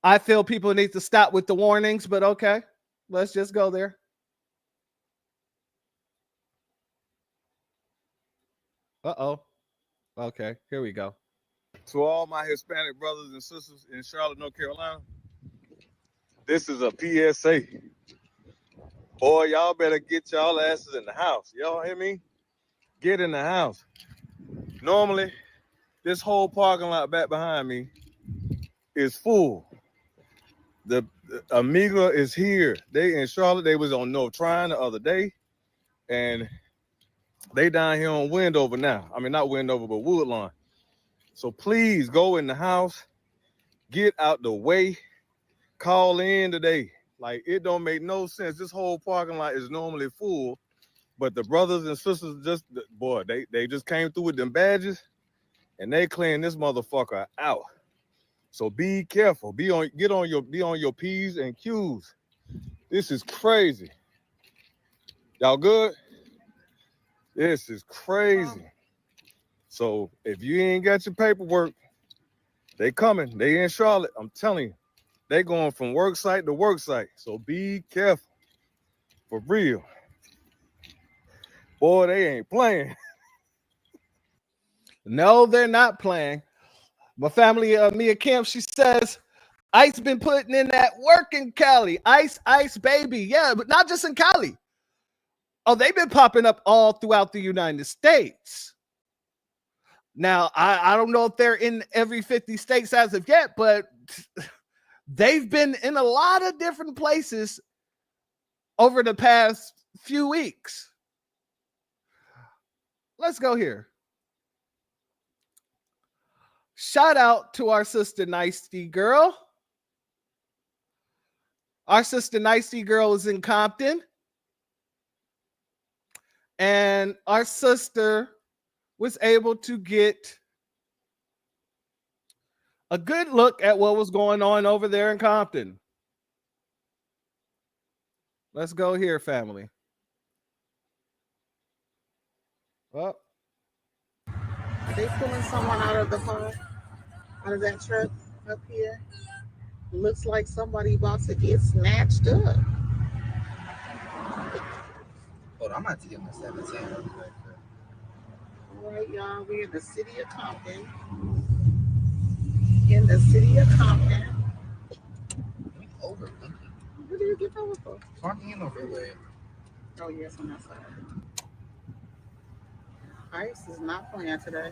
I feel people need to stop with the warnings, but okay, let's just go there. Uh-oh. Okay, here we go. To all my Hispanic brothers and sisters in Charlotte, North Carolina, this is a PSA. Boy, y'all better get y'all asses in the house. Y'all hear me? Get in the house. Normally, this whole parking lot back behind me is full. The Amiga is here. They in Charlotte, they was on North Trine the other day, and they down here on Wendover now. I mean, not Wendover, but Woodlawn. So please go in the house, get out the way, call in today. Like, it don't make no sense. This whole parking lot is normally full, but the brothers and sisters just, boy, they just came through with them badges, and they clearing this motherfucker out. So be careful. Be on your P's and Q's. This is crazy. Y'all good? This is crazy. So if you ain't got your paperwork, they coming. They in Charlotte. I'm telling you, they going from work site to work site. So be careful, for real. Boy, they ain't playing. No, they're not playing. My family, Mia Kim, she says, ICE been putting in that work in Cali. ICE, baby. Yeah, but not just in Cali. Oh, they've been popping up all throughout the United States. Now, I don't know if they're in every 50 states as of yet, but they've been in a lot of different places over the past few weeks. Let's go here. Shout out to our sister Nicety Girl. Our sister Nicety Girl is in Compton. And our sister was able to get a good look at what was going on over there in Compton. Let's go here, family. Well, Are they pulling someone out of the car, out of that truck up here? Looks like somebody about to get snatched up. Hold on, I'm about to get my 17. All right, y'all, we're in the city of Compton. In the city of Compton. Over. What did you get over for? Parking in the freeway. Oh, yes, on that side. ICE is not playing today.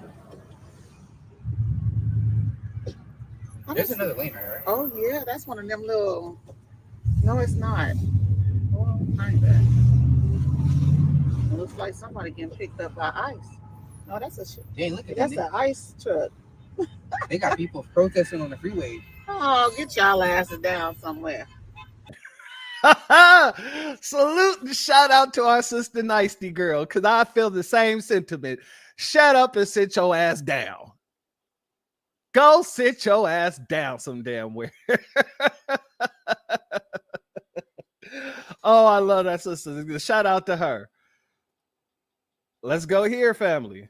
There's another lane, right? Oh, yeah, that's one of them little. No, it's not. Well, kinda. It looks like somebody getting picked up by ICE. No, that's a shit. Dang, look at That's that. an ICE truck. They got people protesting on the freeway. Oh, get y'all asses down somewhere. Salute and shout out to our sister Nicety Girl, because I feel the same sentiment. Shut up and sit your ass down. Go sit your ass down some damn where. Oh, I love that sister. Shout out to her. Let's go here, family.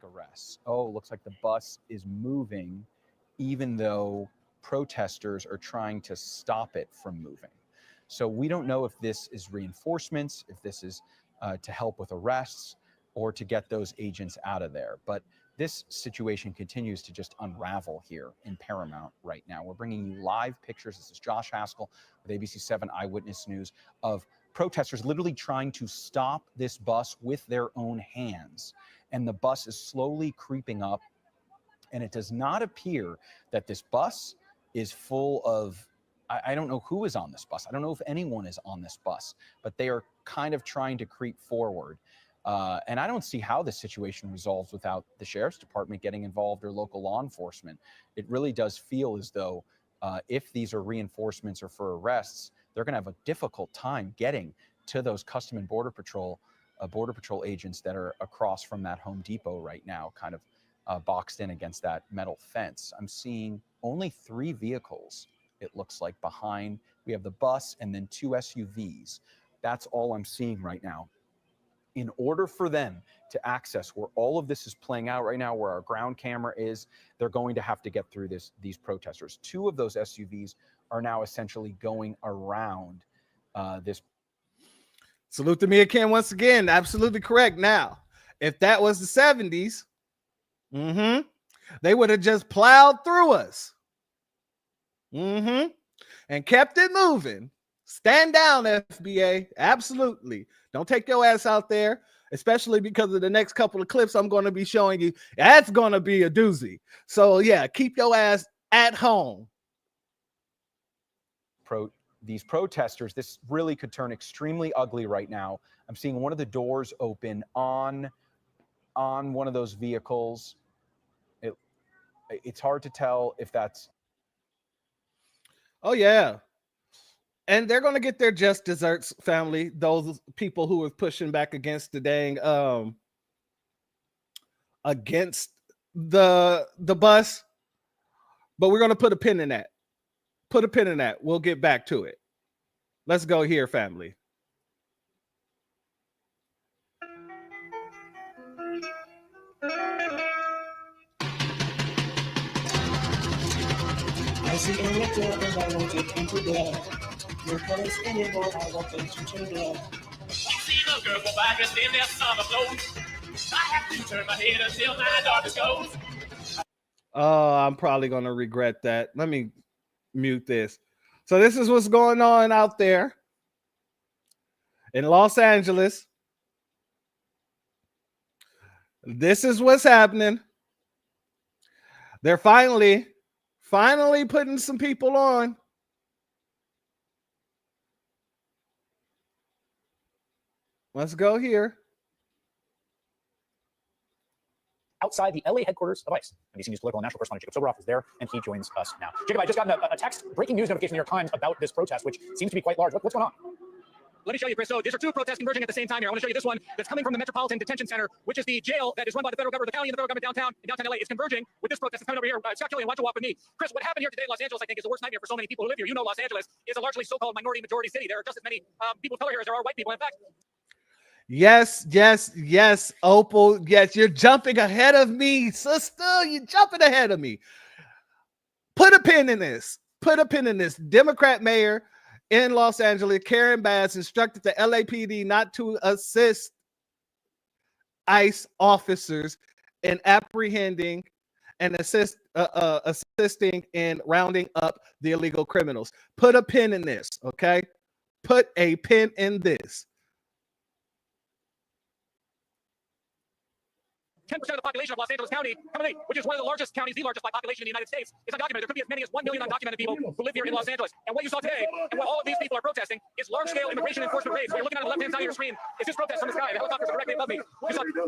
Arrests. Oh, looks like the bus is moving, even though protesters are trying to stop it from moving. So we don't know if this is reinforcements, if this is to help with arrests, or to get those agents out of there. But this situation continues to just unravel here in Paramount right now. We're bringing you live pictures. This is Josh Haskell with ABC 7 Eyewitness News of protesters literally trying to stop this bus with their own hands. And the bus is slowly creeping up. And it does not appear that this bus is full of, I don't know who is on this bus. I don't know if anyone is on this bus, but they are kind of trying to creep forward. And I don't see how this situation resolves without the sheriff's department getting involved or local law enforcement. It really does feel as though if these are reinforcements or for arrests, they're going to have a difficult time getting to those Custom and Border Patrol agents that are across from that Home Depot right now, kind of boxed in against that metal fence. I'm seeing only 3 vehicles, it looks like, behind. We have the bus and then 2 SUVs. That's all I'm seeing right now. In order for them to access where all of this is playing out right now, where our ground camera is, they're going to have to get through these protesters. 2 of those SUVs are now essentially going around this. Salute to Mia Kim once again. Absolutely correct. Now, if that was the 70s, they would have just plowed through us. And kept it moving. Stand down, FBA. Absolutely. Don't take your ass out there, especially because of the next couple of clips I'm going to be showing you. That's going to be a doozy. So, yeah, keep your ass at home. These protesters, this really could turn extremely ugly right now. I'm seeing one of the doors open on one of those vehicles. It's hard to tell if that's... Oh, yeah. And they're going to get their just desserts, family, those people who are pushing back against the dang, against the bus. But we're going to put a pin in that. Put a pin in that. We'll get back to it. Let's go here, family. see in your tail, and I won't get into there. No place anymore, I won't let you turn there. See the girl go by dressed in their summer clothes. I have to turn my head until my daughter goes. Oh, I'm probably going to regret that. Let me mute this. So this is what's going on out there in Los Angeles. This is what's happening. They're finally putting some people on. Let's go here. Outside the LA headquarters of ICE. NBC News political and national correspondent Jacob Soboroff is there, and he joins us now. Jacob, I just got a text, breaking news notification in the New York Times about this protest, which seems to be quite large. What's going on? Let me show you, Chris. So these are two protests converging at the same time here. I want to show you this one that's coming from the Metropolitan Detention Center, which is the jail that is run by the federal government, the county and the federal government downtown LA. It's converging with this protest that's coming over here. Scott Killian, why don't you walk with me? Chris, what happened here today in Los Angeles, I think, is the worst nightmare for so many people who live here. You know, Los Angeles is a largely so-called minority majority city. There are just as many people of color here as there are white people. In fact, Yes, Opal. Yes, you're jumping ahead of me, sister. You're jumping ahead of me. Put a pin in this. Democrat mayor in Los Angeles, Karen Bass, instructed the LAPD not to assist ICE officers in apprehending and assisting in rounding up the illegal criminals. Put a pin in this, okay? Put a pin in this. 10% of the population of Los Angeles County, which is one of the largest counties, the largest by population in the United States, is undocumented. There could be as many as 1 million undocumented people who live here in Los Angeles. And what you saw today, and what all of these people are protesting, is large-scale immigration enforcement raids. What you're looking at on the left-hand side of your screen is this protest from the sky. The helicopters are directly above me.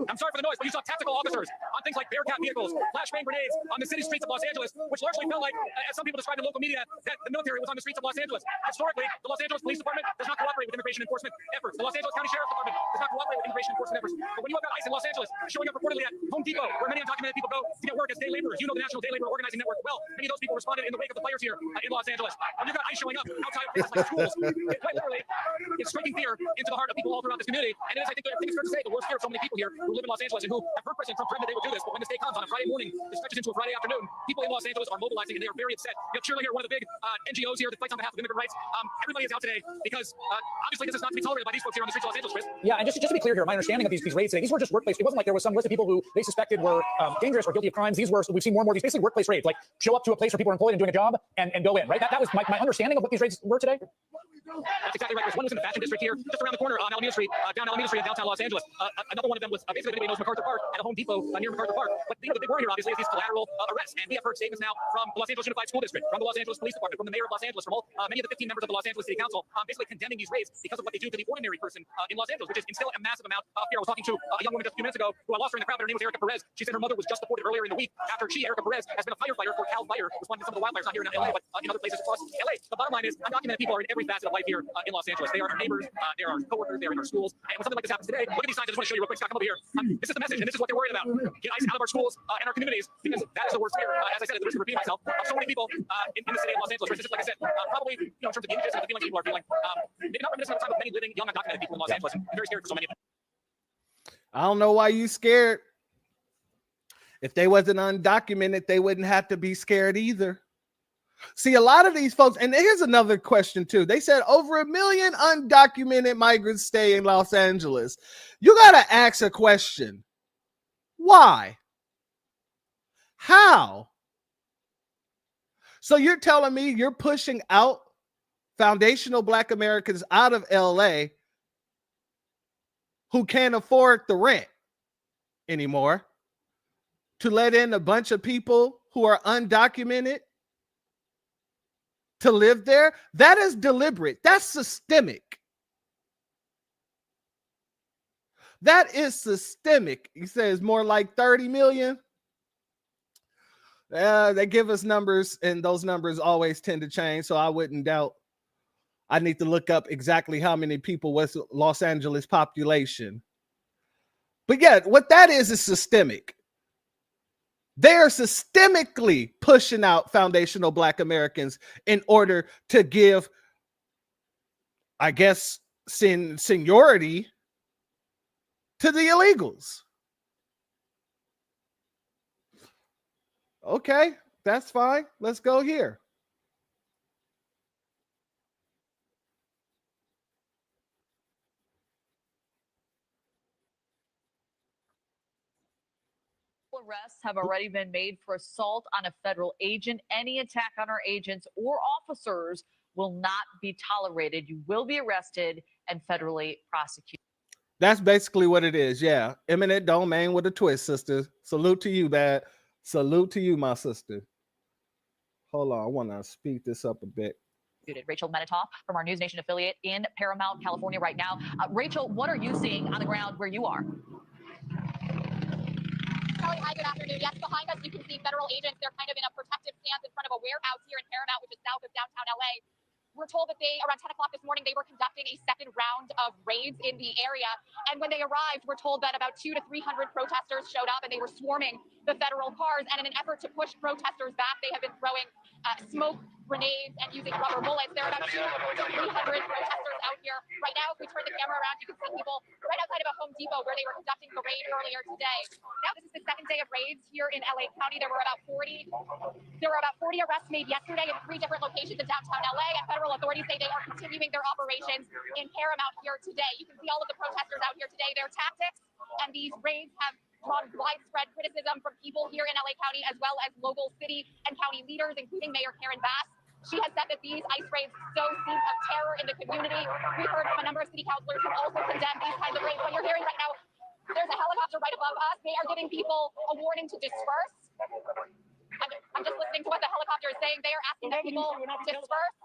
I'm sorry for the noise, but you saw tactical officers on things like Bearcat vehicles, flashbang grenades on the city streets of Los Angeles, which largely felt like, as some people described in local media, that the military was on the streets of Los Angeles. Historically, the Los Angeles Police Department does not cooperate with immigration enforcement efforts. The Los Angeles County Sheriff's Department does not cooperate with immigration enforcement efforts. But when you have got ICE in Los Angeles showing up reportedly at Home Depot, where many undocumented people go to get work as day laborers, you know the National Day Labor Organizing Network well. Many of those people responded in the wake of the fires here in Los Angeles. When you've got ICE showing up outside of places like schools, it quite literally is striking fear into the heart of people all throughout this community. And it is, I think it's fair to say, the worst fear of so many people here who live in Los Angeles and who have heard President Trump threaten that they would do this. But when this day comes on a Friday morning, it stretches into a Friday afternoon, people in Los Angeles are mobilizing and they are very upset. You have Cheerleader, one of the big NGOs here that fights on behalf of immigrant rights. Everybody is out today because obviously this is not to be tolerated by these folks here on the streets of Los Angeles, Chris. Yeah, and just to be clear here, my understanding of these raids today, these were just workplace. It wasn't like there was some list of people who they suspected were dangerous or guilty of crimes. These were, we've seen more and more of these basically workplace raids, like show up to a place where people are employed and doing a job and go in, right? That was my understanding of what these raids were today. That's exactly right. There's one was in the fashion district here, just around the corner on Alameda Street, down Alameda Street in downtown Los Angeles. Another one of them was basically anybody knows MacArthur Park at a Home Depot near MacArthur Park. But the big worry here, obviously, is these collateral arrests. And we have heard statements now from the Los Angeles Unified School District, from the Los Angeles Police Department, from the mayor of Los Angeles, from all many of the 15 members of the Los Angeles City Council, basically condemning these raids because of what they do to the ordinary person in Los Angeles, which is instill a massive amount of fear. I was talking to a young woman just a few minutes ago who I lost her in the crowd, but her name was Erica Perez. She said her mother was just deported earlier in the week after she, Erica Perez, has been a firefighter for Cal Fire, responding to some of the wildfires, not here in LA, but in other places across LA. The bottom line is, undocumented people are in every facet of life here in Los Angeles. They are our neighbors, they're our coworkers, they're in our schools. And when something like this happens today, look at these signs. I just want to show you real quick. Scott, come over here. This is the message, and this is what they're worried about. Get ICE out of our schools and our communities, because that is the worst fear. As I said, at the risk of repeating myself, of so many people in the city of Los Angeles. This is, like I said, probably, in terms of the images and the feelings people are feeling, maybe not reminiscent of the time of many living young undocumented people in Los Angeles, and very scary for so many of them. I don't know why you scared. If they wasn't undocumented, they wouldn't have to be scared either. See, a lot of these folks, and here's another question too. They said over 1 million undocumented migrants stay in Los Angeles. You got to ask a question. Why? How? So you're telling me you're pushing out foundational Black Americans out of LA who can't afford the rent anymore to let in a bunch of people who are undocumented to live there? That is deliberate. That's systemic. That is systemic. He says more like 30 million. They give us numbers, and those numbers always tend to change, so I wouldn't doubt. I need to look up exactly how many people was Los Angeles population. But yeah, what that is systemic. They're systemically pushing out foundational Black Americans in order to give, I guess, seniority to the illegals. Okay, that's fine. Let's go here. Arrests have already been made for assault on a federal agent. Any attack on our agents or officers will not be tolerated. You will be arrested and federally prosecuted. That's basically what it is. Yeah. Eminent domain with a twist, sister. Salute to you, bad. Salute to you, my sister. Hold on. I want to speed this up a bit. Rachel Menitoff from our News Nation affiliate in Paramount, California right now. Rachel, what are you seeing on the ground where you are? Kelly, hi, good afternoon. Yes, behind us you can see federal agents. They're kind of in a protective stance in front of a warehouse here in Paramount, which is south of downtown LA. We're told that around 10 o'clock this morning, they were conducting a second round of raids in the area. And when they arrived, we're told that about 200 to 300 protesters showed up and they were swarming the federal cars. And in an effort to push protesters back, they have been throwing smoke grenades and using rubber bullets. There are about 200 to 300 protesters out here. Right now, if we turn the camera around, you can see people right outside of a Home Depot where they were conducting the raid earlier today. Now, this is the second day of raids here in LA County. There were about 40 arrests made yesterday in 3 different locations in downtown LA, and federal authorities say they are continuing their operations in Paramount here today. You can see all of the protesters out here today. Their tactics and these raids have drawn widespread criticism from people here in LA County, as well as local city and county leaders, including Mayor Karen Bass. She has said that these ICE raids sow seeds of terror in the community. We've heard from a number of city councilors who also condemn these kinds of raids. What you're hearing right now, there's a helicopter right above us. They are giving people a warning to disperse. I'm just listening to what the helicopter is saying. They are asking that people disperse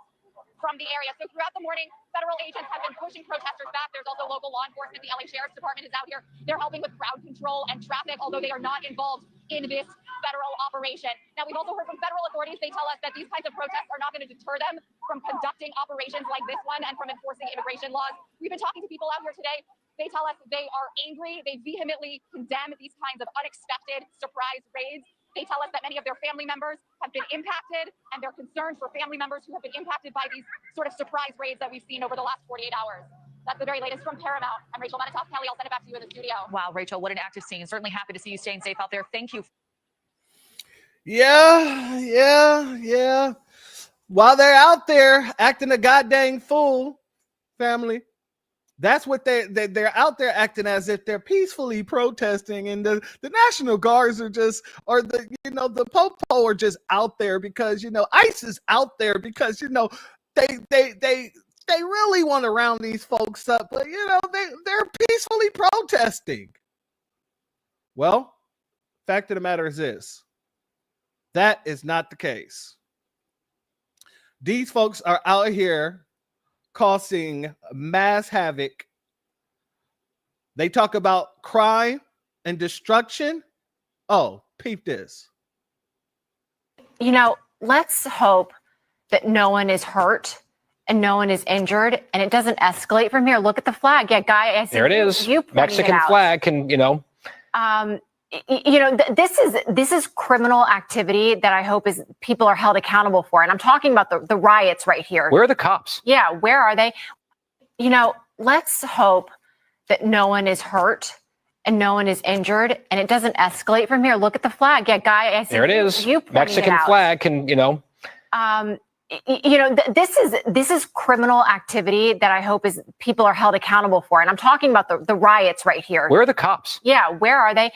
from the area. So throughout the morning, federal agents have been pushing protesters back. There's also local law enforcement. The LA Sheriff's Department is out here. They're helping with crowd control and traffic, although they are not involved in this federal operation. Now, we've also heard from federal authorities. They tell us that these kinds of protests are not going to deter them from conducting operations like this one and from enforcing immigration laws. We've been talking to people out here today. They tell us they are angry. They vehemently condemn these kinds of unexpected surprise raids. They tell us that many of their family members have been impacted, and they're concerned for family members who have been impacted by these sort of surprise raids that we've seen over the last 48 hours. That's the very latest from Paramount. I'm Rachel Menitoff. Kelly, I'll send it back to you in the studio. Wow, Rachel, what an active scene. Certainly happy to see you staying safe out there. Thank you. Yeah. While they're out there acting a goddamn fool, family, that's what they're out there acting as if they're peacefully protesting, and the National Guards are just, or the Popo are just out there because ICE is out there because they really want to round these folks up, but they're peacefully protesting. Well, fact of the matter is this: that is not the case. These folks are out here causing mass havoc. They talk about crime and destruction. Oh, peep this. Let's hope that no one is hurt and no one is injured and it doesn't escalate from here. Look at the flag. Yeah, Guy, I see there it is. You Mexican flag can, this is criminal activity that I hope is people are held accountable for. And I'm talking about the riots right here. Where are the cops? Yeah, where are they? Let's hope that no one is hurt and no one is injured and it doesn't escalate from here. Look at the flag. Yeah, Guy, I see there it is. You Mexican flag can, this is criminal activity that I hope is people are held accountable for. And I'm talking about the riots right here. Where are the cops? Yeah, where are they?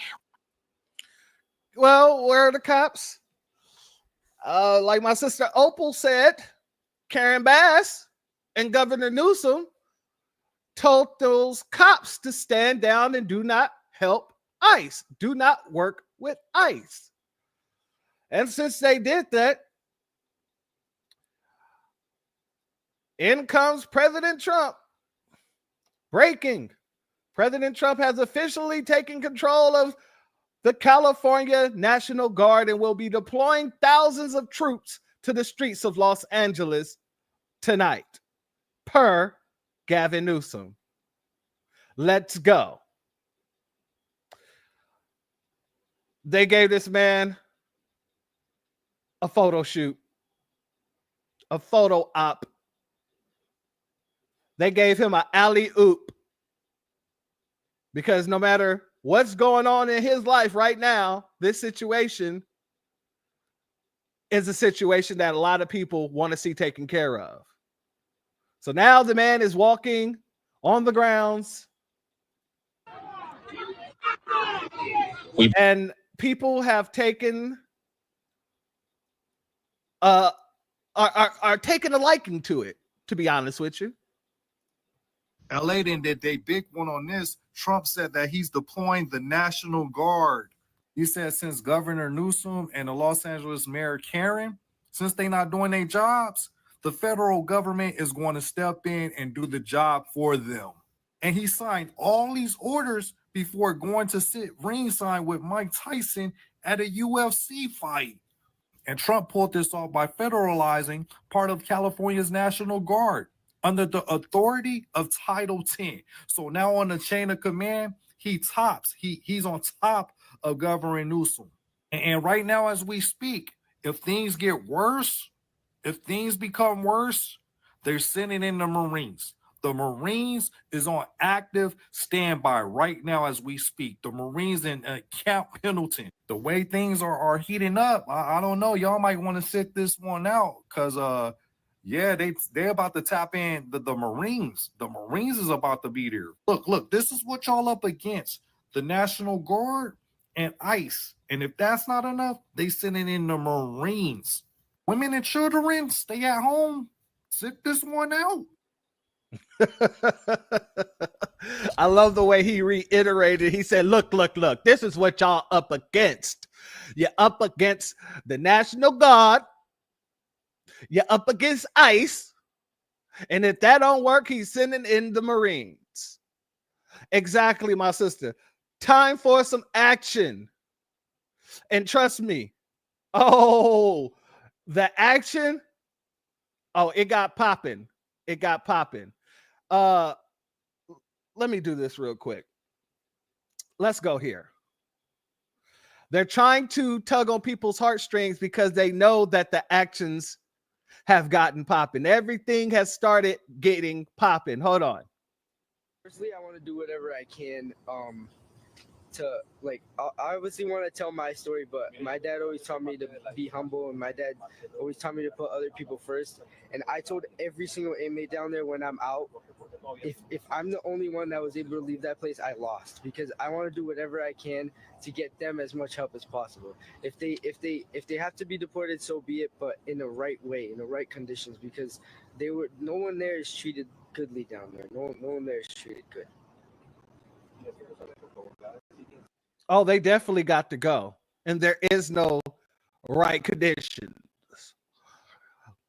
Well, where are the cops? Like my sister Opal said, Karen Bass and Governor Newsom told those cops to stand down and do not help ICE, do not work with ICE. And since they did that, in comes President Trump. Breaking. President Trump has officially taken control of the California National Guard and will be deploying thousands of troops to the streets of Los Angeles tonight, per Gavin Newsom. Let's go. They gave this man a photo shoot, a photo op. They gave him an alley-oop because no matter what's going on in his life right now, this situation is a situation that a lot of people want to see taken care of. So now the man is walking on the grounds and people have taken are taking a liking to it, to be honest with you. LA then did they big one on this. Trump said that he's deploying the National Guard. He said since Governor Newsom and the Los Angeles Mayor Karen, since they not doing their jobs, the federal government is going to step in and do the job for them. And he signed all these orders before going to sit ringside with Mike Tyson at a UFC fight. And Trump pulled this off by federalizing part of California's National Guard under the authority of Title 10. So now on the chain of command, he's on top of Governor Newsom. And right now, as we speak, if things get worse, if things become worse, they're sending in the Marines. The Marines is on active standby right now as we speak. The Marines in Camp Pendleton. The way things are heating up, I don't know. Y'all might want to sit this one out because, yeah, they're about to tap in the Marines. The Marines is about to be there. Look, this is what y'all up against. The National Guard and ICE. And if that's not enough, they sending in the Marines. Women and children, stay at home. Sit this one out. I love the way he reiterated. He said, look, this is what y'all up against. You're up against the National Guard. You're up against ICE. And if that don't work, he's sending in the Marines. Exactly, my sister. Time for some action. And trust me, the action, it got popping. It got popping. Let me do this real quick. Let's go here. They're trying to tug on people's heartstrings because they know that the actions have gotten popping. Everything has started getting popping. Hold on. Personally, I want to do whatever I can to, like, I obviously want to tell my story, but my dad always taught me to be humble, and my dad always taught me to put other people first. And I told every single inmate down there when I'm out, if I'm the only one that was able to leave that place, I lost, because I want to do whatever I can to get them as much help as possible. If they have to be deported, so be it, but in the right way, in the right conditions, because no one there is treated goodly down there. No one there is treated good. Oh, they definitely got to go. And there is no right conditions.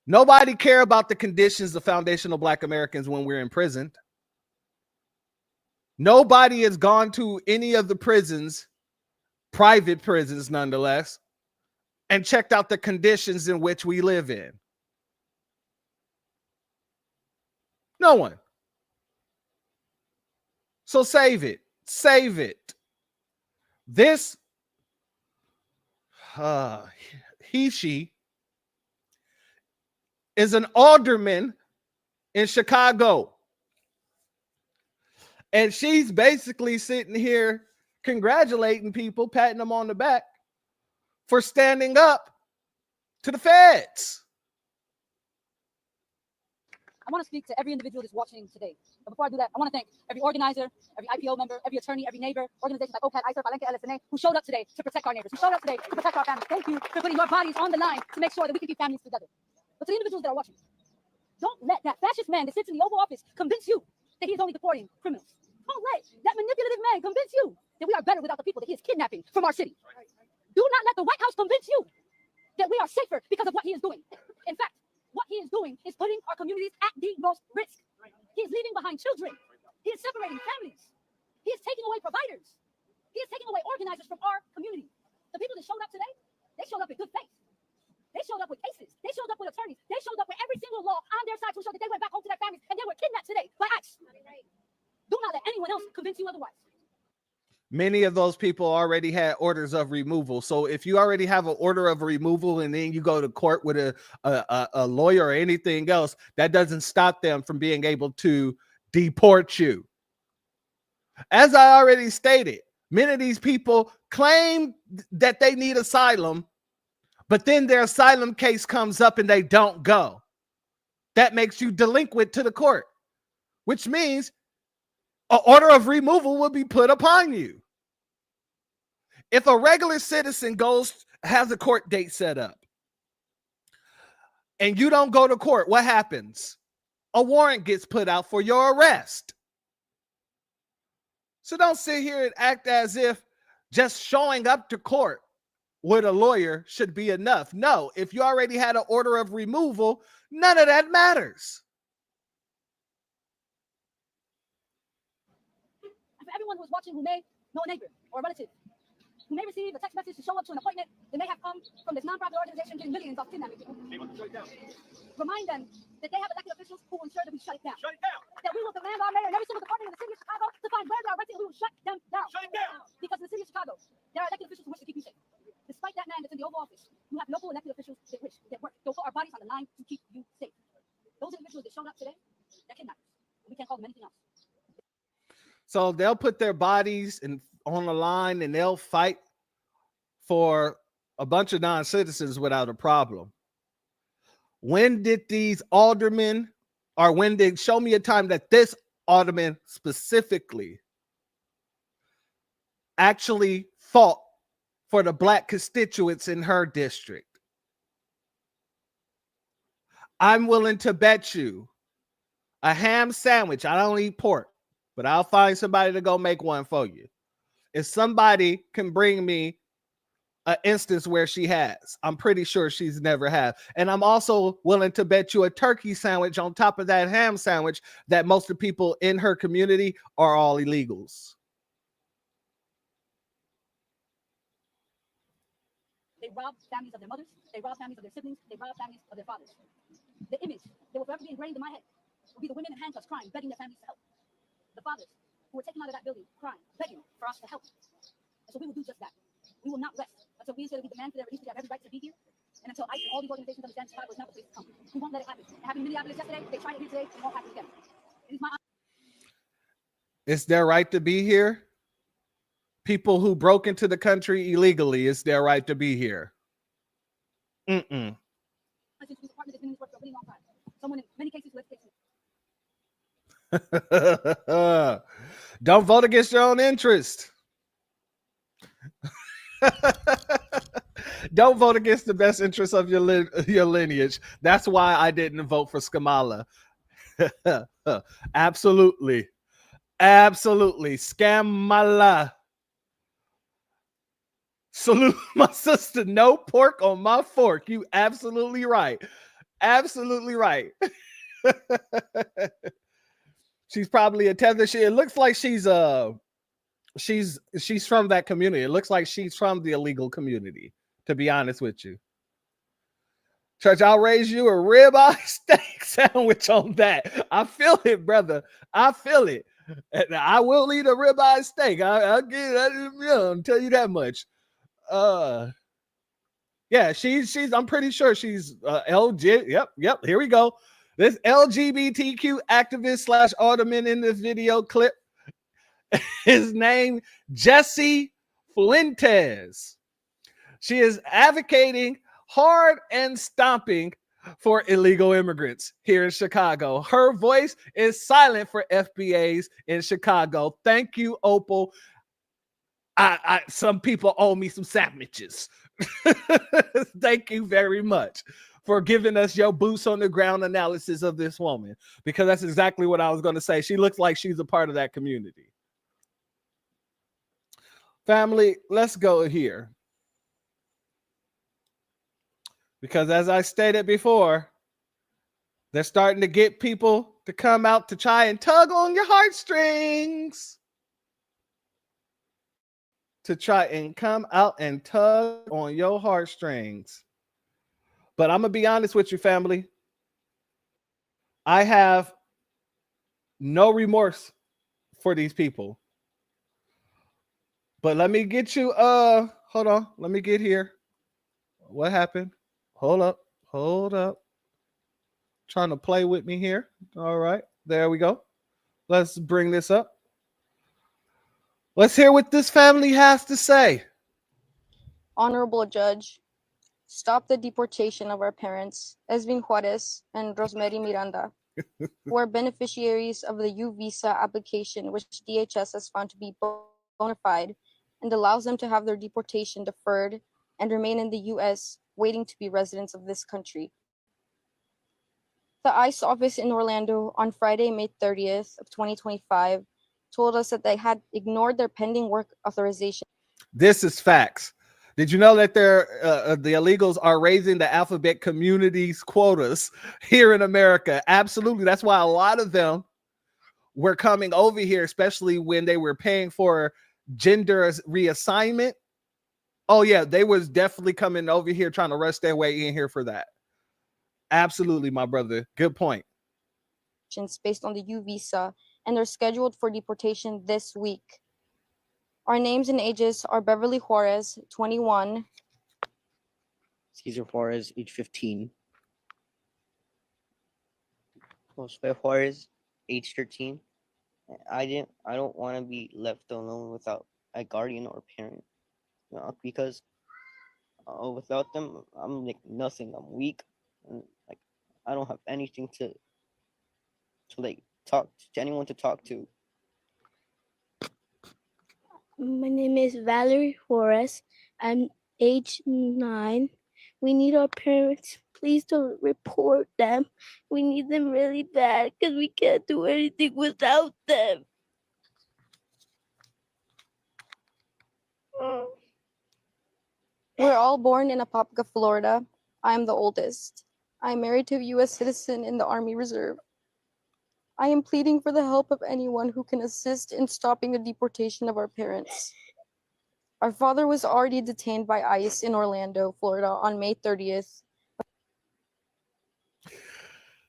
Nobody care about the conditions of foundational Black Americans when we're in prison. Nobody has gone to any of the prisons, private prisons nonetheless, and checked out the conditions in which we live in. No one. So save it. Save it. This she is an alderman in Chicago. And she's basically sitting here congratulating people, patting them on the back for standing up to the feds. I want to speak to every individual that's watching today. But before I do that, I want to thank every organizer, every IPO member, every attorney, every neighbor, organizations like OPAD, ISER, Palenque, LSNA, who showed up today to protect our neighbors, who showed up today to protect our families. Thank you for putting your bodies on the line to make sure that we can keep families together. But to the individuals that are watching, don't let that fascist man that sits in the Oval Office convince you that he's only deporting criminals. Don't let that manipulative man convince you that we are better without the people that he is kidnapping from our city. Do not let the White House convince you that we are safer because of what he is doing. In fact, what he is doing is putting our communities at the most risk. He is leaving behind children. He is separating families. He is taking away providers. He is taking away organizers from our community. The people that showed up today, they showed up in good faith. They showed up with cases. They showed up with attorneys. They showed up with every single law on their side to show that they went back home to their families and they were kidnapped today by ICE. Do not let anyone else convince you otherwise. Many of those people already had orders of removal. So if you already have an order of removal and then you go to court with a lawyer or anything else, that doesn't stop them from being able to deport you. As I already stated, many of these people claim that they need asylum, but then their asylum case comes up and they don't go. That makes you delinquent to the court, which means an order of removal will be put upon you. If a regular citizen has a court date set up and you don't go to court, what happens? A warrant gets put out for your arrest. So don't sit here and act as if just showing up to court with a lawyer should be enough. No, if you already had an order of removal, none of that matters. For everyone who's watching who may know a neighbor or a relative who may receive a text message to show up to an appointment, they may have come from this nonprofit organization doing millions of kidnapping people. Remind them that they have elected officials who will ensure that we shut it down. That we will demand our mayor and every single department in the city of Chicago to find where they are renting, we will shut them down. Because in the city of Chicago, there are elected officials who wish to keep you safe. Despite that man that's in the Oval Office, you have local elected officials that work. They'll put our bodies on the line to keep you safe. Those individuals that showed up today, they're kidnappers. We can't call them anything else. So they'll put their bodies on the line and they'll fight for a bunch of non-citizens without a problem. When did these aldermen, or when did, show me a time that this alderman specifically actually fought for the black constituents in her district? I'm willing to bet you a ham sandwich. I don't eat pork, but I'll find somebody to go make one for you. If somebody can bring me an instance where she has, I'm pretty sure she's never had. And I'm also willing to bet you a turkey sandwich on top of that ham sandwich that most of the people in her community are all illegals. They rob families of their mothers, they rob families of their siblings, they rob families of their fathers. The image that will forever be ingrained in my head will be the women in handcuffs crying, begging their families to help. The fathers who were taken out of that building crying, begging for us to help. And so we will do just that. We will not rest until we ensure that we demand for their release. We have every right to be here. And until ICE and all these organizations understand Chicago is not the place to come. We won't let it happen. It happened in Minneapolis yesterday. They tried it here today. It won't happen again. It is my honor. It's their right to be here. People who broke into the country illegally, it's their right to be here. Someone in many cases with Don't vote against your own interest. Don't vote against the best interest of your lineage. That's why I didn't vote for Skamala. Absolutely. Skamala. Salute my sister. No pork on my fork. You absolutely right. She's probably a tether. It looks like she's from that community. It looks like she's from the illegal community, to be honest with you. Church, I'll raise you a ribeye steak sandwich on that. I feel it, brother. I feel it. And I will eat a ribeye steak. I'll tell you that much. Yeah, she's I'm pretty sure she's LG. Yep, here we go. This LGBTQ activist / alderman in this video clip is named Jesse Fuentes. She is advocating hard and stomping for illegal immigrants here in Chicago. Her voice is silent for FBAs in Chicago. Thank you, Opal. Some people owe me some sandwiches. Thank you very much for giving us your boots on the ground analysis of this woman, because that's exactly what I was going to say. She looks like she's a part of that community. Family, let's go here. Because as I stated before, they're starting to get people to come out to try and tug on your heartstrings. To try and come out and tug on your heartstrings. But I'm going to be honest with you, family. I have no remorse for these people. But let me get you, hold on. Let me get here. What happened? Hold up. Trying to play with me here. All right, there we go. Let's bring this up. Let's hear what this family has to say. Honorable Judge, stop the deportation of our parents, Esvin Juarez and Rosemary Miranda, who are beneficiaries of the U visa application, which DHS has found to be bona fide, and allows them to have their deportation deferred and remain in the U.S. waiting to be residents of this country. The ICE office in Orlando on Friday, May 30th of 2025, told us that they had ignored their pending work authorization. This is facts. Did you know that the illegals are raising the alphabet community's quotas here in America? Absolutely. That's why a lot of them were coming over here, especially when they were paying for gender reassignment. Oh yeah, they was definitely coming over here trying to rush their way in here for that. Absolutely, my brother. Good point. Based on the U visa, and they're scheduled for deportation this week. Our names and ages are Beverly Juarez, 21. Cesar Juarez, age 15. Josue Juarez, age 13. I don't want to be left alone without a guardian or parent, because without them, I'm like nothing. I'm weak, and like I don't have anything to like talk to anyone to talk to. My name is Valerie Juarez. I'm age 9. We need our parents. Please don't report them. We need them really bad because we can't do anything without them. We're all born in Apopka, Florida. I am the oldest. I am married to a U.S. citizen in the Army Reserve. I am pleading for the help of anyone who can assist in stopping the deportation of our parents. Our father was already detained by ICE in Orlando, Florida on May 30th.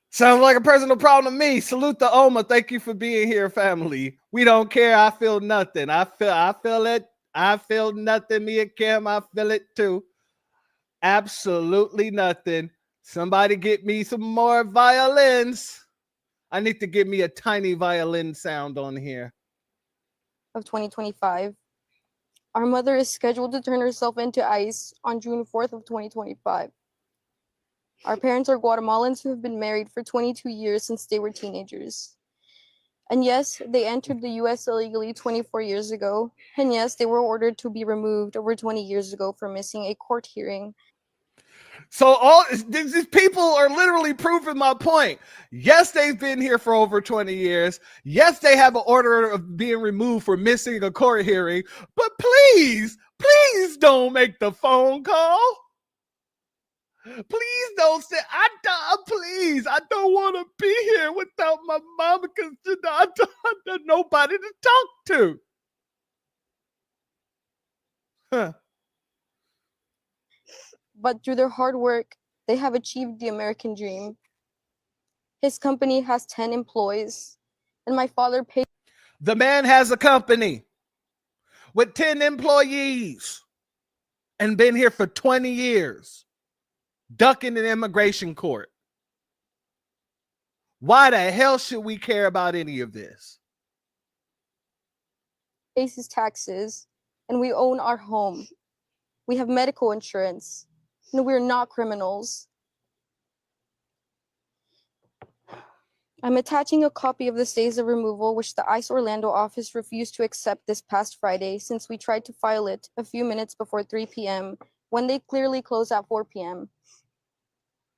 Sounds like a personal problem to me. Salute to Oma. Thank you for being here, family. We don't care. I feel nothing. I feel it. I feel nothing. Me and Kim, I feel it too. Absolutely nothing. Somebody get me some more violins. I need to give me a tiny violin sound on here. Of 2025. Our mother is scheduled to turn herself into ICE on June 4th of 2025. Our parents are Guatemalans who have been married for 22 years since they were teenagers. And yes, they entered the U.S. illegally 24 years ago. And yes, they were ordered to be removed over 20 years ago for missing a court hearing. So all these people are literally proving my point. Yes, they've been here for over 20 years. Yes, they have an order of being removed for missing a court hearing. But please don't make the phone call. Please don't say, I don't want to be here without my mom because I don't have nobody to talk to. Huh. But through their hard work, they have achieved the American dream. His company has 10 employees, and my father paid. The man has a company with 10 employees and been here for 20 years, ducking an immigration court. Why the hell should we care about any of this? Pays his taxes, and we own our home. We have medical insurance, and we're not criminals. I'm attaching a copy of the stays of removal, which the ICE Orlando office refused to accept this past Friday, since we tried to file it a few minutes before 3 p.m., when they clearly closed at 4 p.m.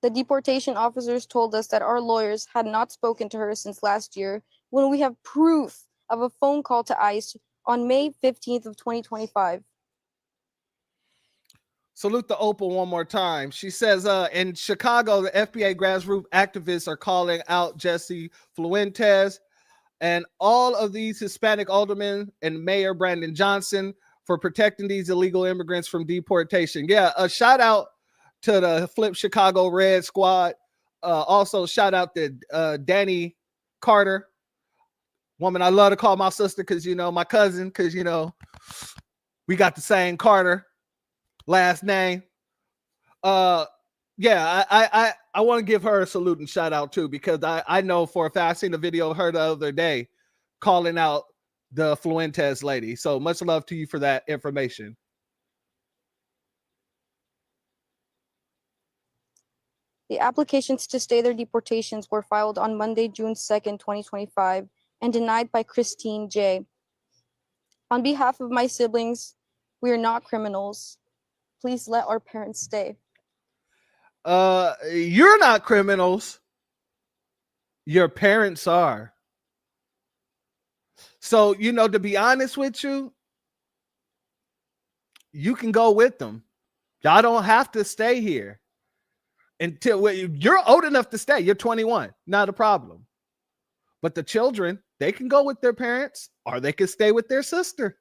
The deportation officers told us that our lawyers had not spoken to her since last year, when we have proof of a phone call to ICE on May 15th of 2025. Salute the Opal one more time. She says, in Chicago, the FBA grassroots activists are calling out Jesse Fuentes and all of these Hispanic aldermen and Mayor Brandon Johnson for protecting these illegal immigrants from deportation. Yeah, a shout out to the Flip Chicago Red Squad. Also, shout out to Danny Carter, woman I love to call my sister because, my cousin, because, we got the same Carter last name. I want to give her a salute and shout out too, because I know for a fact I seen a video of her the other day calling out the Fuentes lady. So much love to you for that information. The applications to stay their deportations were filed on Monday, June 2nd, 2025, and denied by Christine J. On behalf of my siblings, We are not criminals. Please let our parents stay. You're not criminals. Your parents are. So, you know, to be honest with you, you can go with them. Y'all don't have to stay here until you're old enough to stay. You're 21, not a problem. But the children, they can go with their parents or they can stay with their sister.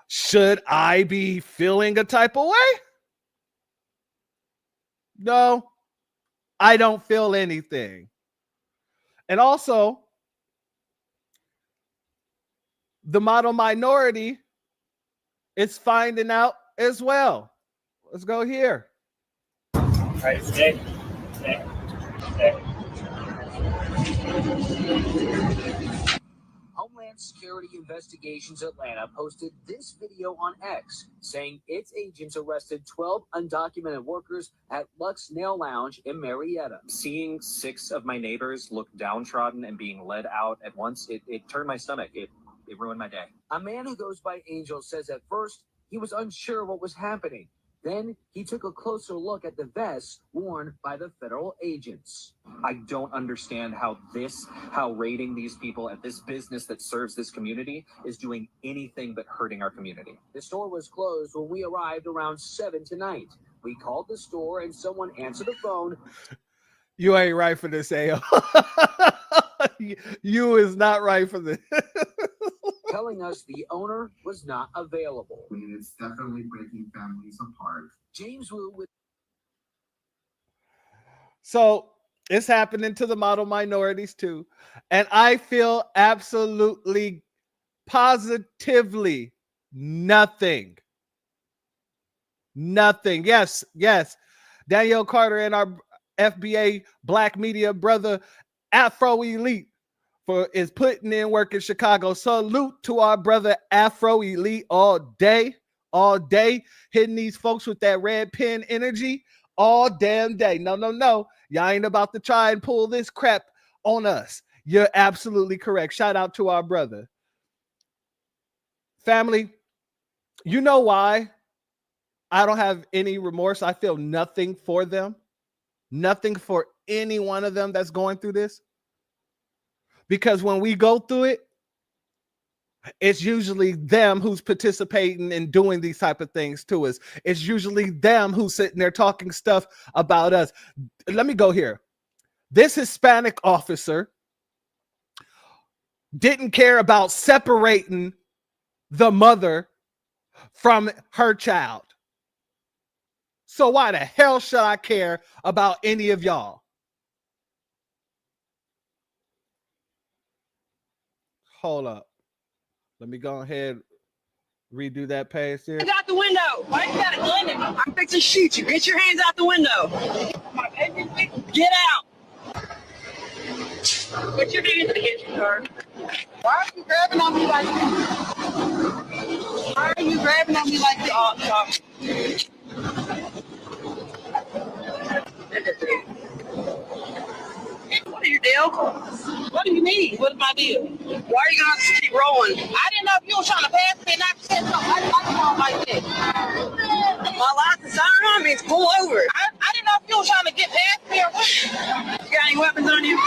Should I be feeling a type of way? No, I don't feel anything. And also, the model minority is finding out as well. Let's go here. All right, stay. Homeland Security Investigations Atlanta posted this video on X saying its agents arrested 12 undocumented workers at Lux Nail Lounge in Marietta. Seeing 6 of my neighbors look downtrodden and being led out at once, it turned my stomach. It ruined my day. A man who goes by Angel says at first he was unsure what was happening. Then he took a closer look at the vests worn by the federal agents. I don't understand how raiding these people at this business that serves this community is doing anything but hurting our community. The store was closed when we arrived around 7 tonight. We called the store and someone answered the phone. You ain't right for this, AO. You is not right for this. Telling us the owner was not available. I mean, it's definitely breaking families apart. James Wu with. So it's happening to the model minorities too. And I feel absolutely, positively nothing. Yes. Daniel Carter and our FBA Black media brother, Afro Elite, is putting in work in Chicago. Salute to our brother Afro Elite all day, hitting these folks with that red pen energy all damn day. No. Y'all ain't about to try and pull this crap on us. You're absolutely correct. Shout out to our brother. Family, you know why I don't have any remorse? I feel nothing for them. Nothing for any one of them that's going through this. Because when we go through it, it's usually them who's participating in doing these type of things to us. It's usually them who's sitting there talking stuff about us. Let me go here. This Hispanic officer didn't care about separating the mother from her child. So why the hell should I care about any of y'all? Hold up. Let me go ahead, redo that page here. Hands out the window. Why you got a gun in me? I'm fixing to shoot you. Get your hands out the window. Get out. Put your hands in the kitchen, car. Why are you grabbing on me like this? Why are you grabbing on me like this? What are your deal? What do you mean? What's my deal? Why are you gonna keep rolling? I didn't know if you were trying to pass me and not say something. I don't like that. My license on means pull over. I didn't know if you were trying to get past me or what. You got any weapons on you?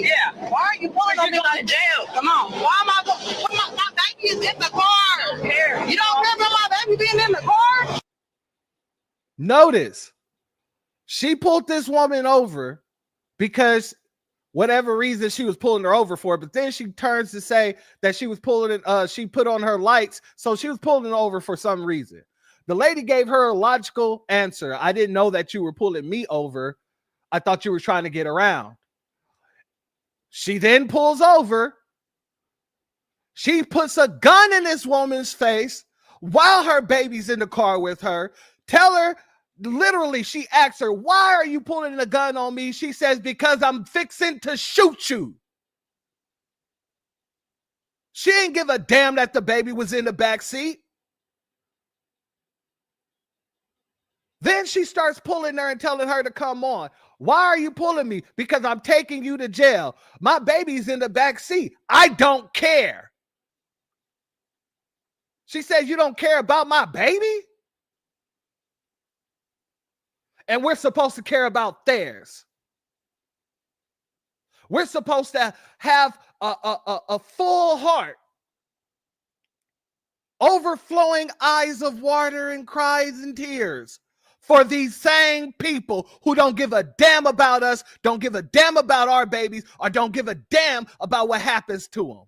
Yeah. Why are you pulling on me like jail? Come on. Why am I going? My baby is in the car. Here. You don't remember my baby being in the car? Notice, she pulled this woman over because whatever reason she was pulling her over for, but then she turns to say that she was pulling it, she put on her lights, so she was pulling it over for some reason. The lady gave her a logical answer. I didn't know that you were pulling me over. I thought you were trying to get around. She then pulls over. She puts a gun in this woman's face while her baby's in the car with her. Tell her, literally, she asks her, why are you pulling a gun on me? She says, because I'm fixing to shoot you. She didn't give a damn that the baby was in the back seat. Then she starts pulling her and telling her to come on. Why are you pulling me? Because I'm taking you to jail. My baby's in the back seat. I don't care. She says, you don't care about my baby? And we're supposed to care about theirs. We're supposed to have a full heart, overflowing eyes of water and cries and tears for these same people who don't give a damn about us, don't give a damn about our babies, or don't give a damn about what happens to them.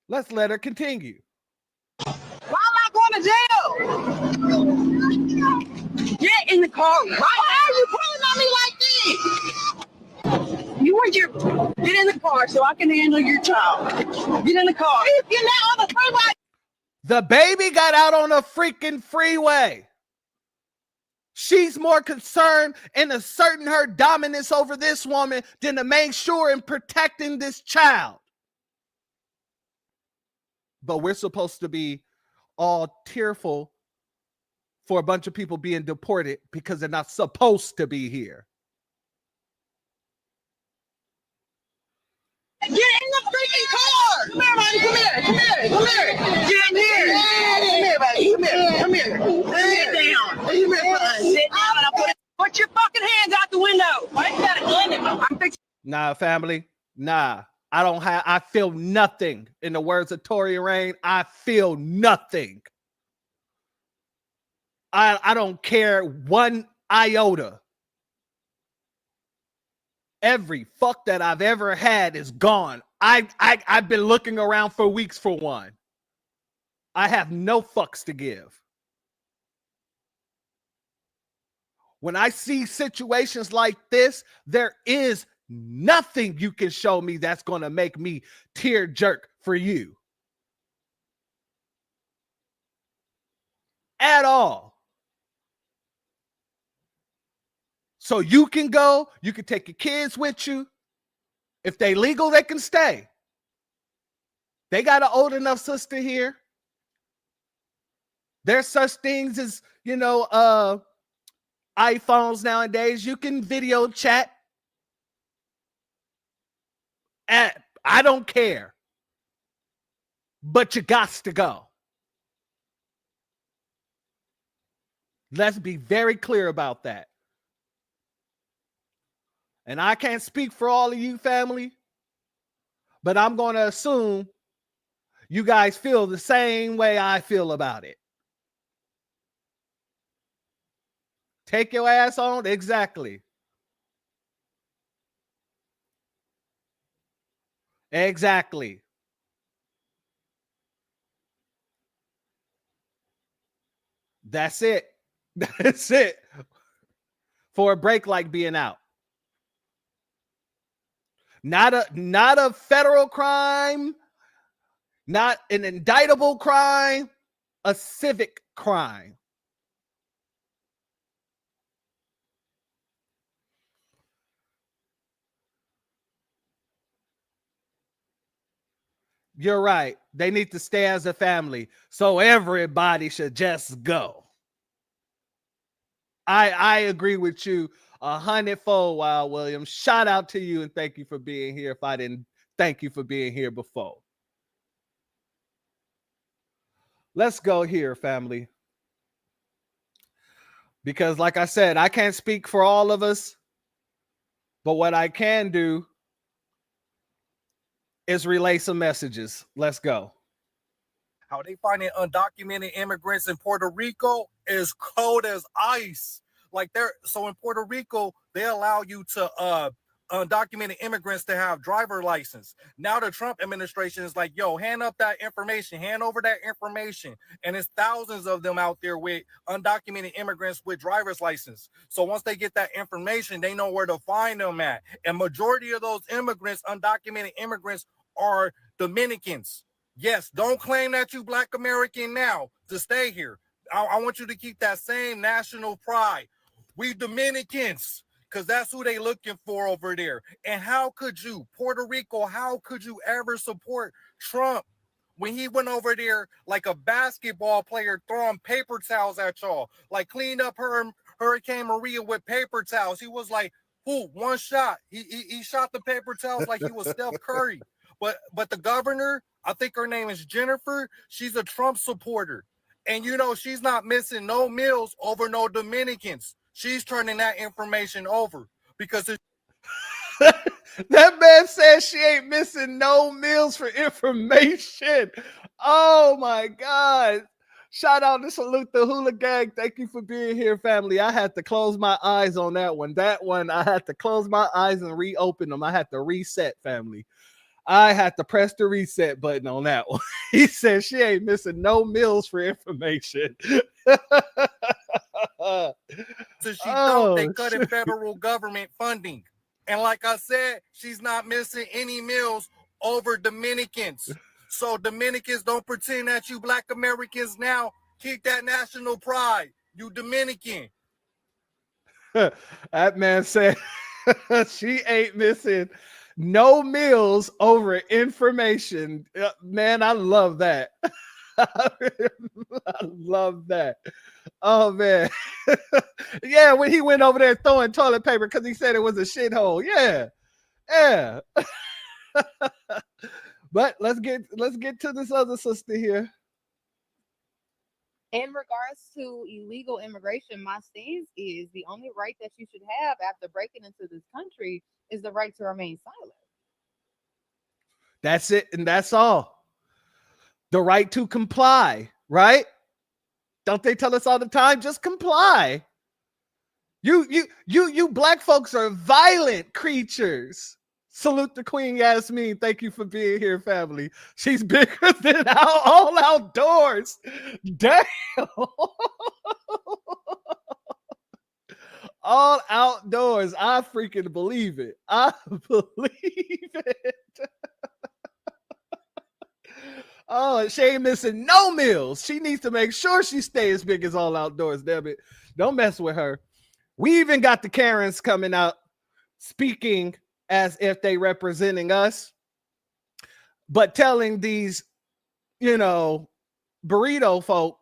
Let's let her continue. Why am I going to jail? Get in the car. Why are you pulling on me like this? You want your get in the car so I can handle your child. Get in the car. You're not on the freeway. The baby got out on a freaking freeway. She's more concerned in asserting her dominance over this woman than to make sure in protecting this child. But we're supposed to be all tearful for a bunch of people being deported because they're not supposed to be here. Get in the freaking car! Come here, buddy. Come here. Come here. Come here. Get in here. Come here, buddy. Come here. Come here. Sit down. Come here, buddy. Sit down and I'll put your fucking hands out the window. Why you got a gun in my mouth? Nah, family. Nah. I feel nothing. In the words of Tory Rain, I feel nothing. I don't care one iota. Every fuck that I've ever had is gone. I've been looking around for weeks for one. I have no fucks to give. When I see situations like this, there is nothing you can show me that's going to make me tear jerk for you. At all. So you can go, you can take your kids with you. If they legal, they can stay. They got an old enough sister here. There's such things as, iPhones nowadays. You can video chat. I don't care. But you got to go. Let's be very clear about that. And I can't speak for all of you, family, but I'm going to assume you guys feel the same way I feel about it. Take your ass on. Exactly. Exactly. That's it. That's it. For a break like being out. Not a federal crime, not an indictable crime, a civic crime. You're right. They need to stay as a family. So everybody should just go. I agree with you 100-fold, Wild Williams. Shout out to you and thank you for being here. If I didn't thank you for being here before. Let's go here, family. Because like I said, I can't speak for all of us. But what I can do is relay some messages. Let's go. How they finding undocumented immigrants in Puerto Rico is cold as ice. Like so in Puerto Rico, they allow you to undocumented immigrants to have driver license. Now the Trump administration is like, yo, hand up that information, hand over that information. And it's thousands of them out there with undocumented immigrants with driver's license. So once they get that information, they know where to find them at. And majority of those immigrants, undocumented immigrants, are Dominicans. Yes, don't claim that you Black American now to stay here. I want you to keep that same national pride. We Dominicans, because that's who they looking for over there. And how could you, Puerto Rico, how could you ever support Trump when he went over there like a basketball player throwing paper towels at y'all, like clean up her Hurricane Maria with paper towels. He was like, who? One shot. He shot the paper towels like he was Steph Curry. But the governor, I think her name is Jennifer, she's a Trump supporter. And you know, she's not missing no meals over no Dominicans. She's turning that information over because it's That man says she ain't missing no meals for information. Oh my God. Shout out to Salute the Hula Gang. Thank you for being here, family. I had to close my eyes on that one. That one, I had to close my eyes and reopen them. I had to reset, family. I had to press the reset button on that one. He said she ain't missing no meals for information. so she thought they cut in federal government funding. And like I said, she's not missing any meals over Dominicans. So Dominicans, don't pretend that you Black Americans now. Keep that national pride. You Dominican. That man said she ain't missing no meals over information. Man, I love that. I love that. Oh man. Yeah, when he went over there throwing toilet paper because he said it was a shithole. Yeah. Yeah. But let's get to this other sister here. In regards to illegal immigration, my stance is the only right that you should have after breaking into this country is the right to remain silent. That's it, and that's all. The right to comply, right? Don't they tell us all the time? Just comply. You Black folks are violent creatures. Salute the Queen Yasmin. Thank you for being here, family. She's bigger than all outdoors. Damn. All outdoors. I freaking believe it. I believe it. Oh, she ain't missing no meals. She needs to make sure she stays as big as all outdoors. Damn it. Don't mess with her. We even got the Karens coming out speaking as if they representing us, but telling these, burrito folk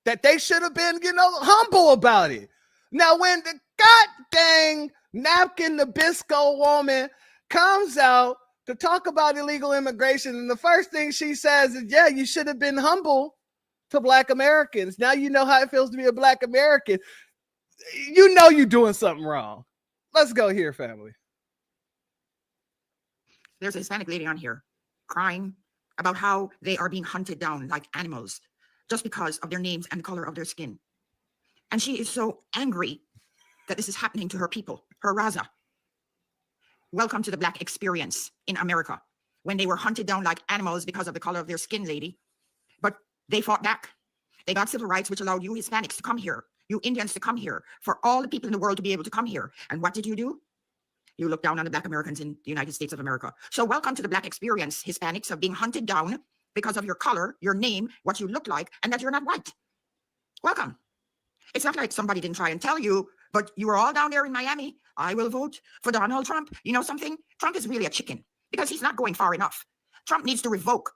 that they should have been, humble about it. Now, when the god dang Napkin Nabisco woman comes out to talk about illegal immigration, and the first thing she says is, yeah, you should have been humble to Black Americans. Now you know how it feels to be a Black American. You know you're doing something wrong. Let's go here, family. There's a Hispanic lady on here crying about how they are being hunted down like animals just because of their names and the color of their skin. And she is so angry that this is happening to her people, her Raza. Welcome to the Black experience in America, when they were hunted down like animals because of the color of their skin, lady. But they fought back. They got civil rights, which allowed you Hispanics to come here, you Indians to come here, for all the people in the world to be able to come here. And what did you do? You look down on the Black Americans in the United States of America. So welcome to the Black experience, Hispanics, of being hunted down because of your color, your name, what you look like, and that you're not white. Welcome. It's not like somebody didn't try and tell you, but you were all down there in Miami. I will vote for Donald Trump. You know something? Trump is really a chicken because he's not going far enough. Trump needs to revoke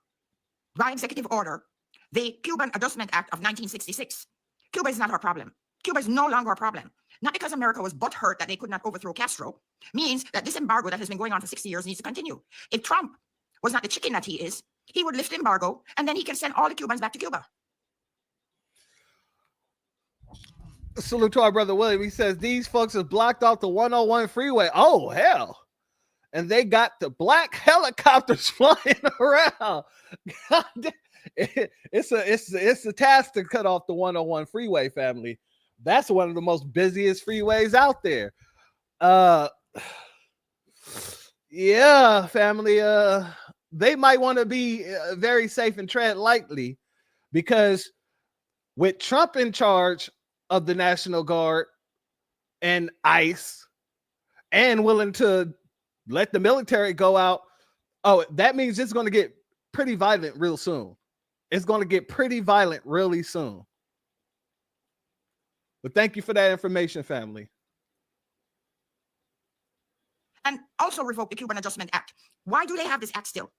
by executive order the Cuban Adjustment Act of 1966. Cuba is not our problem. Cuba is no longer a problem. Not because America was butthurt that they could not overthrow Castro, means that this embargo that has been going on for 60 years needs to continue. If Trump was not the chicken that he is, he would lift the embargo and then he can send all the Cubans back to Cuba. Salute to our brother William. He says these folks have blocked off the 101 freeway. Oh, hell. And they got the black helicopters flying around. God damn. It's a task to cut off the 101 freeway, family. That's one of the most busiest freeways out there. Yeah, family. They might want to be very safe and tread lightly, because with Trump in charge of the National Guard and ICE and willing to let the military go out, that means it's going to get pretty violent real soon. It's going to get pretty violent really soon. But thank you for that information, family. And also revoke the Cuban Adjustment Act. Why do they have this act still?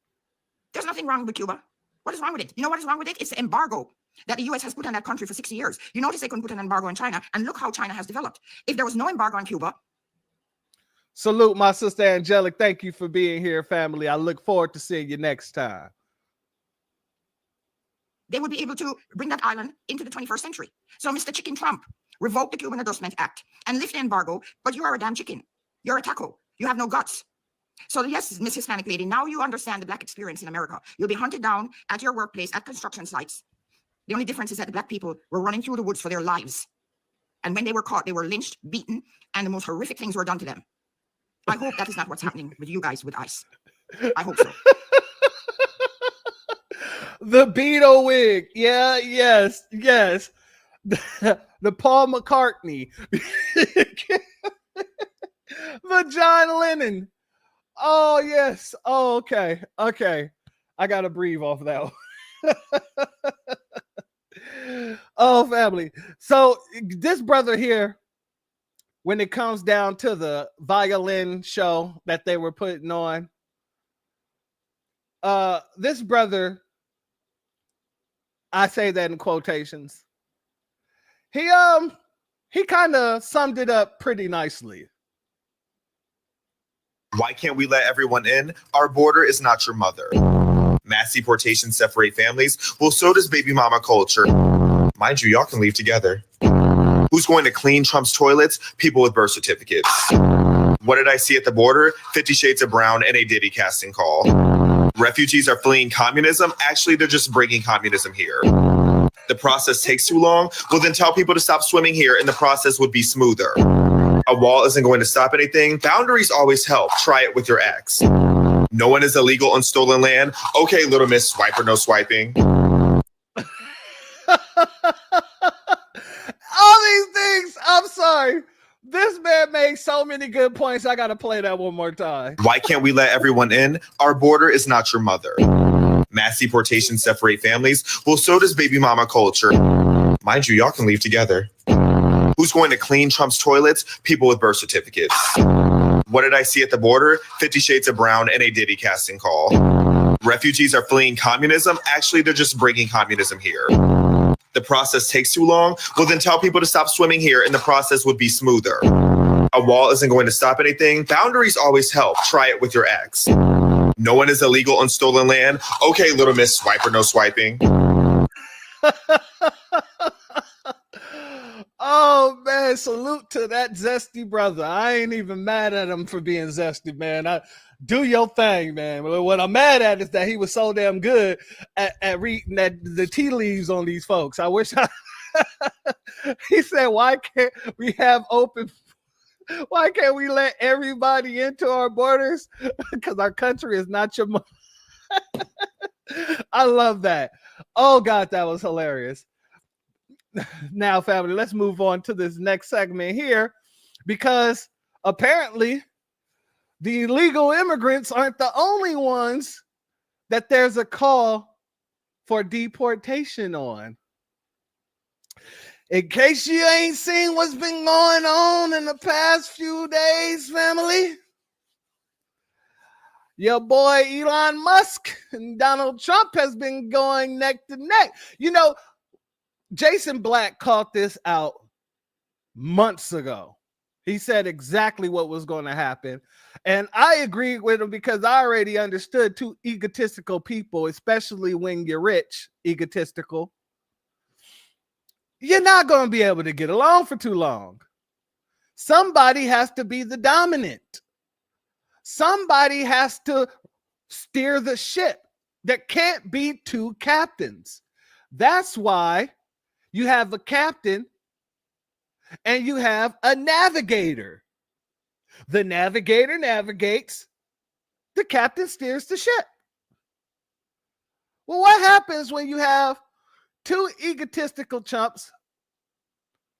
There's nothing wrong with Cuba. What is wrong with it? You know what is wrong with it? It's the embargo that the US has put on that country for 60 years. You notice they couldn't put an embargo on China, and look how China has developed. If there was no embargo on Cuba. Salute my sister Angelic. Thank you for being here, family. I look forward to seeing you next time. They would be able to bring that island into the 21st century. So Mr. Chicken Trump, revoke the Cuban Adjustment Act and lift the embargo, but you are a damn chicken. You're a taco. You have no guts. So yes, Miss Hispanic lady, now you understand the Black experience in America. You'll be hunted down at your workplace, at construction sites. The only difference is that the Black people were running through the woods for their lives. And when they were caught, they were lynched, beaten, and the most horrific things were done to them. I hope that is not what's happening with you guys with ICE. I hope so. The Beatle wig. Yeah, yes. The Paul McCartney. The John Lennon. Oh, yes. Oh, okay. I got to breathe off of that one. Oh, family. So this brother here, when it comes down to the violin show that they were putting on, this brother, I say that in quotations, he kind of summed it up pretty nicely. Why can't we let everyone in? Our border is not your mother. Mass deportation separate families. Well, so does baby mama culture. Mind you, y'all can leave together. Who's going to clean Trump's toilets? People with birth certificates. What did I see at the border? 50 Shades of Brown and a Diddy casting call. Refugees are fleeing communism. Actually, they're just bringing communism here. The process takes too long. Well, then tell people to stop swimming here and the process would be smoother. A wall isn't going to stop anything. Boundaries always help. Try it with your ex. No one is illegal on stolen land. Okay, little miss, swipe or no swiping. All these things, I'm sorry. This man made so many good points. I got to play that one more time. Why can't we let everyone in? Our border is not your mother. Mass deportation separate families. Well, so does baby mama culture. Mind you, y'all can leave together. Who's going to clean Trump's toilets? People with birth certificates. What did I see at the border? 50 Shades of Brown and a Diddy casting call. Refugees are fleeing communism. Actually, they're just bringing communism here. The process takes too long. Well, then tell people to stop swimming here and the process would be smoother. A wall isn't going to stop anything. Boundaries always help. Try it with your ex. No one is illegal on stolen land. Okay, little miss, swipe or no swiping. Oh, man, salute to that zesty brother. I ain't even mad at him for being zesty, man. Do your thing, man. What I'm mad at is that he was so damn good at reading the tea leaves on these folks. I wish he said, why can't we let everybody into our borders? Because our country is not your mother. I love that. Oh, God, that was hilarious. Now, family, let's move on to this next segment here, because apparently the illegal immigrants aren't the only ones that there's a call for deportation on. In case you ain't seen what's been going on in the past few days, family, your boy Elon Musk and Donald Trump has been going neck to neck. You know, Jason Black called this out months ago. He said exactly what was going to happen. And I agreed with him because I already understood two egotistical people, especially when you're rich, egotistical. You're not going to be able to get along for too long. Somebody has to be the dominant. Somebody has to steer the ship. There can't be two captains. That's why you have a captain and you have a navigator. The navigator navigates, the captain steers the ship. Well, what happens when you have two egotistical chumps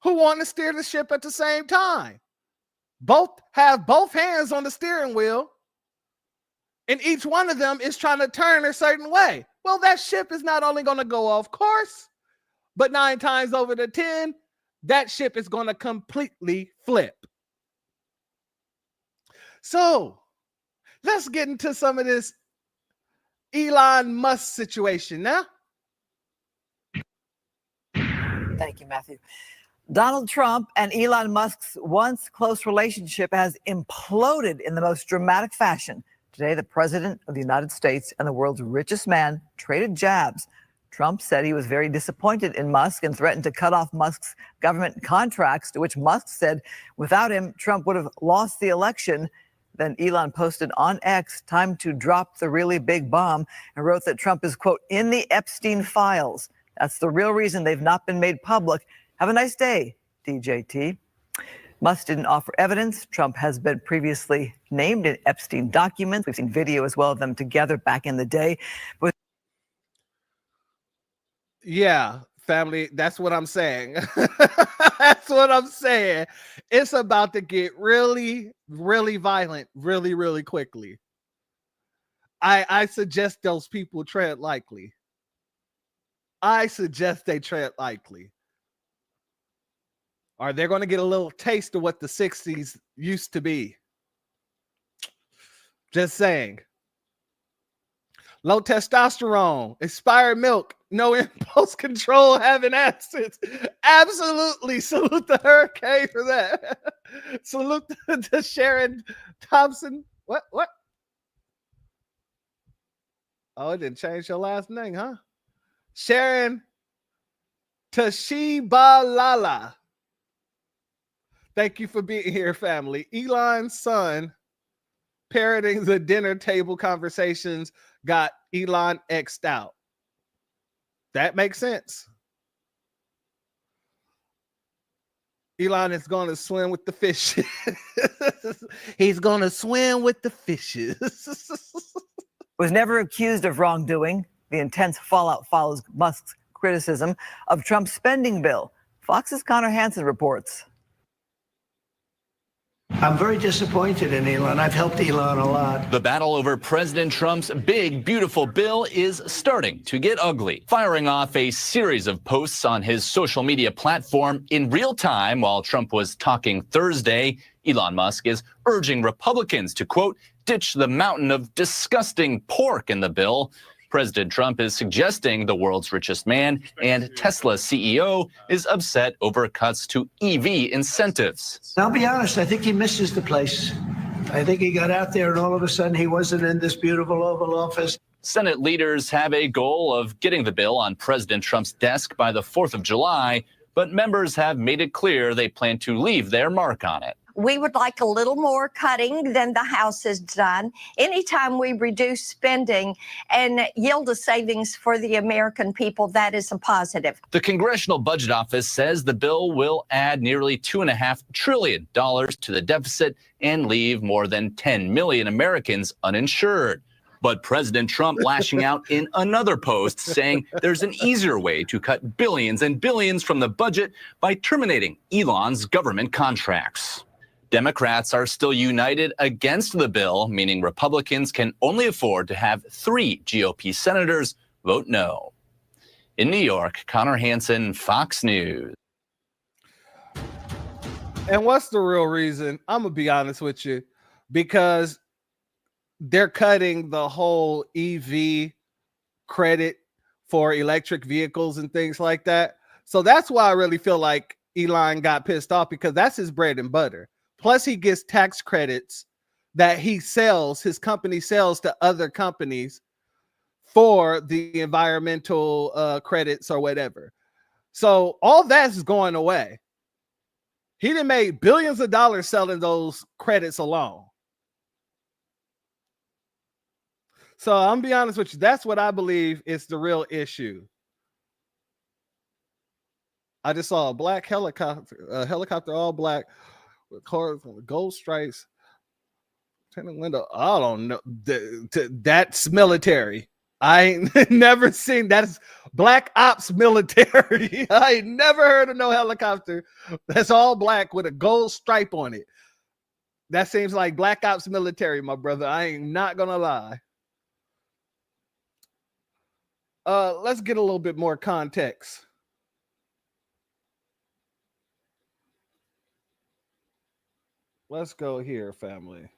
who want to steer the ship at the same time? Both have both hands on the steering wheel, and each one of them is trying to turn a certain way. Well, that ship is not only going to go off course, but 9 times over the 10, that ship is going to completely flip. So let's get into some of this Elon Musk situation now. Thank you, Matthew. Donald Trump and Elon Musk's once close relationship has imploded in the most dramatic fashion. Today, the president of the United States and the world's richest man traded jabs. Trump said he was very disappointed in Musk and threatened to cut off Musk's government contracts, to which Musk said without him, Trump would have lost the election. Then Elon posted on X, time to drop the really big bomb, and wrote that Trump is, quote, in the Epstein files. That's the real reason they've not been made public. Have a nice day, DJT. Musk didn't offer evidence. Trump has been previously named in Epstein documents. We've seen video as well of them together back in the day. But yeah, family, that's what I'm saying. That's what I'm saying. It's about to get really, really violent really, really quickly. I suggest those people tread lightly. I suggest they tread lightly. Or they're going to get a little taste of what the 60s used to be. Just saying. Low testosterone, expired milk, no impulse control, having acids. Absolutely. Salute the hurricane for that. Salute to Sharon Thompson. What? Oh, it didn't change your last name, huh? Sharon Tashibalala. Thank you for being here, family. Elon's son parroting the dinner table conversations got Elon X'd out. That makes sense. Elon is going to swim with the fishes. He's going to swim with the fishes. was never accused of wrongdoing. The intense fallout follows Musk's criticism of Trump's spending bill. Fox's Connor Hansen reports. I'm very disappointed in Elon. I've helped Elon a lot. The battle over President Trump's big, beautiful bill is starting to get ugly, firing off a series of posts on his social media platform in real time while Trump was talking Thursday. Elon Musk is urging Republicans to, quote, ditch the mountain of disgusting pork in the bill. President Trump is suggesting the world's richest man and Tesla CEO is upset over cuts to EV incentives. I'll be honest, I think he misses the place. I think he got out there and all of a sudden he wasn't in this beautiful Oval Office. Senate leaders have a goal of getting the bill on President Trump's desk by the 4th of July, but members have made it clear they plan to leave their mark on it. We would like a little more cutting than the House has done. Anytime we reduce spending and yield a savings for the American people, that is a positive. The Congressional Budget Office says the bill will add nearly $2.5 trillion to the deficit and leave more than 10 million Americans uninsured. But President Trump lashing out in another post saying there's an easier way to cut billions and billions from the budget by terminating Elon's government contracts. Democrats are still united against the bill, meaning Republicans can only afford to have 3 GOP senators vote no. In New York, Connor Hansen, Fox News. And what's the real reason? I'm going to be honest with you, because they're cutting the whole EV credit for electric vehicles and things like that. So that's why I really feel like Elon got pissed off, because that's his bread and butter. Plus, he gets tax credits that he sells, his company sells to other companies for the environmental credits or whatever. So all that's going away. He done made billions of dollars selling those credits alone. So I'm gonna be honest with you. That's what I believe is the real issue. I just saw a black helicopter all black, with cars on the gold stripes. Turn the window. I don't know. That's military. I ain't never seen that's black ops military. I ain't never heard of no helicopter that's all black with a gold stripe on it. That seems like black ops military, my brother. I ain't not gonna lie. Let's get a little bit more context. Let's go here, family.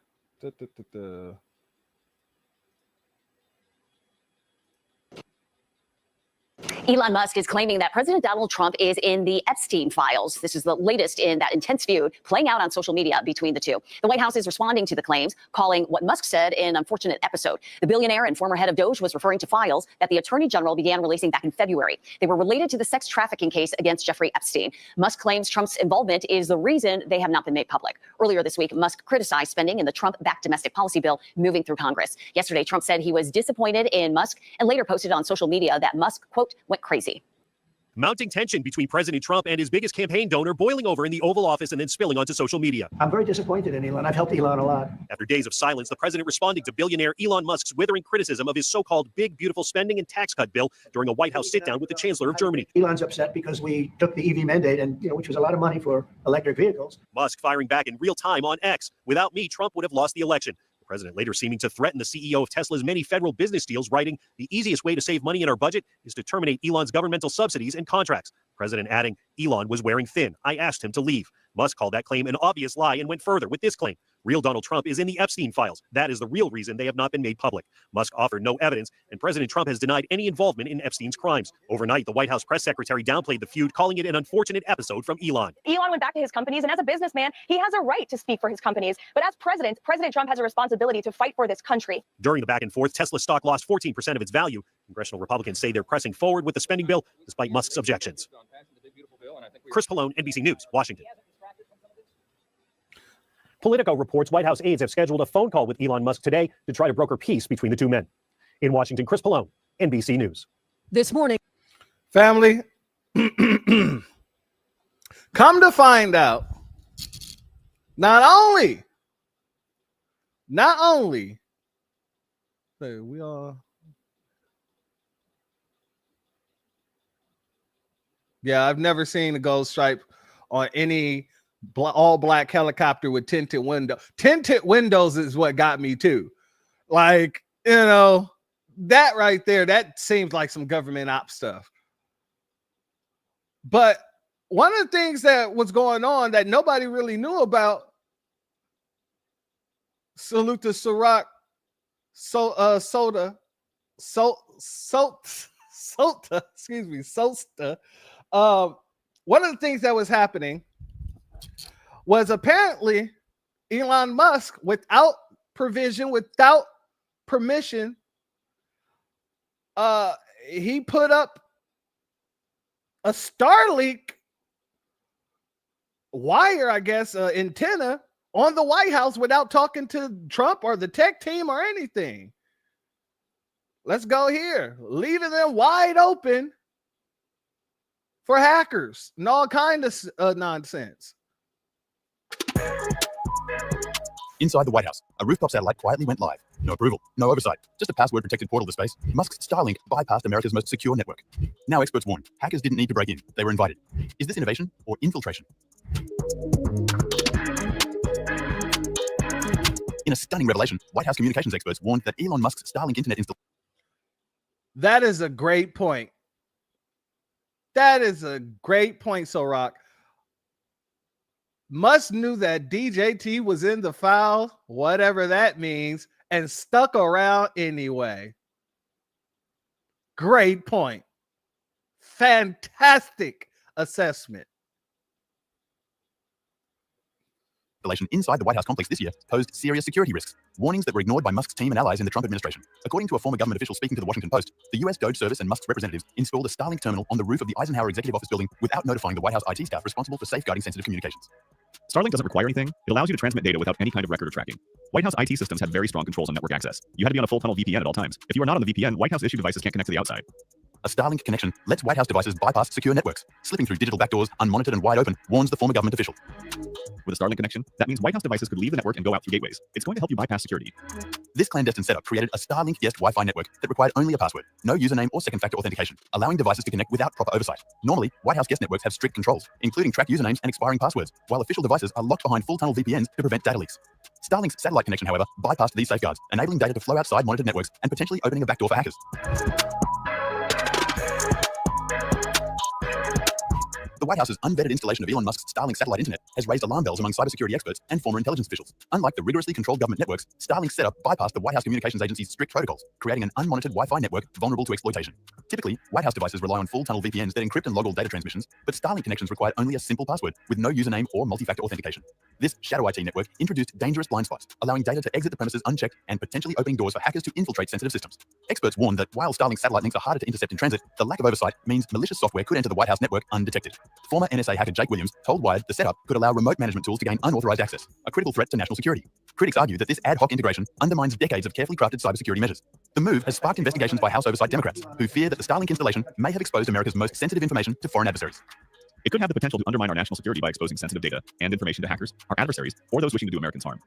Elon Musk is claiming that President Donald Trump is in the Epstein files. This is the latest in that intense feud playing out on social media between the two. The White House is responding to the claims, calling what Musk said an unfortunate episode. The billionaire and former head of Doge was referring to files that the Attorney General began releasing back in February. They were related to the sex trafficking case against Jeffrey Epstein. Musk claims Trump's involvement is the reason they have not been made public. Earlier this week, Musk criticized spending in the Trump-backed domestic policy bill moving through Congress. Yesterday, Trump said he was disappointed in Musk and later posted on social media that Musk, quote, went crazy. Mounting tension between President Trump and his biggest campaign donor boiling over in the Oval Office and then spilling onto social media. I'm very disappointed in Elon. I've helped Elon a lot. After days of silence, the president responding to billionaire Elon Musk's withering criticism of his so-called big, beautiful spending and tax cut bill during a White House sit-down with the Chancellor of Germany. Elon's upset because we took the EV mandate, and which was a lot of money for electric vehicles. Musk firing back in real time on X. Without me, Trump would have lost the election. The president later seeming to threaten the CEO of Tesla's many federal business deals, writing, "The easiest way to save money in our budget is to terminate Elon's governmental subsidies and contracts." President adding, "Elon was wearing thin. I asked him to leave." Musk called that claim an obvious lie and went further with this claim. Real Donald Trump is in the Epstein files. That is the real reason they have not been made public. Musk offered no evidence, and President Trump has denied any involvement in Epstein's crimes. Overnight, the White House press secretary downplayed the feud, calling it an unfortunate episode from Elon. Elon went back to his companies, and as a businessman, he has a right to speak for his companies. But as president, President Trump has a responsibility to fight for this country. During the back and forth, Tesla stock lost 14% of its value. Congressional Republicans say they're pressing forward with the spending bill, despite Musk's objections. Chris Pallone, NBC News, Washington. Politico reports White House aides have scheduled a phone call with Elon Musk today to try to broker peace between the two men. In Washington, Chris Pallone, NBC News. This morning, family, come to find out, not only, so we all, yeah, I've never seen a gold stripe on any all black helicopter with tinted window. Tinted windows is what got me too. Like, that right there, that seems like some government op stuff. But one of the things that was going on that nobody really knew about, salute to Ciroc, Soda, excuse me, Sosta. One of the things that was happening was apparently Elon Musk, without provision, without permission, he put up a Starlink wire, I guess, antenna on the White House without talking to Trump or the tech team or anything. Let's go here, leaving them wide open for hackers and all kind of nonsense. Inside the White House, a rooftop satellite quietly went live. No approval, no oversight, just a password-protected portal to space. Musk's Starlink bypassed America's most secure network. Now experts warn, hackers didn't need to break in, they were invited. Is this innovation or infiltration? In a stunning revelation, White House communications experts warned that Elon Musk's Starlink internet installation. That is a great point. That is a great point, Ciroc. Musk knew that DJT was in the file, whatever that means, and stuck around anyway. Great point. Fantastic assessment. Inside the White House complex this year posed serious security risks, warnings that were ignored by Musk's team and allies in the Trump administration. According to a former government official speaking to the Washington Post, the U.S. DOJ service and Musk's representatives installed a Starlink terminal on the roof of the Eisenhower Executive Office building without notifying the White House IT staff responsible for safeguarding sensitive communications. Starlink doesn't require anything. It allows you to transmit data without any kind of record or tracking. White House IT systems have very strong controls on network access. You had to be on a full tunnel VPN at all times. If you are not on the VPN, White House issued devices can't connect to the outside. A Starlink connection lets White House devices bypass secure networks. Slipping through digital backdoors, unmonitored and wide open, warns the former government official. With a Starlink connection, that means White House devices could leave the network and go out through gateways. It's going to help you bypass security. This clandestine setup created a Starlink guest Wi-Fi network that required only a password, no username or second-factor authentication, allowing devices to connect without proper oversight. Normally, White House guest networks have strict controls, including tracked usernames and expiring passwords, while official devices are locked behind full-tunnel VPNs to prevent data leaks. Starlink's satellite connection, however, bypassed these safeguards, enabling data to flow outside monitored networks and potentially opening a backdoor for hackers. The White House's unvetted installation of Elon Musk's Starlink satellite internet has raised alarm bells among cybersecurity experts and former intelligence officials. Unlike the rigorously controlled government networks, Starlink's setup bypassed the White House Communications Agency's strict protocols, creating an unmonitored Wi-Fi network vulnerable to exploitation. Typically, White House devices rely on full-tunnel VPNs that encrypt and log all data transmissions, but Starlink connections require only a simple password with no username or multi-factor authentication. This shadow IT network introduced dangerous blind spots, allowing data to exit the premises unchecked and potentially opening doors for hackers to infiltrate sensitive systems. Experts warn that while Starlink satellite links are harder to intercept in transit, the lack of oversight means malicious software could enter the White House network undetected. Former NSA hacker Jake Williams told Wired the setup could allow remote management tools to gain unauthorized access, a critical threat to national security. Critics argue that this ad hoc integration undermines decades of carefully crafted cybersecurity measures. The move has sparked investigations by House Oversight Democrats, who fear that the Starlink installation may have exposed America's most sensitive information to foreign adversaries. It could have the potential to undermine our national security by exposing sensitive data and information to hackers, our adversaries, or those wishing to do Americans harm.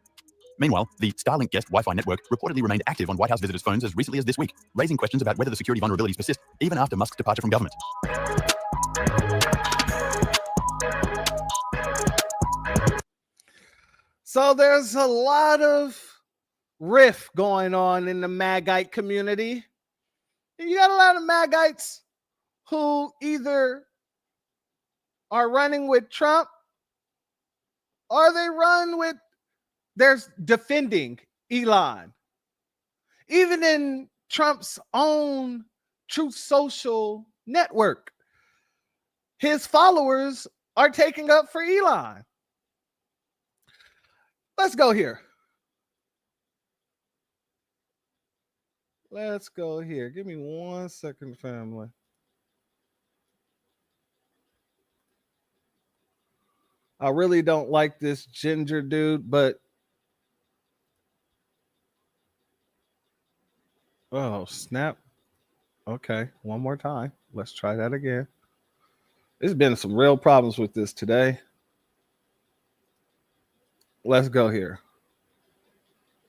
Meanwhile, the Starlink guest Wi-Fi network reportedly remained active on White House visitors' phones as recently as this week, raising questions about whether the security vulnerabilities persist even after Musk's departure from government. So there's a lot of rift going on in the Magite community. You got a lot of Magites who either are running with Trump or they're defending Elon. Even in Trump's own Truth Social network, his followers are taking up for Elon. Let's go here. Let's go here. Give me 1 second, family. I really don't like this ginger dude, but oh, snap. Okay, one more time. Let's try that again. There's been some real problems with this today. Let's go here.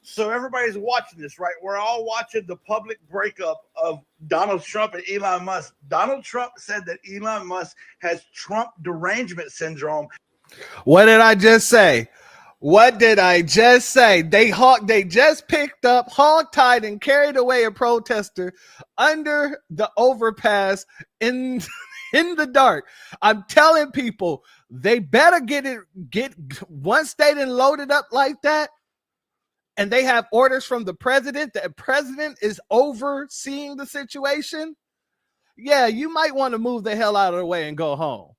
So everybody's watching this, right? We're all watching the public breakup of Donald Trump and Elon Musk. Donald Trump said that Elon Musk has Trump derangement syndrome. What did I just say? What did I just say? They just picked up, hog-tied, and carried away a protester under the overpass in the dark. I'm telling people, they better get once they done loaded up like that, and they have orders from the president. The president is overseeing the situation. Yeah, you might want to move the hell out of the way and go home,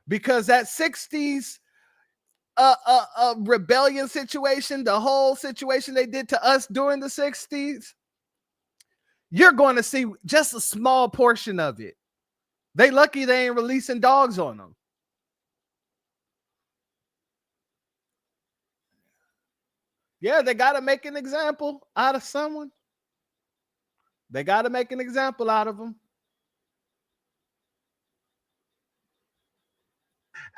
because that 60s rebellion situation, the whole situation they did to us during the 60s, you're going to see just a small portion of it. They lucky they ain't releasing dogs on them. Yeah, they got to make an example out of someone. They got to make an example out of them.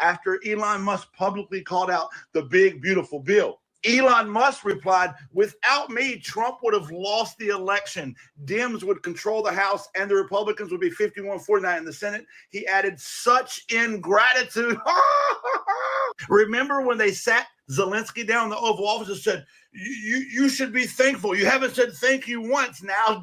After Elon Musk publicly called out the big, beautiful bill, Elon Musk replied, "Without me, Trump would have lost the election. Dems would control the House and the Republicans would be 51-49 in the Senate." He added, "Such ingratitude." Remember when they sat Zelensky down in the Oval Office and said, you should be thankful. You haven't said thank you once. Now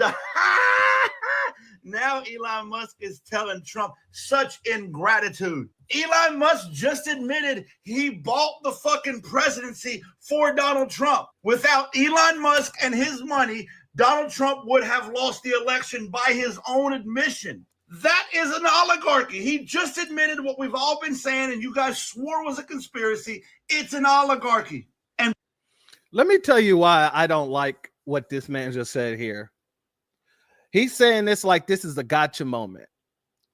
Elon Musk is telling Trump, such ingratitude. Elon Musk just admitted he bought the fucking presidency for Donald Trump. Without Elon Musk and his money, Donald Trump would have lost the election by his own admission. That is an oligarchy. He just admitted what we've all been saying, and you guys swore was a conspiracy. It's an oligarchy. And let me tell you why I don't like what this man just said here. He's saying this like this is a gotcha moment.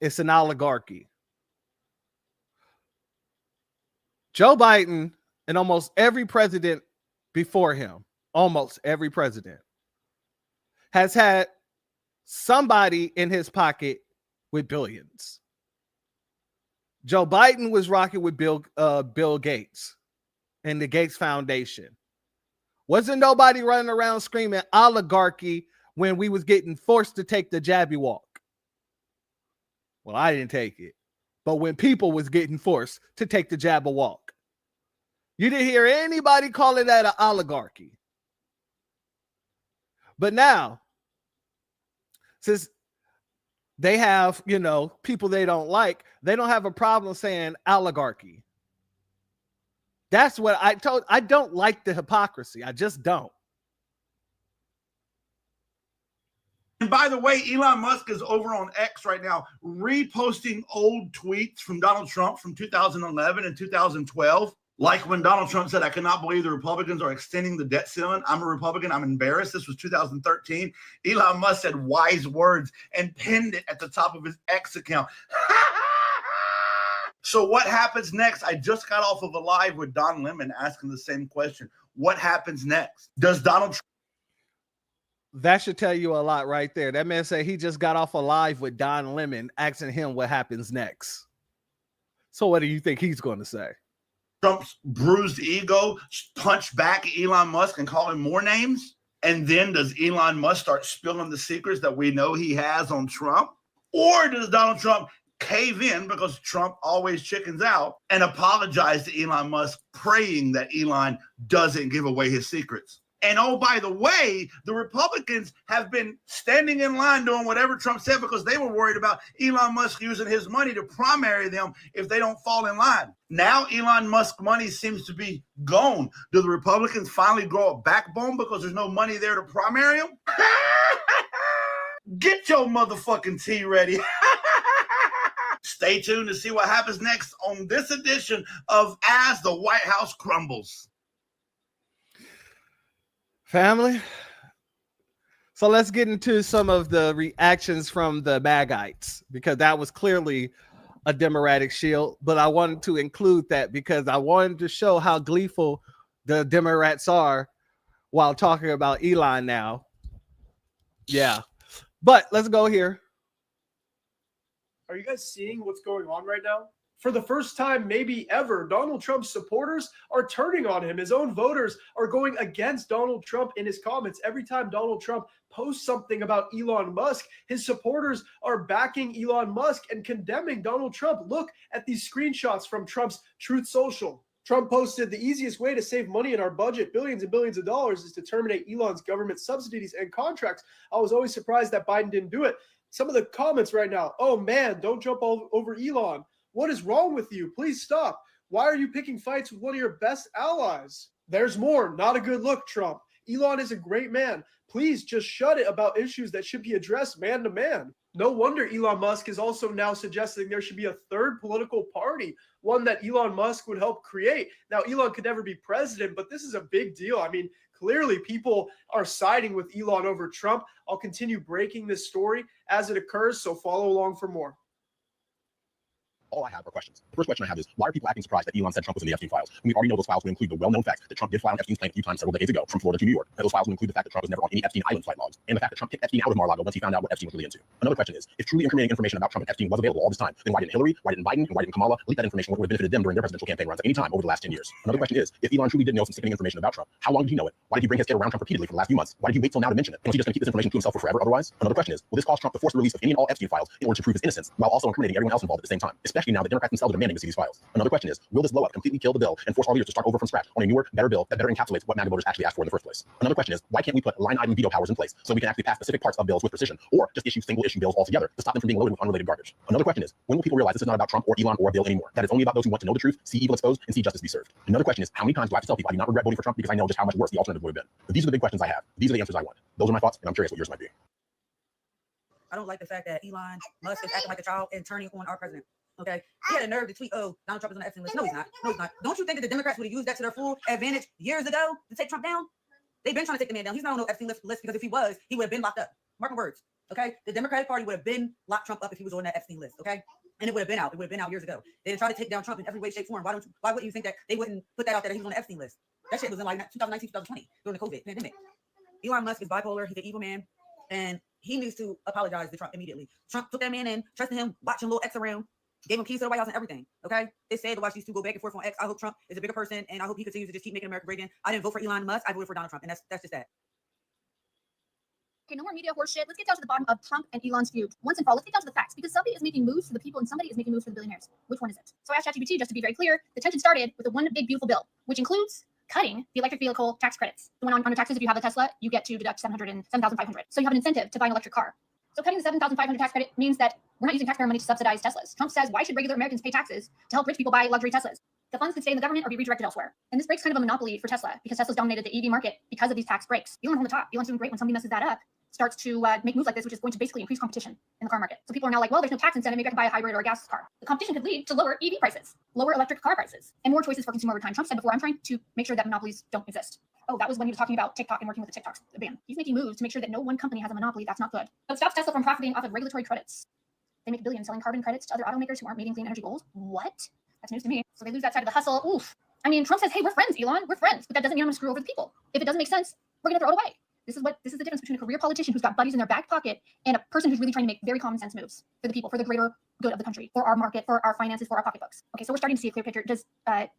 It's an oligarchy. Joe Biden and almost every president before him, almost every president, has had somebody in his pocket with billions. Joe Biden was rocking with Bill Gates and the Gates Foundation. Wasn't nobody running around screaming oligarchy when we was getting forced to take the Jabby walk. Well, I didn't take it. But when people was getting forced to take the Jabba walk, you didn't hear anybody calling that an oligarchy. But now, since they have, you know, people they don't like. They don't have a problem saying oligarchy. That's what I told. I don't like the hypocrisy. I just don't. And by the way, Elon Musk is over on X right now reposting old tweets from Donald Trump from 2011 and 2012. Like when Donald Trump said, I cannot believe the Republicans are extending the debt ceiling. I'm a Republican. I'm embarrassed. This was 2013. Elon Musk said wise words and pinned it at the top of his X account. So what happens next? I just got off of a live with Don Lemon asking the same question. What happens next? Does Donald Trump? That should tell you a lot right there. That man said he just got off a live with Don Lemon asking him what happens next. So what do you think he's going to say? Trump's bruised ego punch back Elon Musk and call him more names? And then does Elon Musk start spilling the secrets that we know he has on Trump? Or does Donald Trump cave in because Trump always chickens out and apologize to Elon Musk, praying that Elon doesn't give away his secrets? And oh, by the way, the Republicans have been standing in line doing whatever Trump said because they were worried about Elon Musk using his money to primary them if they don't fall in line. Now Elon Musk money seems to be gone. Do the Republicans finally grow a backbone because there's no money there to primary them? Get your motherfucking tea ready. Stay tuned to see what happens next on this edition of As the White House Crumbles. Family. So let's get into some of the reactions from the Magites, because that was clearly a Democratic shield. But I wanted to include that because I wanted to show how gleeful the Democrats are while talking about Elon now. Yeah. But let's go here. Are you guys seeing what's going on right now? For the first time, maybe ever, Donald Trump's supporters are turning on him. His own voters are going against Donald Trump in his comments. Every time Donald Trump posts something about Elon Musk, his supporters are backing Elon Musk and condemning Donald Trump. Look at these screenshots from Trump's Truth Social. Trump posted, the easiest way to save money in our budget, billions and billions of dollars, is to terminate Elon's government subsidies and contracts. I was always surprised that Biden didn't do it. Some of the comments right now, oh man, don't jump over Elon. What is wrong with you? Please stop. Why are you picking fights with one of your best allies? There's more. Not a good look, Trump. Elon is a great man. Please just shut it about issues that should be addressed man to man. No wonder Elon Musk is also now suggesting there should be a third political party, one that Elon Musk would help create. Now, Elon could never be president, but this is a big deal. I mean, clearly people are siding with Elon over Trump. I'll continue breaking this story as it occurs, so follow along for more. All I have are questions. The first question I have is, why are people acting surprised that Elon said Trump was in the Epstein files? And we already know those files would include the well-known fact that Trump did file an Epstein claim a few times several decades ago from Florida to New York. And those files would include the fact that Trump was never on any Epstein Island flight logs, and the fact that Trump kicked Epstein out of Mar-a-Lago once he found out what Epstein was really into. Another question is, if truly incriminating information about Trump and Epstein was available all this time, then why didn't Hillary, why didn't Biden, and why didn't Kamala leak that information when it would have benefited them during their presidential campaign runs at any time over the last 10 years? Another question is, if Elon truly did know some sickening information about Trump, how long did he know it? Why did he bring his kid around Trump repeatedly for the last few months? Why did he wait till now to mention it? And was he just going to keep this information to himself for forever otherwise? Another question is, will this cause Trump to force the release of any and all Epstein files in order to prove his innocence, while also incriminating everyone else involved at the same time, especially now that Democrats themselves are demanding to see these files? Another question is, will this blow up completely kill the bill and force our leaders to start over from scratch on a newer, better bill that better encapsulates what MAGA voters actually asked for in the first place? Another question is, why can't we put line item veto powers in place so we can actually pass specific parts of bills with precision, or just issue single issue bills altogether to stop them from being loaded with unrelated garbage? Another question is, when will people realize this is not about Trump or Elon or a bill anymore? That it's only about those who want to know the truth, see evil exposed, and see justice be served. Another question is, how many times do I have to tell people I do not regret voting for Trump because I know just how much worse the alternative would have been? But these are the big questions I have. These are the answers I want. Those are my thoughts, and I'm curious what yours might be. I don't like the fact that Elon Musk is acting like a child and turning on our president. Okay, he had a nerve to tweet, "Oh, Donald Trump is on the Epstein list." No, he's not. No, he's not. Don't you think that the Democrats would have used that to their full advantage years ago to take Trump down? They've been trying to take the man down. He's not on no Epstein list because if he was, he would have been locked up. Mark my words. Okay, the Democratic Party would have been locked Trump up if he was on that Epstein list. Okay, and it would have been out. It would have been out years ago. They didn't try to take down Trump in every way, shape, form. Why wouldn't you think that they wouldn't put that out there that he was on the Epstein list? That shit was in like 2019, 2020 during the COVID pandemic. Elon Musk is bipolar. He's an evil man, and he needs to apologize to Trump immediately. Trump took that man in, trusted him, watching little X around. Gave him keys to the White House and everything. Okay, it's sad to watch these two go back and forth on X. I hope Trump is a bigger person, and I hope he continues to just keep making America great again. I didn't vote for Elon Musk. I voted for Donald Trump, and that's just that. Okay, no more media horse shit. Let's get down to the bottom of Trump and Elon's feud. Once and for all, let's get down to the facts, because somebody is making moves for the people and somebody is making moves for the billionaires. Which one is it? So I asked ChatGPT, just to be very clear, the tension started with the one big beautiful bill, which includes cutting the electric vehicle tax credits. The one on your taxes, if you have a Tesla, you get to deduct $7,500. So you have an incentive to buy an electric car. So cutting the 7,500 tax credit means that we're not using taxpayer money to subsidize Teslas. Trump says, why should regular Americans pay taxes to help rich people buy luxury Teslas? The funds could stay in the government or be redirected elsewhere. And this breaks kind of a monopoly for Tesla because Tesla's dominated the EV market because of these tax breaks. Elon from the top. Elon's doing great when somebody messes that up, starts to make moves like this, which is going to basically increase competition in the car market. So people are now like, well, there's no tax incentive. Maybe I can buy a hybrid or a gas car. The competition could lead to lower EV prices, lower electric car prices, and more choices for consumer over time. Trump said before, I'm trying to make sure that monopolies don't exist. Oh, that was when he was talking about TikTok and working with the TikTok ban. He's making moves to make sure that no one company has a monopoly. That's not good. So it stops Tesla from profiting off of regulatory credits. They make billions selling carbon credits to other automakers who aren't meeting clean energy goals. What? That's news to me. So they lose that side of the hustle. Oof. I mean, Trump says, hey, we're friends, Elon. We're friends. But that doesn't mean I'm going to screw over the people. If it doesn't make sense, we're going to throw it away. This is the difference between a career politician who's got buddies in their back pocket and a person who's really trying to make very common sense moves for the people, for the greater good of the country, for our market, for our finances, for our pocketbooks. Okay, so we're starting to see a clear picture. Does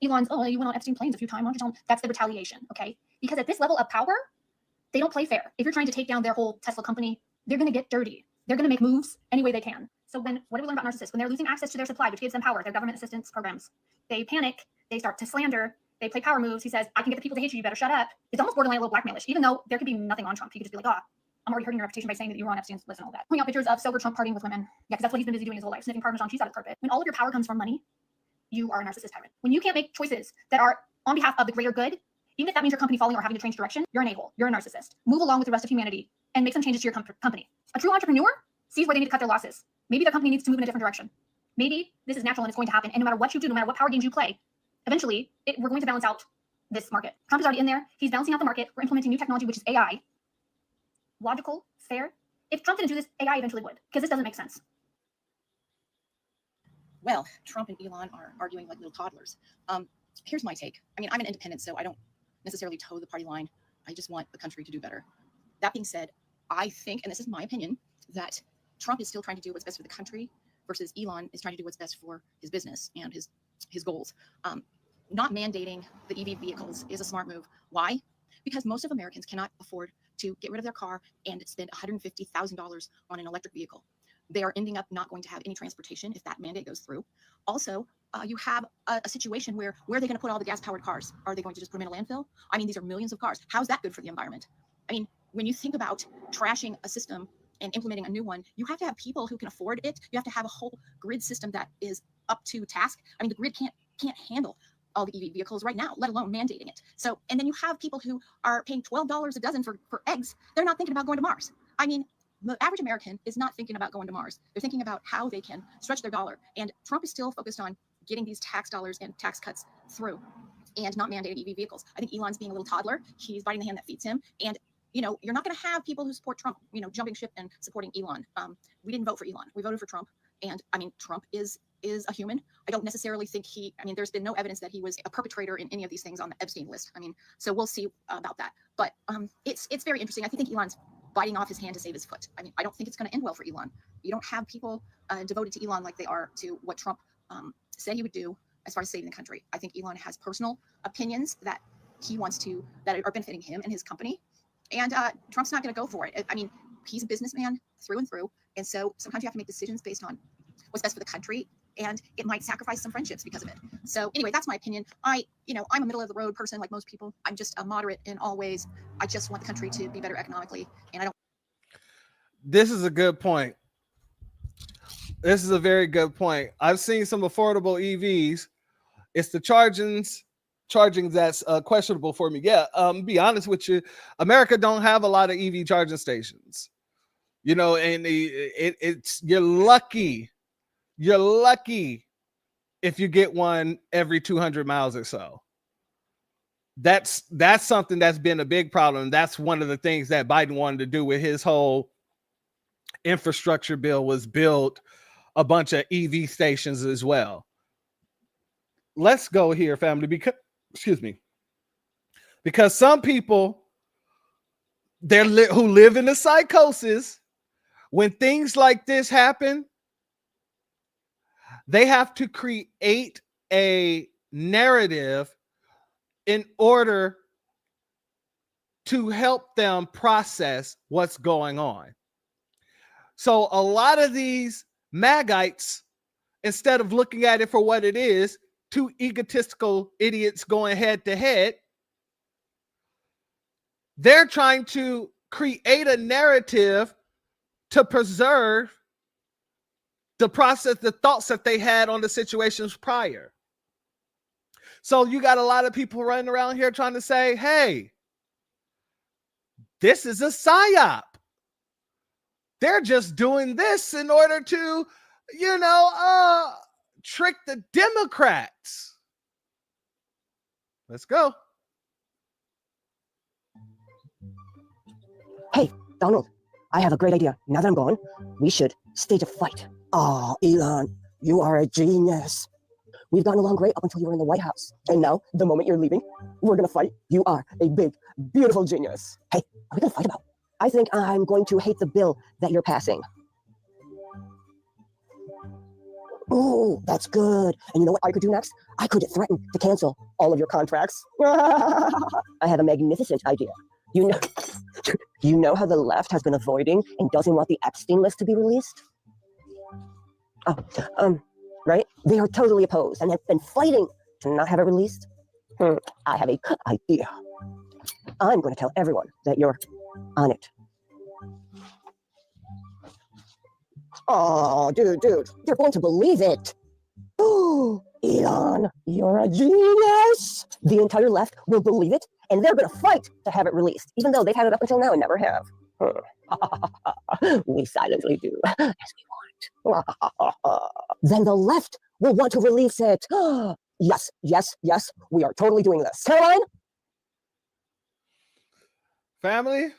Elon's, oh, you went on Epstein planes a few times, why don't you tell him? That's the retaliation, okay? Because at this level of power, they don't play fair. If you're trying to take down their whole Tesla company, they're going to get dirty. They're going to make moves any way they can. So what do we learn about narcissists? When they're losing access to their supply, which gives them power, their government assistance programs, they panic, they start to slander, they play power moves. He says, I can get the people to hate you, you better shut up. It's almost borderline a little blackmailish, even though there could be nothing on Trump. He could just be like, oh, I'm already hurting your reputation by saying that you were on Epstein's list and all that. Putting out pictures of sober Trump partying with women. Yeah, because that's what he's been busy doing his whole life, sniffing Parmesan cheese out of the carpet. When all of your power comes from money, you are a narcissist tyrant. When you can't make choices that are on behalf of the greater good, even if that means your company falling or having to change direction, you're an a-hole. You're a narcissist. Move along with the rest of humanity and make some changes to your company. A true entrepreneur sees where they need to cut their losses. Maybe their company needs to move in a different direction. Maybe this is natural and it's going to happen. And no matter what you do, no matter what power games you play, eventually we're going to balance out this market. Trump is already in there. He's balancing out the market. We're implementing new technology, which is AI. Logical, fair. If Trump didn't do this, AI eventually would, because this doesn't make sense. Well, Trump and Elon are arguing like little toddlers. Here's my take. I mean, I'm an independent, so I don't necessarily toe the party line. I just want the country to do better. That being said, I think, and this is my opinion, that Trump is still trying to do what's best for the country versus Elon is trying to do what's best for his business and his goals. Not mandating the EV vehicles is a smart move. Why? Because most of Americans cannot afford to get rid of their car and spend $150,000 on an electric vehicle. They are ending up not going to have any transportation if that mandate goes through. Also, you have a situation where are they going to put all the gas-powered cars? Are they going to just put them in a landfill? I mean, these are millions of cars. How's that good for the environment? I mean, when you think about trashing a system and implementing a new one, you have to have people who can afford it. You have to have a whole grid system that is up to task. I mean, the grid can't handle all the EV vehicles right now, let alone mandating it. So, and then you have people who are paying $12 a dozen for eggs. They're not thinking about going to Mars. I mean, the average American is not thinking about going to Mars. They're thinking about how they can stretch their dollar. And Trump is still focused on getting these tax dollars and tax cuts through and not mandating EV vehicles. I think Elon's being a little toddler. He's biting the hand that feeds him. And you're not going to have people who support Trump, jumping ship and supporting Elon. We didn't vote for Elon. We voted for Trump. And I mean, Trump is a human. I don't necessarily think there's been no evidence that he was a perpetrator in any of these things on the Epstein list. I mean, so we'll see about that. But it's very interesting. I think Elon's biting off his hand to save his foot. I mean, I don't think it's going to end well for Elon. You don't have people devoted to Elon like they are to what Trump said he would do as far as saving the country. I think Elon has personal opinions that he wants to, that are benefiting him and his company. And Trump's not going to go for it. I mean, he's a businessman through and through. And so sometimes you have to make decisions based on what's best for the country. And it might sacrifice some friendships because of it. So anyway, that's my opinion. I'm a middle of the road person like most people. I'm just a moderate in all ways. I just want the country to be better economically. And I don't. This is a good point. This is a very good point. I've seen some affordable EVs. It's the charging that's questionable for me. Yeah, be honest with you, America don't have a lot of EV charging stations. And it's you're lucky if you get one every 200 miles or so. That's something that's been a big problem. That's one of the things that Biden wanted to do with his whole infrastructure bill, was build a bunch of EV stations as well. Let's go here, family, because some people who live in the psychosis, when things like this happen, they have to create a narrative in order to help them process what's going on. So a lot of these MAGites, instead of looking at it for what it is, two egotistical idiots going head to head, they're trying to create a narrative to preserve the process, the thoughts that they had on the situations prior. So you got a lot of people running around here trying to say, hey, this is a psyop. They're just doing this in order to, trick the Democrats. Let's go. Hey, Donald, I have a great idea. Now that I'm gone, we should stage a fight. Oh, Elon, you are a genius. We've gotten along great up until you were in the White House. And now, the moment you're leaving, we're going to fight. You are a big, beautiful genius. Hey, what are we going to fight about? I think I'm going to hate the bill that you're passing. Oh, that's good. And you know what I could do next? I could threaten to cancel all of your contracts. I have a magnificent idea. You know how the left has been avoiding and doesn't want the Epstein list to be released? Right? They are totally opposed and have been fighting to not have it released. I have a idea. I'm going to tell everyone that you're on it. Oh, dude, they're going to believe it. Oh, Elon, you're a genius. The entire left will believe it, and they're going to fight to have it released, even though they've had it up until now and never have. We silently do as we want. Then the left will want to release it. Yes, we are totally doing this. Caroline? Family,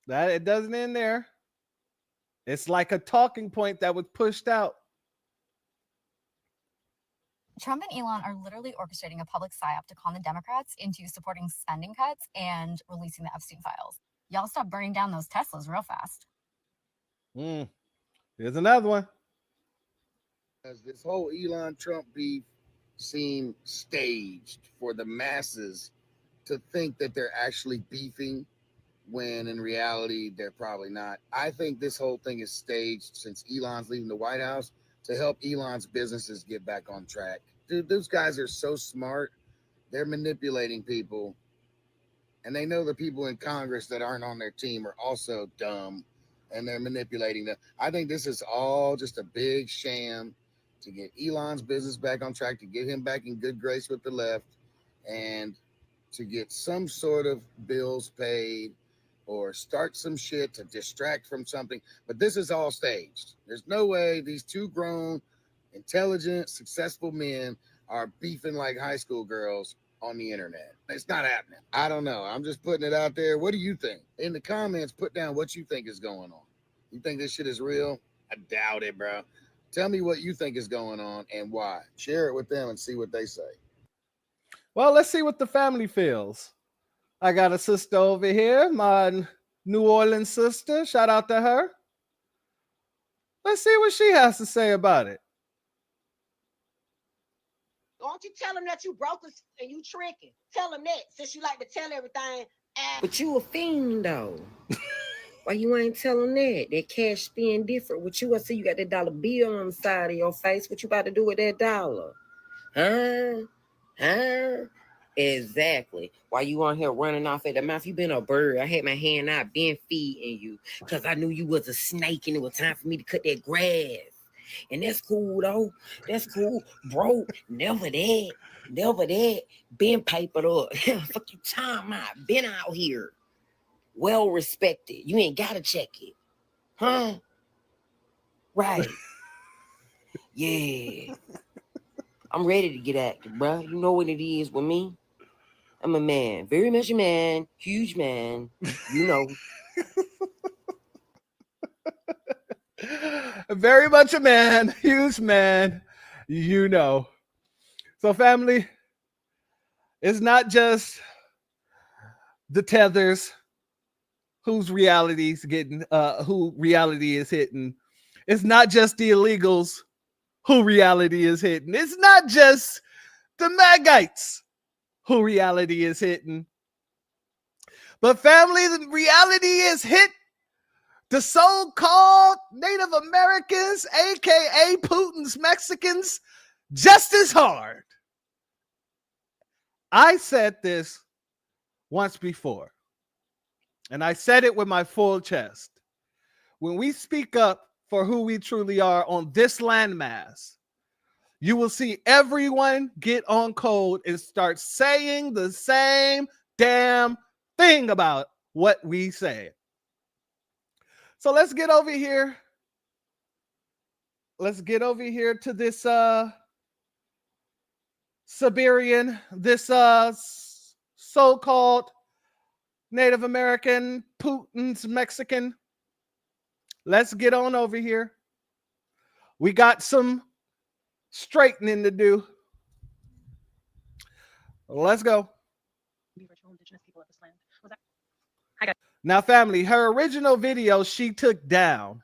that it doesn't end there. It's like a talking point that was pushed out. Trump and Elon are literally orchestrating a public psyop to con the Democrats into supporting spending cuts and releasing the Epstein files. Y'all stop burning down those Teslas real fast. Here's another one. As this whole Elon Trump beef seemed staged for the masses to think that they're actually beefing, when in reality they're probably not. I think this whole thing is staged since Elon's leaving the White House to help Elon's businesses get back on track. Dude, those guys are so smart. They're manipulating people. And they know the people in Congress that aren't on their team are also dumb. And they're manipulating them. I think this is all just a big sham to get Elon's business back on track, to get him back in good grace with the left, and to get some sort of bills paid or start some shit to distract from something. But this is all staged. There's no way these two grown, intelligent, successful men are beefing like high school girls on the internet. It's not happening. I don't know. I'm just putting it out there. What do you think? In the comments, put down what you think is going on. You think this shit is real? I doubt it, bro. Tell me what you think is going on and why. Share it with them and see what they say. Well, let's see what the family feels. I got a sister over here, my New Orleans sister. Shout out to her. Let's see what she has to say about it. Don't you tell them that you broke us and you tricking. Tell them that, since you like to tell everything. But you a fiend, though. Why you ain't telling that? That cash spend different. What you, I see you got that dollar bill on the side of your face. What you about to do with that dollar? Huh? Exactly. Why you on here running off at the mouth? You been a bird. I had my hand out, been feeding you, because I knew you was a snake and it was time for me to cut that grass. And that's cool, though. That's cool. Bro, never that. Been papered up. Fuck you time out. Been out here. Well respected. You ain't gotta check it. Huh? Right. Yeah. I'm ready to get active, bro. You know what it is with me? I'm a man. Very much a man. Huge man. You know. Very much a man. Huge man. You know. So, family, it's not just the tethers whose reality is getting, who reality is hitting. It's not just the illegals who reality is hitting. It's not just the Magites who reality is hitting. But family, the reality is hit the so-called Native Americans, aka Putin's Mexicans, just as hard. I said this once before, and I said it with my full chest. when we speak up for who we truly are on this landmass, you will see everyone get on code and start saying the same damn thing about what we say. So let's get over here. Let's get over here to this Siberian, this so-called Native American, Putin's Mexican. Let's get on over here. We got some straightening to do. Let's go. Now, family, her original video she took down.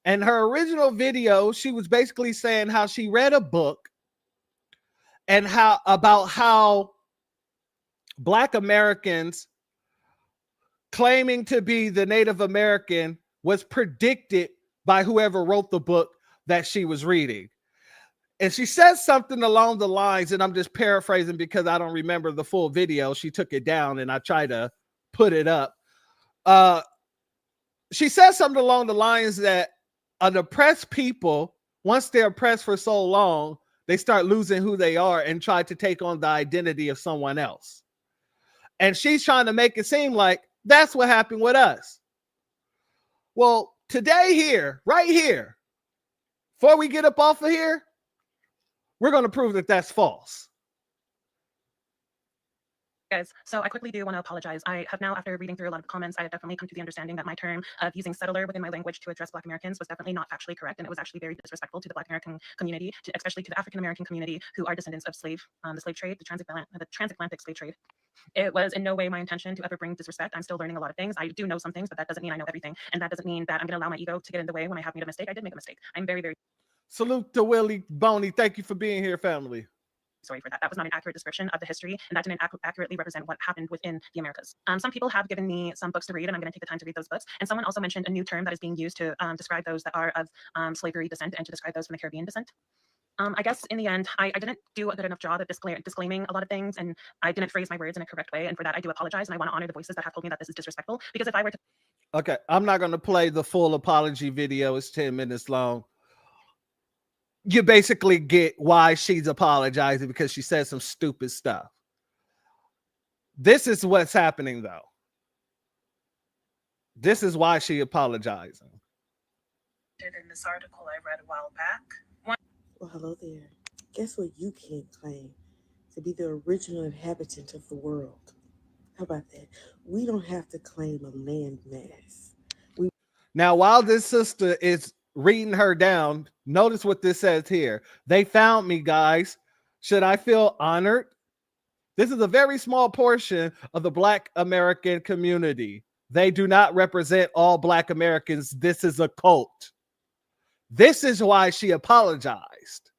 And her original video, she was basically saying how she read a book and how Black Americans claiming to be the Native American was predicted by whoever wrote the book that she was reading. And she says something along the lines, and I'm just paraphrasing because I don't remember the full video. She took it down and I tried to put it up. She says something along the lines that an oppressed people, once they're oppressed for so long, they start losing who they are and try to take on the identity of someone else. And she's trying to make it seem like that's what happened with us. Well, today here, right here, before we get up off of here, we're going to prove that that's false. Guys, so I quickly do want to apologize. I have now, after reading through a lot of comments, I have definitely come to the understanding that my term of using settler within my language to address Black Americans was definitely not factually correct, and it was actually very disrespectful to the Black American community, especially to the African American community who are descendants of the slave trade, the transatlantic slave trade. It was in no way my intention to ever bring disrespect. I'm still learning a lot of things. I do know some things, but that doesn't mean I know everything, and that doesn't mean that I'm going to allow my ego to get in the way when I have made a mistake. I did make a mistake. I'm very, very Salute to Willie Boney. Thank you for being here, family. sorry for that. That was not an accurate description of the history, and that didn't accurately represent what happened within the Americas. Some people have given me some books to read, and I'm going to take the time to read those books. And someone also mentioned a new term that is being used to describe those that are of slavery descent and to describe those from the Caribbean descent. I guess in the end, I didn't do a good enough job at disclaiming a lot of things, and I didn't phrase my words in a correct way. And for that, I do apologize, and I want to honor the voices that have told me that this is disrespectful. Because if I were to... Okay, I'm not going to play the full apology video. It's 10 minutes long. You basically get why she's apologizing, because she said some stupid stuff. This is what's happening, though. This is why she apologizing. In this article I read a while back. Well, hello there. Guess what you can't claim? To be the original inhabitant of the world. How about that? We don't have to claim a landmass. Now, while this sister is reading her down, notice what this says here. They found me, guys. Should I feel honored? This is a very small portion of the Black American community. They do not represent all Black Americans. This is a cult. This is why she apologized.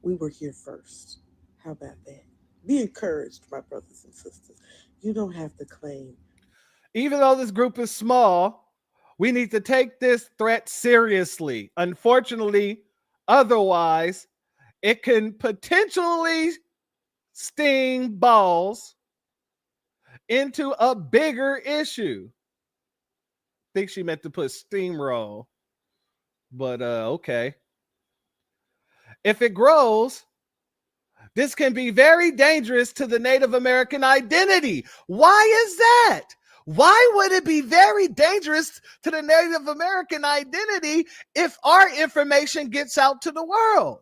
We were here first. How about that? Be encouraged, my brothers and sisters. You don't have to claim. Even though this group is small, we need to take this threat seriously. Unfortunately, otherwise, it can potentially sting balls into a bigger issue. I think she meant to put steamroll, but okay. If it grows, this can be very dangerous to the Native American identity. Why is that? Why would it be very dangerous to the Native American identity if our information gets out to the world?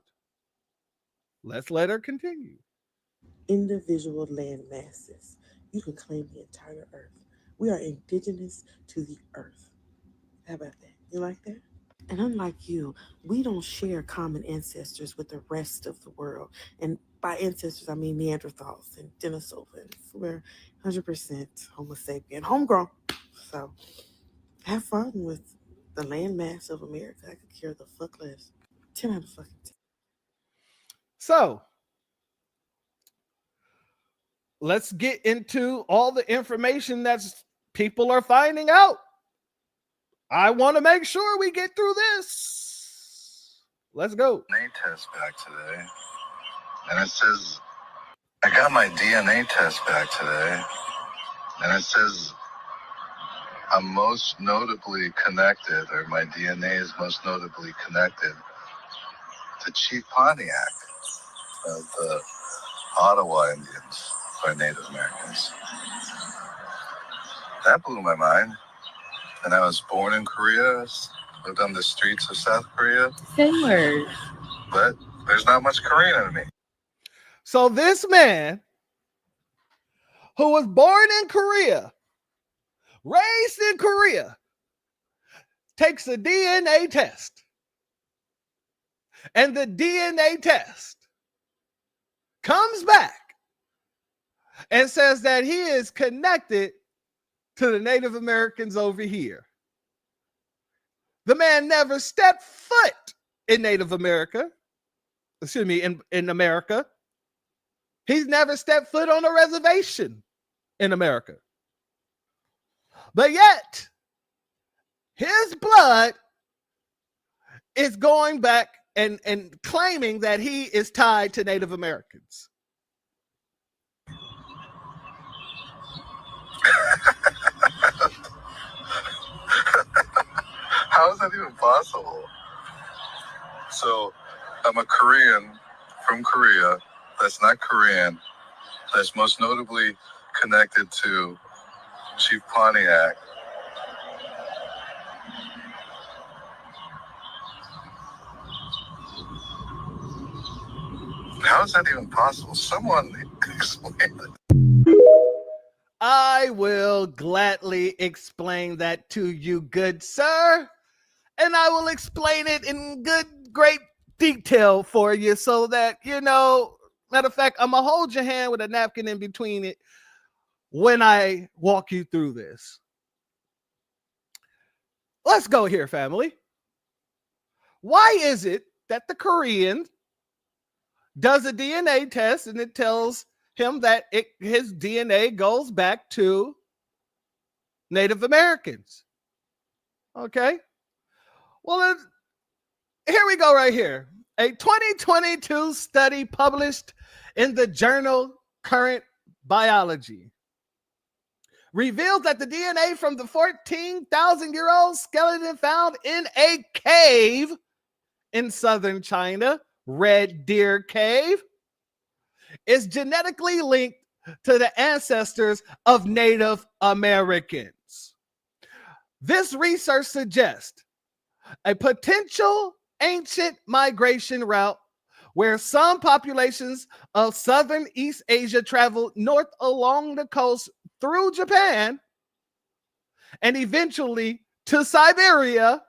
Let's let her continue. Individual land masses. You can claim the entire earth. We are indigenous to the earth. How about that? You like that? And unlike you, we don't share common ancestors with the rest of the world. And by ancestors, I mean Neanderthals and Denisovans. We're 100% Homo sapien, homegrown. So have fun with the landmass of America. I could care the fuck less. 10 out of fucking 10. So let's get into all the information that people are finding out. I want to make sure we get through this. Let's go. DNA test back today. And it says, I got my DNA test back today. And it says, I'm most notably connected, or my DNA is most notably connected to Chief Pontiac of the Ottawa Indians, or Native Americans. That blew my mind. And I was born in Korea, lived on the streets of South Korea. Similar. But there's not much Korean in me. So this man who was born in Korea, raised in Korea, takes a DNA test. And the DNA test comes back and says that he is connected to the Native Americans over here. The man never stepped foot in Native America. Excuse me, in America. He's never stepped foot on a reservation in America. But yet, his blood is going back and claiming that he is tied to Native Americans. How is that even possible? So, I'm a Korean from Korea that's not Korean, that's most notably connected to Chief Pontiac. How is that even possible? Someone explain it. I will gladly explain that to you, good sir. And I will explain it in great detail for you so that, matter of fact, I'm going to hold your hand with a napkin in between it when I walk you through this. Let's go here, family. Why is it that the Korean does a DNA test and it tells him that his DNA goes back to Native Americans? Okay. Well, here we go right here. A 2022 study published in the journal Current Biology reveals that the DNA from the 14,000-year-old skeleton found in a cave in southern China, Red Deer Cave, is genetically linked to the ancestors of Native Americans. This research suggests a potential ancient migration route where some populations of southern East Asia traveled north along the coast through Japan and eventually to Siberia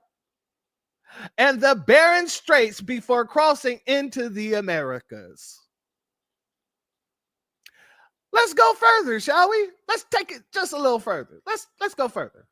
and the Bering Straits before crossing into the Americas. Let's go further, shall we? Let's take it just a little further. Let's go further.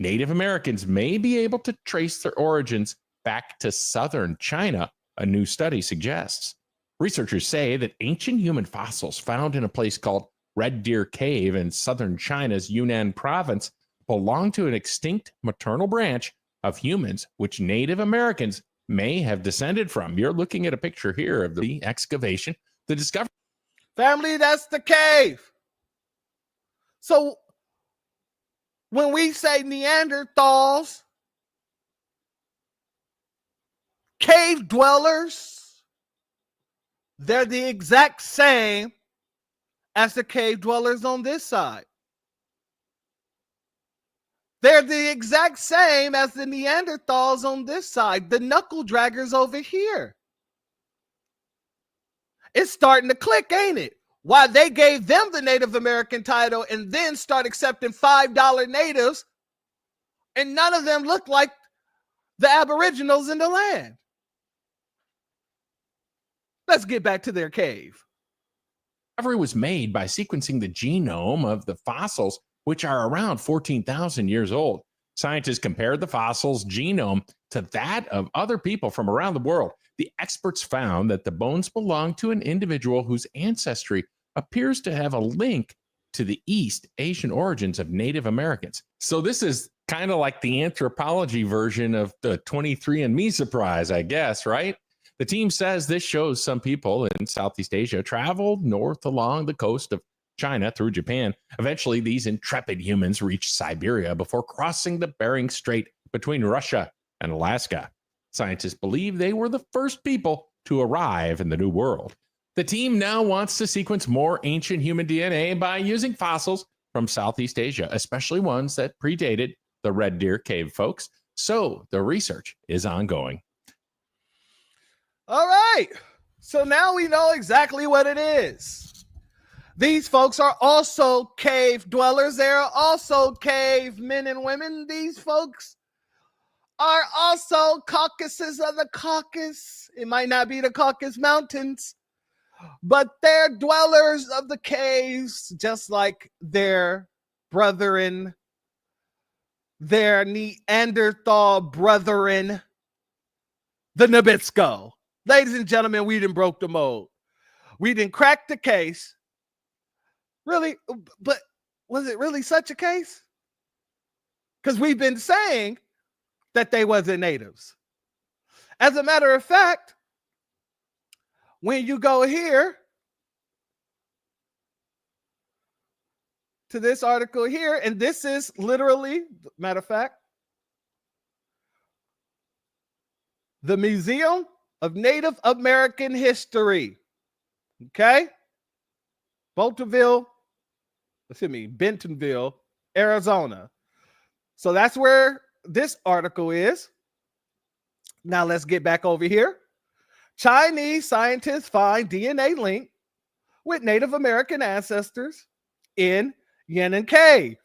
Native Americans may be able to trace their origins back to southern China, a new study suggests. Researchers say that ancient human fossils found in a place called Red Deer Cave in southern China's Yunnan province belong to an extinct maternal branch of humans, which Native Americans may have descended from. You're looking at a picture here of the excavation, the discovery. Family, that's the cave. So when we say Neanderthals, cave dwellers, they're the exact same as the cave dwellers on this side. They're the exact same as the Neanderthals on this side, the knuckle draggers over here. It's starting to click, ain't it? Why they gave them the Native American title and then start accepting $5 natives, and none of them look like the Aboriginals in the land. Let's get back to their cave. Discovery was made by sequencing the genome of the fossils, which are around 14,000 years old. Scientists compared the fossil's genome to that of other people from around the world. The experts found that the bones belong to an individual whose ancestry appears to have a link to the East Asian origins of Native Americans. So this is kind of like the anthropology version of the 23andMe surprise, I guess, right? The team says this shows some people in Southeast Asia traveled north along the coast of China through Japan. Eventually, these intrepid humans reached Siberia before crossing the Bering Strait between Russia and Alaska. Scientists believe they were the first people to arrive in the New World. The team now wants to sequence more ancient human DNA by using fossils from Southeast Asia, especially ones that predated the Red Deer Cave folks. So the research is ongoing. All right. So now we know exactly what it is. These folks are also cave dwellers. They are also cave men and women. These folks are also Caucasus of the Caucasus. It might not be the Caucasus Mountains, but they're dwellers of the caves, just like their brethren, their Neanderthal brethren, the Nabisco. Ladies and gentlemen, we done broke the mold. We done cracked the case. Really? But was it really such a case? Because we've been saying that they wasn't natives. As a matter of fact, when you go here to this article here, and this is literally, matter of fact, the Museum of Native American History. Okay? Bentonville, Arizona. So that's where this article is. Now let's get back over here. Chinese scientists find DNA link with Native American ancestors in Yan'an Cave.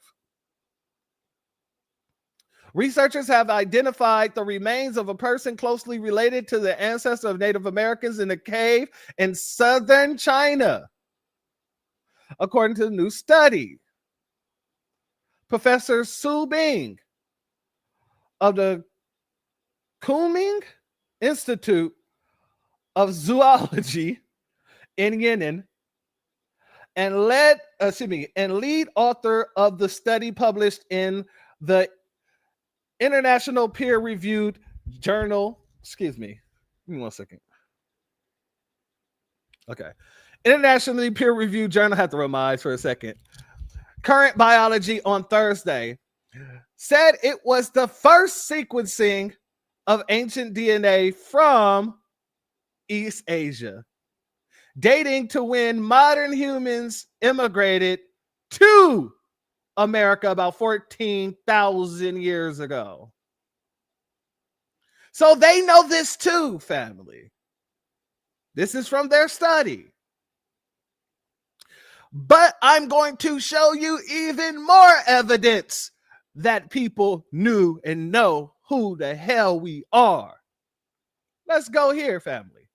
Researchers have identified the remains of a person closely related to the ancestor of Native Americans in a cave in southern China, according to the new study. Professor Su Bing of the Kunming Institute of Zoology in Yan'an and lead author of the study published in the international peer-reviewed journal. Excuse me. Give me 1 second. Okay. Internationally peer-reviewed journal. I have to remind for a second. Current Biology on Thursday said it was the first sequencing of ancient DNA from East Asia, dating to when modern humans immigrated to America about 14,000 years ago. So they know this too, family. This is from their study. But I'm going to show you even more evidence that people knew and know who the hell we are. Let's go here, family.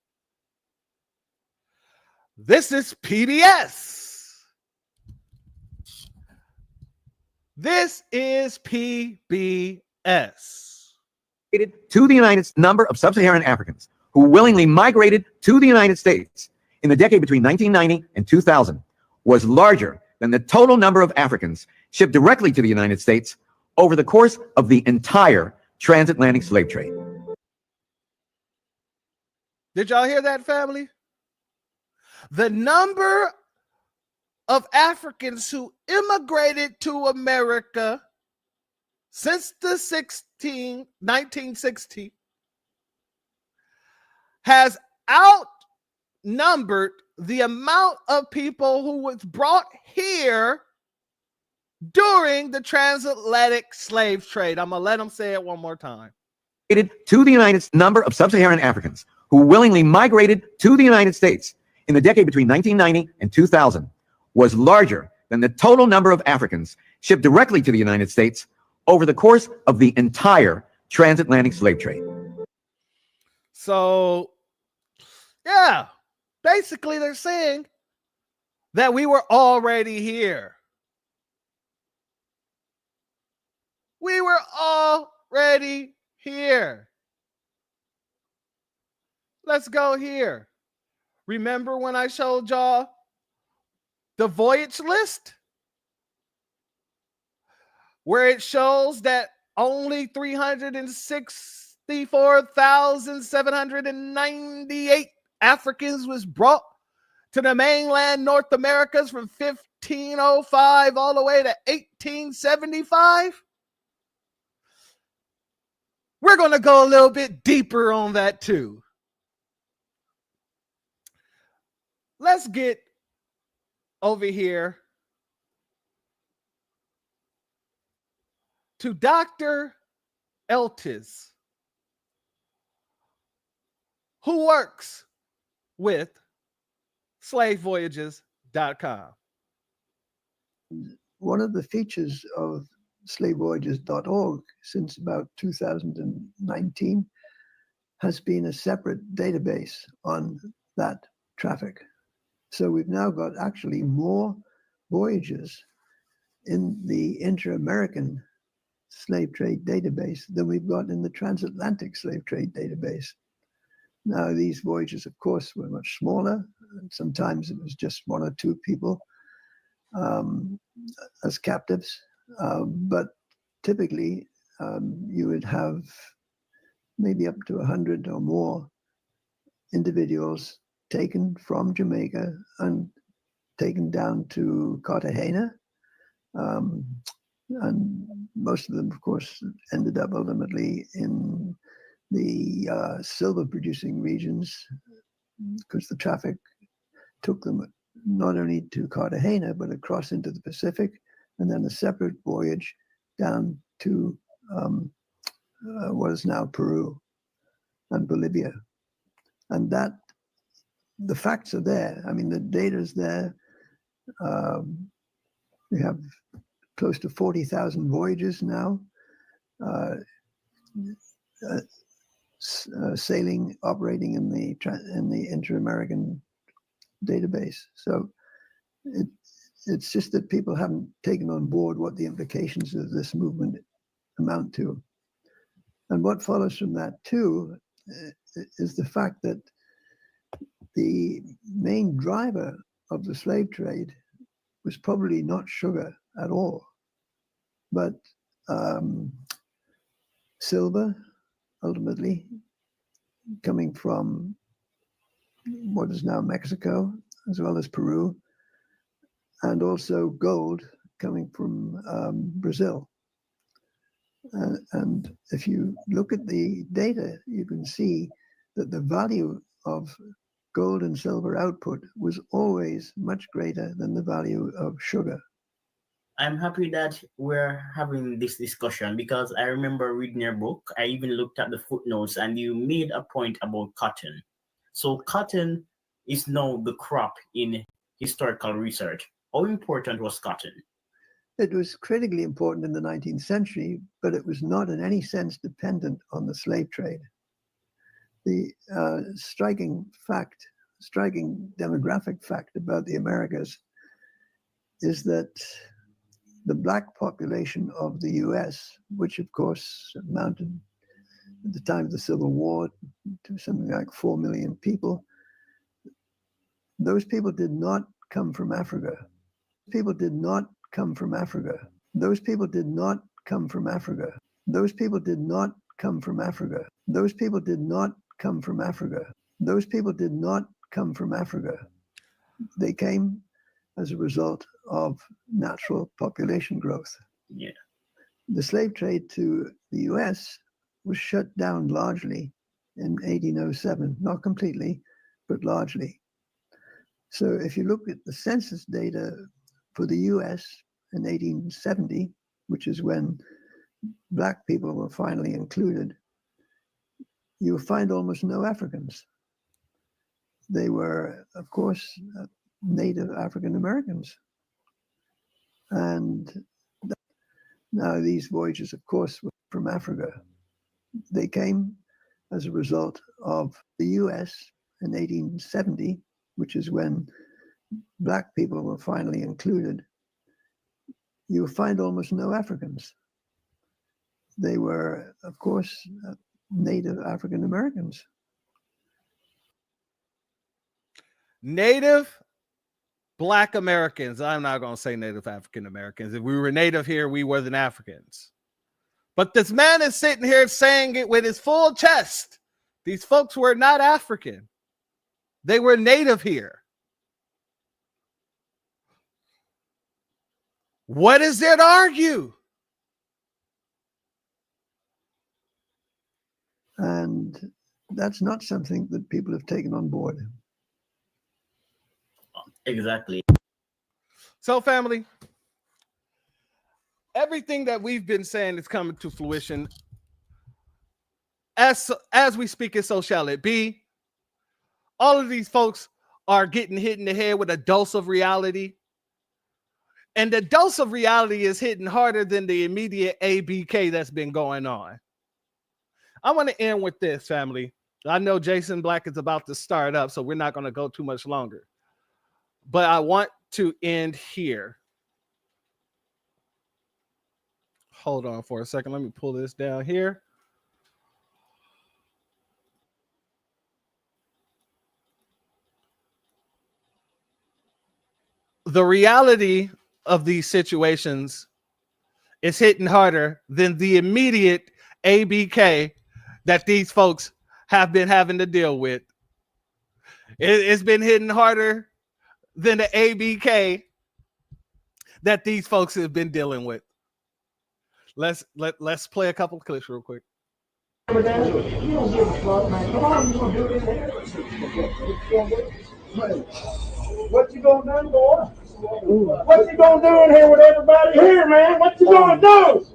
This is PBS. This is PBS. To the United States, number of sub-Saharan Africans who willingly migrated to the United States in the decade between 1990 and 2000 was larger than the total number of Africans shipped directly to the United States over the course of the entire transatlantic slave trade. Did y'all hear that, family? The number of Africans who immigrated to America since the 1960 has outnumbered the amount of people who was brought here during the transatlantic slave trade. I'm going to let them say it one more time. To the United States, number of sub-Saharan Africans who willingly migrated to the United States in the decade between 1990 and 2000 was larger than the total number of Africans shipped directly to the United States over the course of the entire transatlantic slave trade. So, yeah, basically they're saying that we were already here. We were already here. Let's go here. Remember when I showed y'all the voyage list? Where it shows that only 360 64,798 Africans was brought to the mainland North Americas from 1505 all the way to 1875. We're going to go a little bit deeper on that too. Let's get over here to Dr. Eltis, who works with slavevoyages.com. One of the features of slavevoyages.org since about 2019 has been a separate database on that traffic. So we've now got actually more voyages in the inter-American slave trade database than we've got in the transatlantic slave trade database. Now, these voyages, of course, were much smaller. Sometimes it was just one or two people as captives. But typically, you would have maybe up to 100 or more individuals taken from Jamaica and taken down to Cartagena. And most of them, of course, ended up ultimately in the silver producing regions, because the traffic took them not only to Cartagena, but across into the Pacific, and then a separate voyage down to what is now Peru and Bolivia. And that, the facts are there. I mean, the data is there. We have close to 40,000 voyages now, sailing, operating in the inter-American database. So it's just that people haven't taken on board what the implications of this movement amount to. And what follows from that too is the fact that the main driver of the slave trade was probably not sugar at all, but silver, ultimately, coming from what is now Mexico, as well as Peru, and also gold coming from Brazil. And if you look at the data, you can see that the value of gold and silver output was always much greater than the value of sugar. I'm happy that we're having this discussion because I remember reading your book. I even looked at the footnotes and you made a point about cotton. So cotton is now the crop in historical research. How important was cotton? It was critically important in the 19th century, but it was not in any sense dependent on the slave trade. The striking demographic fact about the Americas is that the black population of the US, which of course amounted at the time of the Civil War to something like 4 million people, those people did not come from Africa. People did not come from Africa. Those people did not come from Africa. Those people did not come from Africa. Those people did not come from Africa. Those people did not come from Africa. They came as a result of natural population growth. Yeah. The slave trade to the US was shut down largely in 1807, not completely, but largely. So if you look at the census data for the US in 1870, which is when black people were finally included, you'll find almost no Africans. They were, of course, native African Americans. And now these voyages, of course, were from Africa. They came as a result of the US in 1870, which is when black people were finally included. You'll find almost no Africans. They were, of course, native African Americans. Native Black Americans. I'm not going to say Native African Americans. If we were native here, we were the Africans. But this man is sitting here saying it with his full chest. These folks were not African. They were native here. What is there to argue? And that's not something that people have taken on board. Exactly. So, family, everything that we've been saying is coming to fruition. As we speak it, so shall it be. All of these folks are getting hit in the head with a dose of reality. And the dose of reality is hitting harder than the immediate ABK that's been going on. I want to end with this, family. I know Jason Black is about to start up, so we're not going to go too much longer. But I want to end here. Hold on for a second. Let me pull this down here. The reality of these situations is hitting harder than the immediate ABK that these folks have been having to deal with. It's been hitting harder than the ABK that these folks have been dealing with. Let's play a couple of clips real quick. You don't give a fuck, man. Come on, you gonna do this here? What you gonna do, boy? What you gonna do in here with everybody here, man? What you gonna do?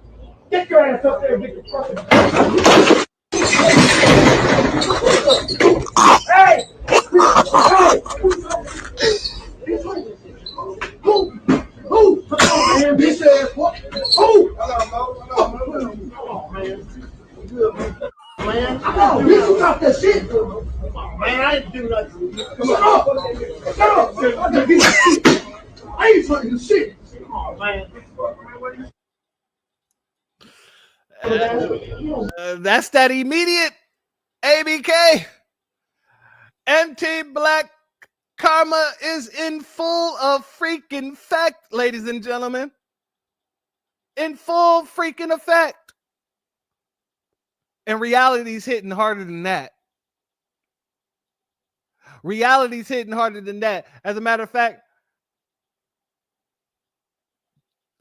Get your ass up there and get your fucking. Hey! Hey! Who? Come on, man. Bitch ass. Who? Come on, man. Good, man. Man, I know you got that shit. Man, I ain't do nothing. Shut up! I ain't trying to do shit. Come on, man. That's that immediate ABK. Anti-black karma is in full of freaking effect, ladies and gentlemen. In full freaking effect. And reality's hitting harder than that. Reality's hitting harder than that. As a matter of fact,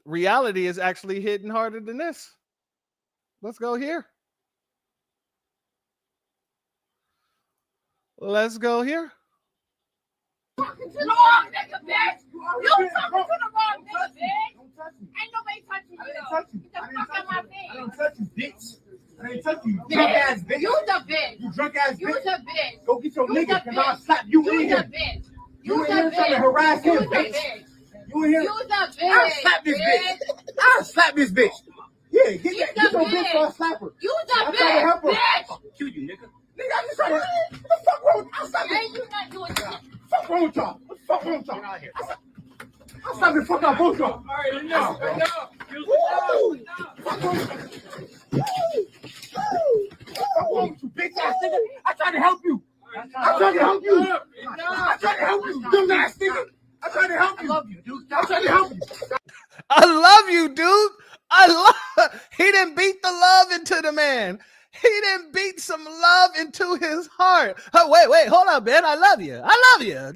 reality is actually hitting harder than this. Let's go here. Let's go here. Talking to the wrong nigga, bitch. You talking to the wrong nigga, bitch. Ain't nobody touching you. Get the fuck out my face. I don't touch you, bitch. I ain't touch you, Bitch. drunk ass bitch. You the bitch. You drunk ass bitch. You the bitch. Go get your You nigga, the cause I'll bitch. slap you You in the here. bitch. You in the here trying to bitch. harass You him, the bitch. bitch. You in here? You the bitch. I'll slap this bitch. I'll slap this bitch. Yeah, get your bitch or I'll slap her. You the I'm trying to help her. bitch. Kill you, nigga. Nigga, I'm just trying to. What the fuck wrong with I'll slap Man, you not doing shit. What the fuck wrong with y'all? What the fuck wrong with y'all? I'll slap the fuck out both y'all. All right, enough. Woo! Fuck wrong with you, bitch ass nigga. I tried to help you. I tried to help you. I tried to help you, dumb ass nigga. I tried to help you. I love you, dude. I tried to help you. I love you, dude. He didn't beat the love into the man. He didn't beat some love into his heart. Oh, wait, hold on, man. I love you.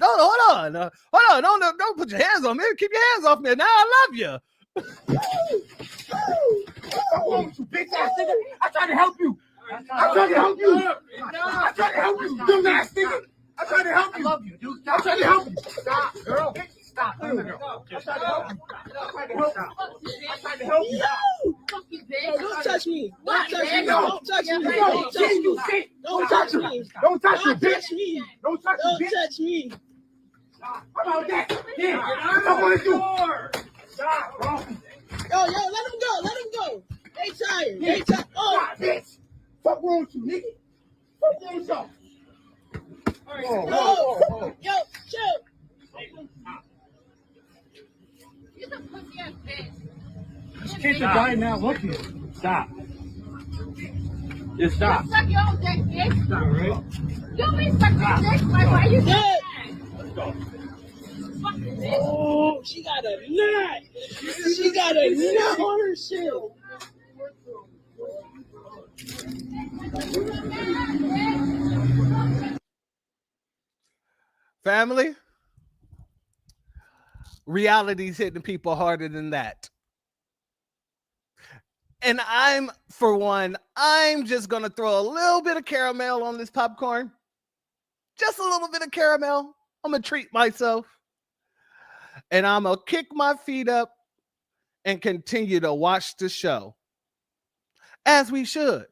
Hold on. Don't put your hands on me. Keep your hands off me. Now I love you. What's wrong with you, bitch ass nigga? I tried to help you. I tried to help you. I tried to help you, dumb ass nigga. I tried to help you. I love you, dude. I tried to help you. Stop, girl. Stop. I tried to help you. I tried to help you. I tried to help you. Fucking bitch. Don't touch me. What, Don't touch me. bitch? Don't touch me. Don't touch me. Don't touch me. Don't touch me, bitch. Don't touch me, bitch. Don't touch me. How about that? Yeah, what I want to do. Stop, bro. Yo, let him go. Let him go. They tired. They tired. Oh, stop, bitch. Fuck wrong with you, nigga. Fuck wrong with y'all. Yo, chill. You the pussy ass bitch. These kids are dying now. Look here. Stop. Just stop. You suck your own dick, bitch. Stop, right? You be sucking your dick. Why are you doing that? Let's go. Fucking bitch. Oh, she got a nut. She got a nut on her shit. Family, reality's hitting people harder than that. And for one, I'm just going to throw a little bit of caramel on this popcorn. Just a little bit of caramel. I'm going to treat myself. And I'm going to kick my feet up and continue to watch the show. As we should.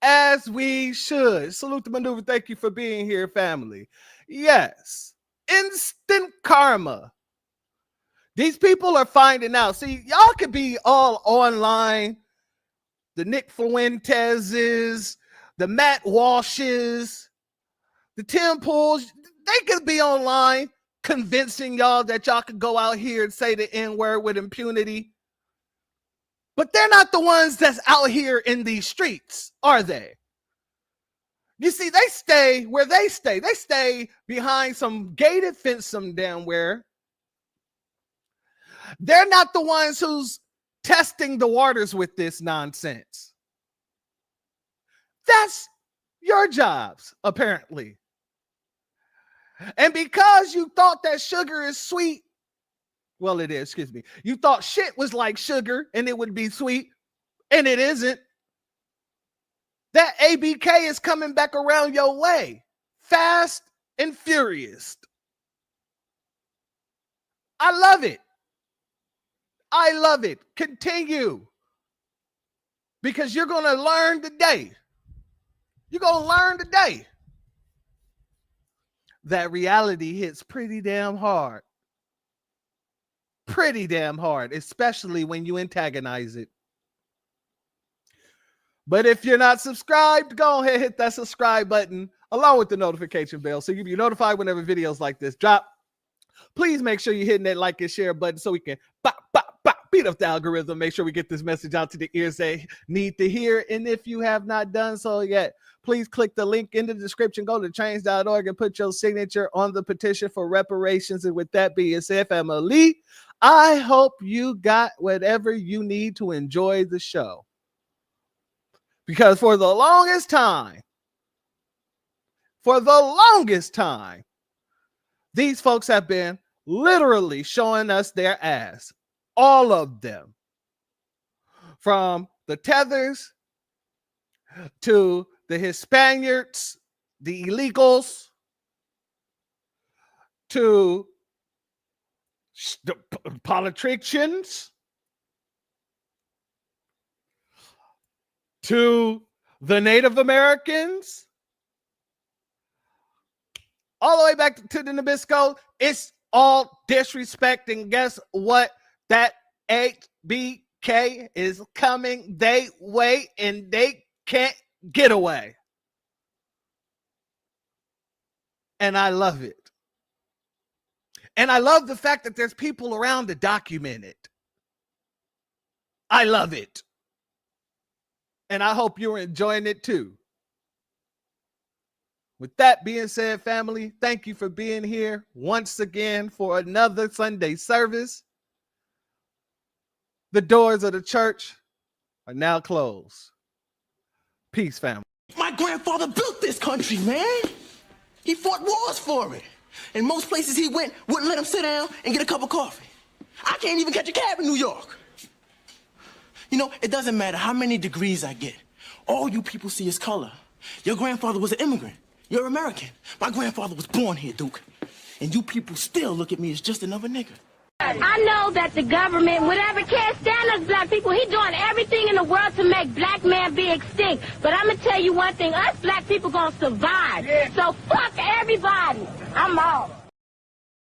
As we should. Salute the maneuver. Thank you for being here, family. Yes. Instant karma. These people are finding out. See, y'all could be all online. The Nick Fuentes's, the Matt Walsh's, the Tim Pools. They could be online convincing y'all that y'all could go out here and say the N-word with impunity. But they're not the ones that's out here in these streets, are they? You see, they stay where they stay. They stay behind some gated fence some damn where. They're not the ones who's testing the waters with this nonsense. That's your jobs, apparently. And because you thought that sugar is sweet, well, it is, excuse me. You thought shit was like sugar and it would be sweet, and it isn't. That ABK is coming back around your way, fast and furious. I love it. I love it. Continue. Because you're going to learn today. You're going to learn today that reality hits pretty damn hard. Pretty damn hard, especially when you antagonize it. But if you're not subscribed, go ahead and hit that subscribe button along with the notification bell so you'll be notified whenever videos like this drop. Please make sure you're hitting that like and share button so we can beat up the algorithm. Make sure we get this message out to the ears they need to hear. And if you have not done so yet, please click the link in the description. Go to change.org and put your signature on the petition for reparations. And with that being said, family, I hope you got whatever you need to enjoy the show. Because for the longest time, these folks have been literally showing us their ass. All of them. From the tethers to the Hispaniards, the illegals, to the politicians, to the Native Americans, all the way back to the Nabisco. It's all disrespect. And guess what? That HBK is coming their way and they can't get away. And I love it. And I love the fact that there's people around to document it. I love it. And I hope you're enjoying it too. With that being said, family, thank you for being here once again for another Sunday service. The doors of the church are now closed. Peace, family. My grandfather built this country, man. He fought wars for it. And most places he went wouldn't let him sit down and get a cup of coffee. I can't even catch a cab in New York. You know, it doesn't matter how many degrees I get. All you people see is color. Your grandfather was an immigrant. You're American. My grandfather was born here, Duke. And you people still look at me as just another nigga. I know that the government, whatever can't stand us black people, he's doing everything in the world to make black man be extinct. But I'm going to tell you one thing, us black people going to survive. Yeah. So fuck everybody. I'm out.